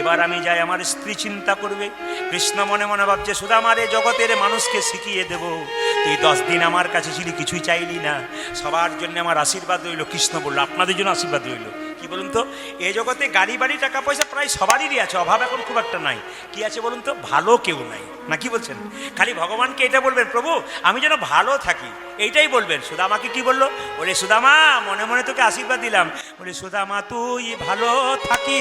S1: এবার আমি যাই, আমার স্ত্রী চিন্তা করবে। কৃষ্ণ মনে মনে ভাবছে, সুদামা রে, জগতের মানুষকে শিখিয়ে দেব, তুই 10 দিন আমার কাছে ছিলি, কিছুই চাইলি না, সবার জন্য আমার আশীর্বাদ রইল। কৃষ্ণ বলল, আপনাদের জন্য আশীর্বাদ রইল। কি বলুন তো? এই জগতে গাড়ি বাড়ি টাকা পয়সা প্রায় সবারই আছে, অভাব এখন খুব একটা নাই। কি আছে বলুন তো? ভালো কেউ নাই, না কি বলছেন? খালি ভগবানকে এটা বলবেন, প্রভু আমি যেন ভালো থাকি, এইটাই বলবেন। সুদামাকে কি বললো? বলে, সুদামা মনে মনে তোকে আশীর্বাদ দিলাম। বলে, সুদামা তুই ভালো থাকি,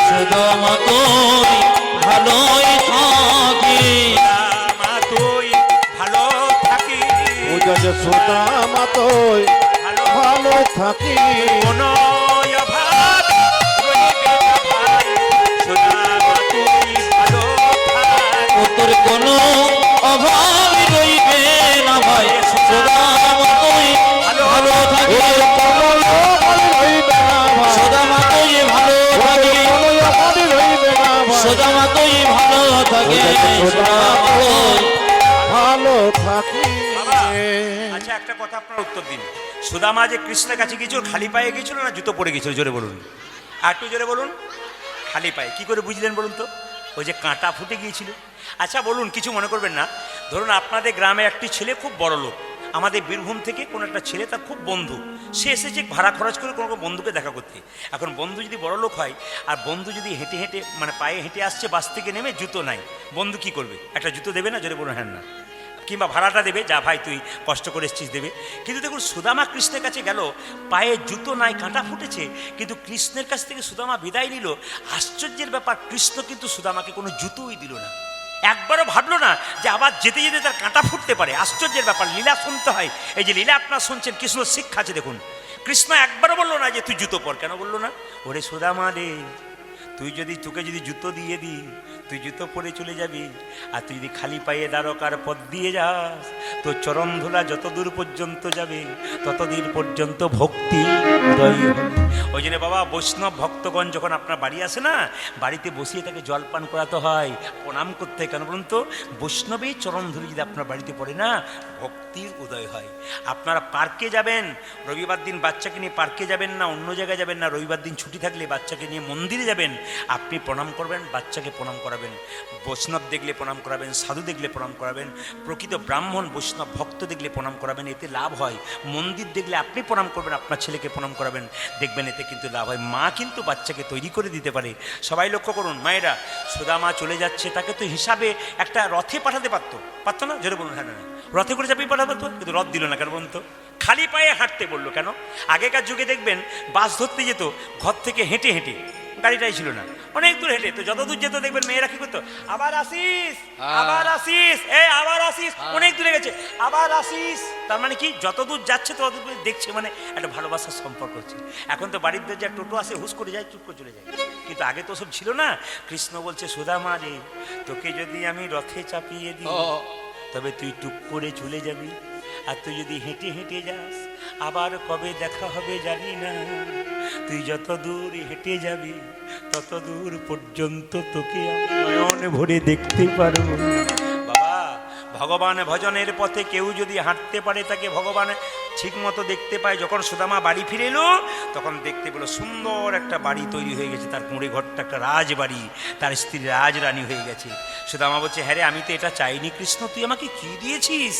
S2: সুদামা তুই ভালোই থাকি,
S1: সুদামা তুই ভালো থাকি,
S3: ও যাজ সুদামা তুই ভালো থাকি
S1: কোনো অভাব রইবে না ভাই, সুদামা তুই ভালো থাকি।
S2: তোর কোনো অভাব রইবে না ভাই, সুদামা তুই ভালো থাকি,
S3: কোনো লোক রইবে না ভাই,
S2: সুদামা তুই ভালো থাকি,
S3: কোনো লোক রইবে না ভাই,
S2: সুদামা তুই ভালো থাকি, সুদামা তুই
S3: ভালো থাকি।
S1: বাবা, আচ্ছা একটা কথা আপনার উত্তর দিন। সুদামা যে কৃষ্ণের কাছে গিয়েছিল খালি পায়ে গিয়েছিল না জুতো পরে গিয়েছিল? জোরে বলুন, আর একটু জোরে বলুন। খালি পায়ে। কি করে বুঝলেন বলুন তো? ওই যে কাঁটা ফুটে গিয়েছিল। আচ্ছা বলুন, কিছু মনে করবেন না, ধরুন আপনাদের গ্রামে একটি ছেলে খুব বড় লোক, আমাদের বীরভূম থেকে কোনো একটা ছেলে, তার খুব বন্ধু, সে এসেছে ভাড়া খরচ করে কোনো বন্ধুকে দেখা করতে। এখন বন্ধু যদি বড় লোক হয় আর বন্ধু যদি হেঁটে হেঁটে মানে পায়ে হেঁটে আসছে, বাস থেকে নেমে, জুতো নাই, বন্ধু কি করবে? একটা জুতো দেবে না? জোরে বলুন হ্যাঁ না, কিংবা ভাড়াটা দেবে, যা ভাই তুই কষ্ট করে এসেছিস দেবে। কিন্তু দেখুন সুদামা কৃষ্ণের কাছে গেল, পায়ে জুতো নাই, কাঁটা ফুটেছে, কিন্তু কৃষ্ণের কাছ থেকে সুদামা বিদায় নিল। আশ্চর্যের ব্যাপার, কৃষ্ণ কিন্তু সুদামাকে কোনো জুতোই দিল না, একবারও ভাবলো না যে আবার যেতে যেতে তার কাঁটা ফুটতে পারে। আশ্চর্যের ব্যাপার, লীলা শুনতে হয়। এই যে লীলা আপনারা শুনছেন, কৃষ্ণ শিক্ষা আছে দেখুন। কৃষ্ণ একবারও বললো না যে তুই জুতো পর, কেন বললো না? ওরে সুদামা রে, তোকে যদি জুতো দিয়ে দিই, তুই জুতো পরে চলে যাবি, আর তুই যদি খালি পায়ে দ্বারকার পথ দিয়ে যাস, তোর চরণ ধুলা যত দূর পর্যন্ত যাবে ততদিন পর্যন্ত ভক্তি উদয় হবে। ওই জন্য বাবা, বৈষ্ণব ভক্তগণ যখন আপনার বাড়ি আসে না, বাড়িতে বসিয়ে তাকে জলপান করাতে হয়, প্রণাম করতে হয়। কেন বলুন তো? বৈষ্ণবের চরণ ধুলি যদি আপনার বাড়িতে পড়ে না, ভক্তির উদয় হয়। আপনারা পার্কে যাবেন, রবিবার দিন বাচ্চাকে নিয়ে পার্কে যাবেন না, অন্য জায়গায় যাবেন না। রবিবার দিন ছুটি থাকলে বাচ্চাকে নিয়ে মন্দিরে যাবেন, আপনি প্রণাম করবেন, বাচ্চাকে প্রণাম করাবেন। বৈষ্ণব দেখলে প্রণাম করাবেন, সাধু দেখলে প্রণাম করাবেন, প্রকৃত ব্রাহ্মণ বৈষ্ণব ভক্ত দেখলে প্রণাম করাবেন, এতে লাভ হয়। মন্দির দেখলে আপনি প্রণাম করবেন, আপনার ছেলেকে প্রণাম করাবেন, দেখবেন এতে কিন্তু লাভ হয়। মা কিন্তু বাচ্চাকে তৈরি করে দিতে পারে। সবাই লক্ষ্য করুন, মায়েরা, সুদামা চলে যাচ্ছে, তাকে তো হিসাবে একটা রথে পাঠাতে পারতো না? জোরে বলুন। হ্যাঁ, না, রথে করে চাপিয়ে পাঠাতে পারতো, কিন্তু রথ দিল না। কেন বলুন তো? খালি পায়ে হাঁটতে বললো। কেন? আগেকার যুগে দেখবেন বাস ধরতে যেত ঘর থেকে হেঁটে হেঁটে, গাড়িটাই ছিল না, অনেক দূর হেঁটে। তো যত দূর যেত দেখবেন মেয়েরা কি করতো, আবার আসিস, আবার আসিস, আবার আসিস, অনেক দূরে গেছে, আবার আসিস। তার মানে কি, যত দূর যাচ্ছে তত দূর দেখছে, মানে একটা ভালোবাসার সম্পর্ক হচ্ছে। এখন তো বাড়ির যা টোটো আসে, হুস করে যায়, চুপ করে চলে যায়। কিন্তু আগে তো সব ছিল না। কৃষ্ণ বলছে, সুদামা রে, তোকে যদি আমি রথে চাপিয়ে দিই, তবে তুই টুক করে চলে যাবি, আর তুই যদি হেঁটে হেঁটে যাস, আবার কবে দেখা হবে জানি না। তুই যত দূর হেঁটে যাবি তত দূর পর্যন্ত তোকে আমি নয়ন ভরে দেখতে পারবো। বাবা, ভগবান ভজনের পথে কেউ যদি হাঁটতে পারে, তাকে ভগবান ঠিক মতো দেখতে পায়। যখন সুদামা বাড়ি ফিরে এলো, তখন দেখতে পেলো সুন্দর একটা বাড়ি তৈরি হয়ে গেছে, তার কুঁড়ে ঘরটা একটা রাজবাড়ি, তার স্ত্রী রাজরানী হয়ে গেছে। সুদামা বলছে, হ্যাঁ রে, আমি তো এটা চাইনি কৃষ্ণ, তুই আমাকে কি দিয়েছিস?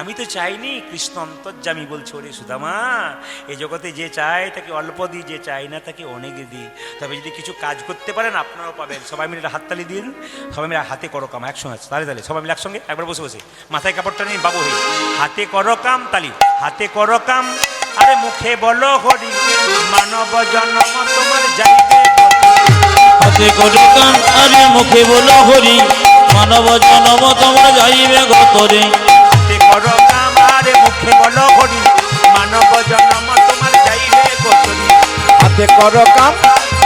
S1: আমি তো চাইনি। কৃষ্ণ অন্তর্যামী বলছে, ওরে সুদামা, এই জগতে যে চায় তাকে অল্প দিই, যে চায় না তাকে অনেক দিই। তবে যদি কিছু কাজ করতে পারেন, আপনারাও পাবেন। সবাই মিলে একটা হাততালি দিন, সবাই মিলে হাতে করো কাম, একসঙ্গে তালে সবাই মিলে একসঙ্গে একবার বসে বসে মাথায় কাপড়টা নিয়ে বাবু হয়ে হাতে করো কাম, তালি, হাতে করো কাম, আরে মুখে বলো হরি, মানব জন্ম তোমার যাইবে।
S2: হাতে করে কাম, আরে মুখে বলো হরি, মানব জনম তোমার যাইবে গতরে।
S1: হাতে করো কাম, আরে মুখে বলো হরি, মানব জন্ম তোমার যাইবে গতরে।
S3: হাতে করো কাম,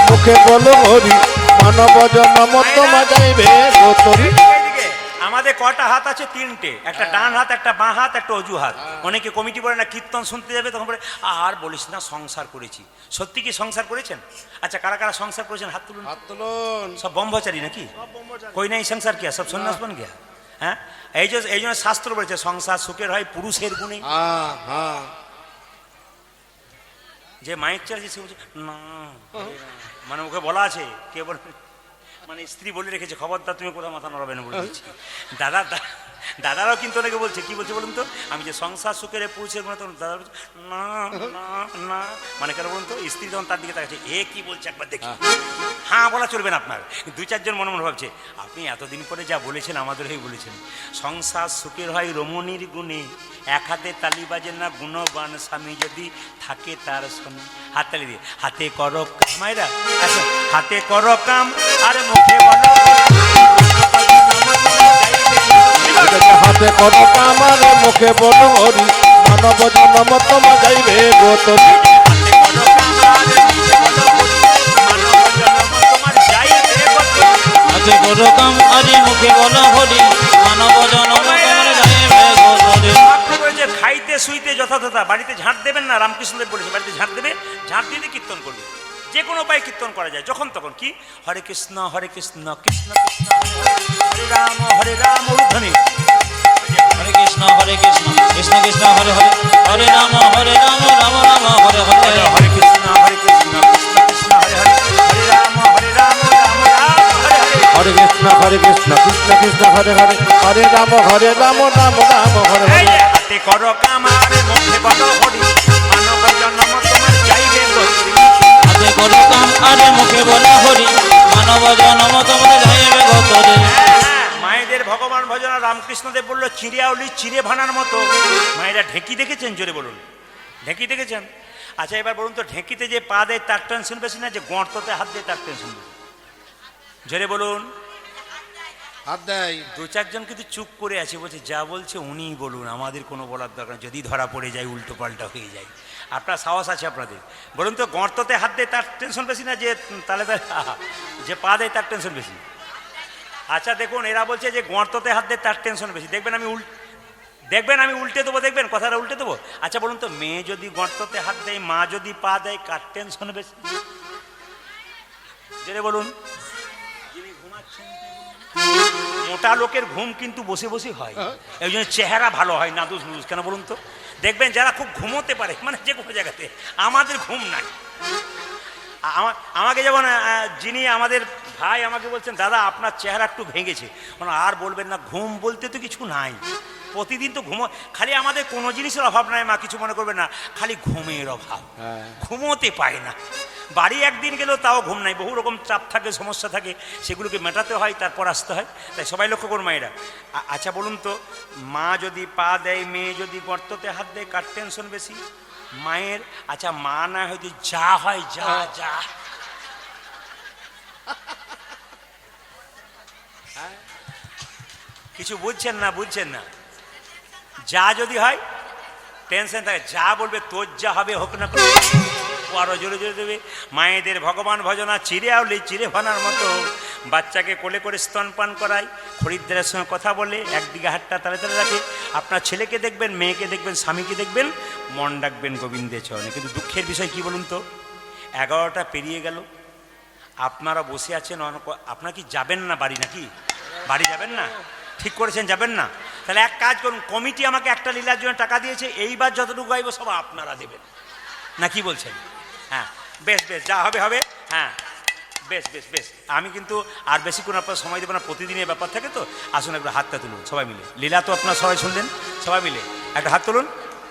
S3: মুখে বলো হরি, মানব জন্ম তোমার যাইবে গতরি।
S1: এইদিকে আমাদের কটা হাত আছে? তিনটে, একটা ডান হাত, একটা বাঁ হাত, একটা অজু হাত। অনেকে কমিটি বলে না, কীর্তন শুনতে যাবে, তখন বলে আর বলিস না, সংসার করেছি। সত্যি কি সংসার করেছেন? আচ্ছা, কারা কারা সংসার করেছেন হাত তুলুন।
S5: হাত তুলুন।
S1: সব ব্রহ্মচারী নাকি? কই নাই সংসার কিয়া, সব সন্ন্যাস বন গিয়া। হ্যাঁ, এই জন্য শাস্ত্র বলেছে, সংসার সুখের হয় পুরুষের গুণে।
S5: হ্যাঁ, হ্যাঁ।
S1: যে মাইক চালাচ্ছে সে বলছে না, মানে ওকে বলা আছে, কে বলে, মানে স্ত্রী বলে রেখেছে, খবরদার তুমি কোথাও মাথা নড়াবে না বলে দিচ্ছি। দাদারাও কিন্তু অনেকে বলছে, কি বলছে বলুন তো, আমি যে সংসার সুখের পুরুষের গুণে, তখন দাদা বলছে না না না, মানে কেন বলুন তো, স্ত্রী যখন তার দিকে তাকাচ্ছে, এ কি বলছে একবার দেখি। হ্যাঁ বলা চলবে না আপনার। দু চারজন মনে মনে ভাবছে, আপনি এতদিন পরে যা বলেছেন আমাদের হয়ে বলেছেন। সংসার সুখের হয় রমণীর গুণে, এক হাতে তালি বাজে না গুণবান স্বামী যদি থাকে তার সঙ্গে। হাত তালি দিয়ে হাতে করো কাম, মায়েরা হাতে করো কাম, আর মুখে বলো
S3: হাতে করো কাম, আরে মুখে বলো হরি, মানব জন্ম তোমার যাইবে গতরি।
S2: হাতে করে কাম, আরে মুখে বলো হরি, মানব জনম তোমার যাইবে গতরে।
S1: খাইতে শুইতে যথাযথা বাড়িতে ঝাঁট দেবেন না, রামকৃষ্ণদেব বলেছে, বাড়িতে ঝাঁট দেবে, ঝাঁট দিয়ে কীর্তন করবে। যে কোনো উপায়ে কীর্তন করা যায়, যখন তখন। কি হরে কৃষ্ণ কৃষ্ণ কৃষ্ণ হরে রাম ঊর্ধ্বনি,
S2: হরে কৃষ্ণ কৃষ্ণ কৃষ্ণ হরে হরে, হরে রাম রাম রাম হরে হরে।
S1: হরে কৃষ্ণ কৃষ্ণ কৃষ্ণ হরে হরে, হরে রাম রাম রাম হরে হরে।
S3: হরে কৃষ্ণ কৃষ্ণ কৃষ্ণ হরে হরে, হরে রাম রাম রাম হরে
S1: এই
S3: হরে।
S1: যে হাতে করো কাম, আর মুখে বলো হরি, মানব জন্ম তোমার যাইবে গতরি।
S2: হাতে করে কাম, আরে মুখে বলো হরি, মানব জনম তোমার যাইবে গতরে।
S1: মায়েদের ভগবান ভজনা রামকৃষ্ণদেব বললো, চিড়িয়াউলি চিড়ে ভানার মতো। মায়েরা ঢেঁকি দেখেছেন? জোরে বলুন, ঢেঁকি দেখেছেন? আচ্ছা, এবার বলুন তো, ঢেঁকিতে যে পা দেয় তার টেনশন বেশি না, যে গর্ততে হাত দেয় তার টেনশন বেশি? জোরে বলুন।
S5: হাত দেয়।
S1: দু চারজন কিন্তু চুপ করে আছে, বলছে যা বলছে উনিই বলুন, আমাদের কোনো বলার দরকার নেই। যদি ধরা পড়ে যায় উল্টো পাল্টা হয়ে যায়। আপনার সাহস আছে আপনাদের, বলুন তো গর্ততে হাত দেয় তার টেনশন বেশি না যে তালে তালে যে পা দেয় তার টেনশন বেশি? আচ্ছা দেখুন, এরা বলছে যে গর্ততে হাত দেয় তার টেনশন বেশি। দেখবেন আমি উল্টে দেবো, দেখবেন কথাটা উল্টে দেবো। আচ্ছা বলুন তো, মেয়ে যদি গর্ততে হাত দেয়, মা যদি পা দেয়, কার টেনশন বেশি? জেনে বলুন। মোটা লোকের ঘুম কিন্তু বসে বসে হয়, এই জন্য চেহারা ভালো হয় না। দুষ কেন বলুন তো? দেখবেন যারা খুব ঘুমোতে পারে, মানে যে কোনো জায়গাতে, আমাদের ঘুম নাই। আমাকে যেমন যিনি আমাদের ভাই আমাকে বলছেন, দাদা আপনার চেহারা একটু ভেঙেছে। আর বলবেন না, ঘুম বলতে তো কিছু নাই, প্রতিদিন তো খালি আমাদের কোনো জিনিসের অভাব নাই মা, কিছু মনে করবেন না, খালি ঘুমের অভাব। ঘুমোতে পায় না, বাড়ি একদিন গেলেও তাও ঘুম নাই, বহু রকম চাপ থাকে, সমস্যা থাকে, সেগুলোকে মেটাতে হয়, তারপর আসতে হয়। তাই সবাই লক্ষ্য করুন মায়েরা। আচ্ছা বলুন তো, মা যদি পা দেয়, মেয়ে যদি গর্ততে হাত দেয়, কার টেনশন বেশি? মায়ের। আচ্ছা মা না হয়তো যা হয় যা যা, কিছু বুঝছেন না? যা যদি হয় টেনশন থাকে, যা বলবে তোর যা হবে হোক না, আরো জোরে জোরে দেবে। মায়েদের ভগবান ভজনা চিড়ে আউলে চিড়ে ভানার মতো, বাচ্চাকে কোলে করে স্তনপান করায়, খরিদ্দারের সঙ্গে কথা বলে, একদিকে হাতটা তালে তালে রাখে। আপনার ছেলেকে দেখবেন, মেয়েকে দেখবেন, স্বামীকে দেখবেন, মন ডাকবেন গোবিন্দের চরণে। কিন্তু দুঃখের বিষয় কি বলুন তো, 11টা পেরিয়ে গেল, আপনারা বসে আছেন। আপনারা কি যাবেন না বাড়ি? নাকি বাড়ি যাবেন না? ঠিক করেছেন যাবেন না? তাহলে এক কাজ করুন, কমিটি আমাকে একটা লীলার জন্য টাকা দিয়েছে, এইবার যতটুকু গাইব সব আপনারা দেবেন, না কি বলছেন? হ্যাঁ বেশ, যা হবে হবে। হ্যাঁ বেশ। আমি কিন্তু আর বেশি কোনো আপনার সময় দেবো না, প্রতিদিনের ব্যাপার থাকে তো। আসুন একটু হাতটা তুলুন সবাই মিলে। লীলা তো আপনার সবাই শুনলেন, সবাই মিলে একটা হাত তুলুন।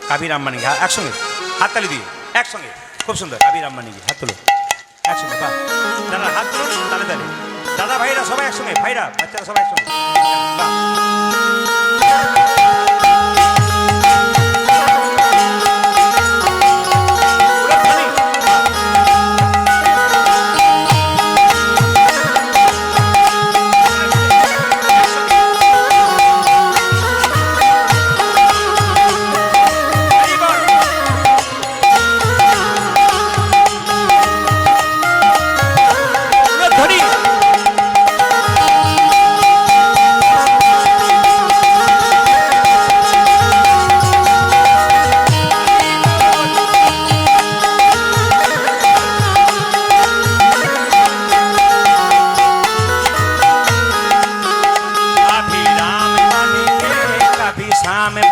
S1: কাবির আম্বানি একসঙ্গে হাততালি দিয়ে, একসঙ্গে, খুব সুন্দর। কাবির আম্বানি হাত তুলুন একসঙ্গে, বাহ। দাদা হাত তুলুন, তালে তালে। দাদা ভাইরা সবাই একসঙ্গে, ভাইরা বাচ্চারা সবাই একসঙ্গে, বাহ।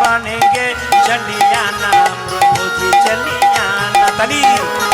S1: बनेंगे चलिए आना प्रभु जी, चलिए आना। ताली।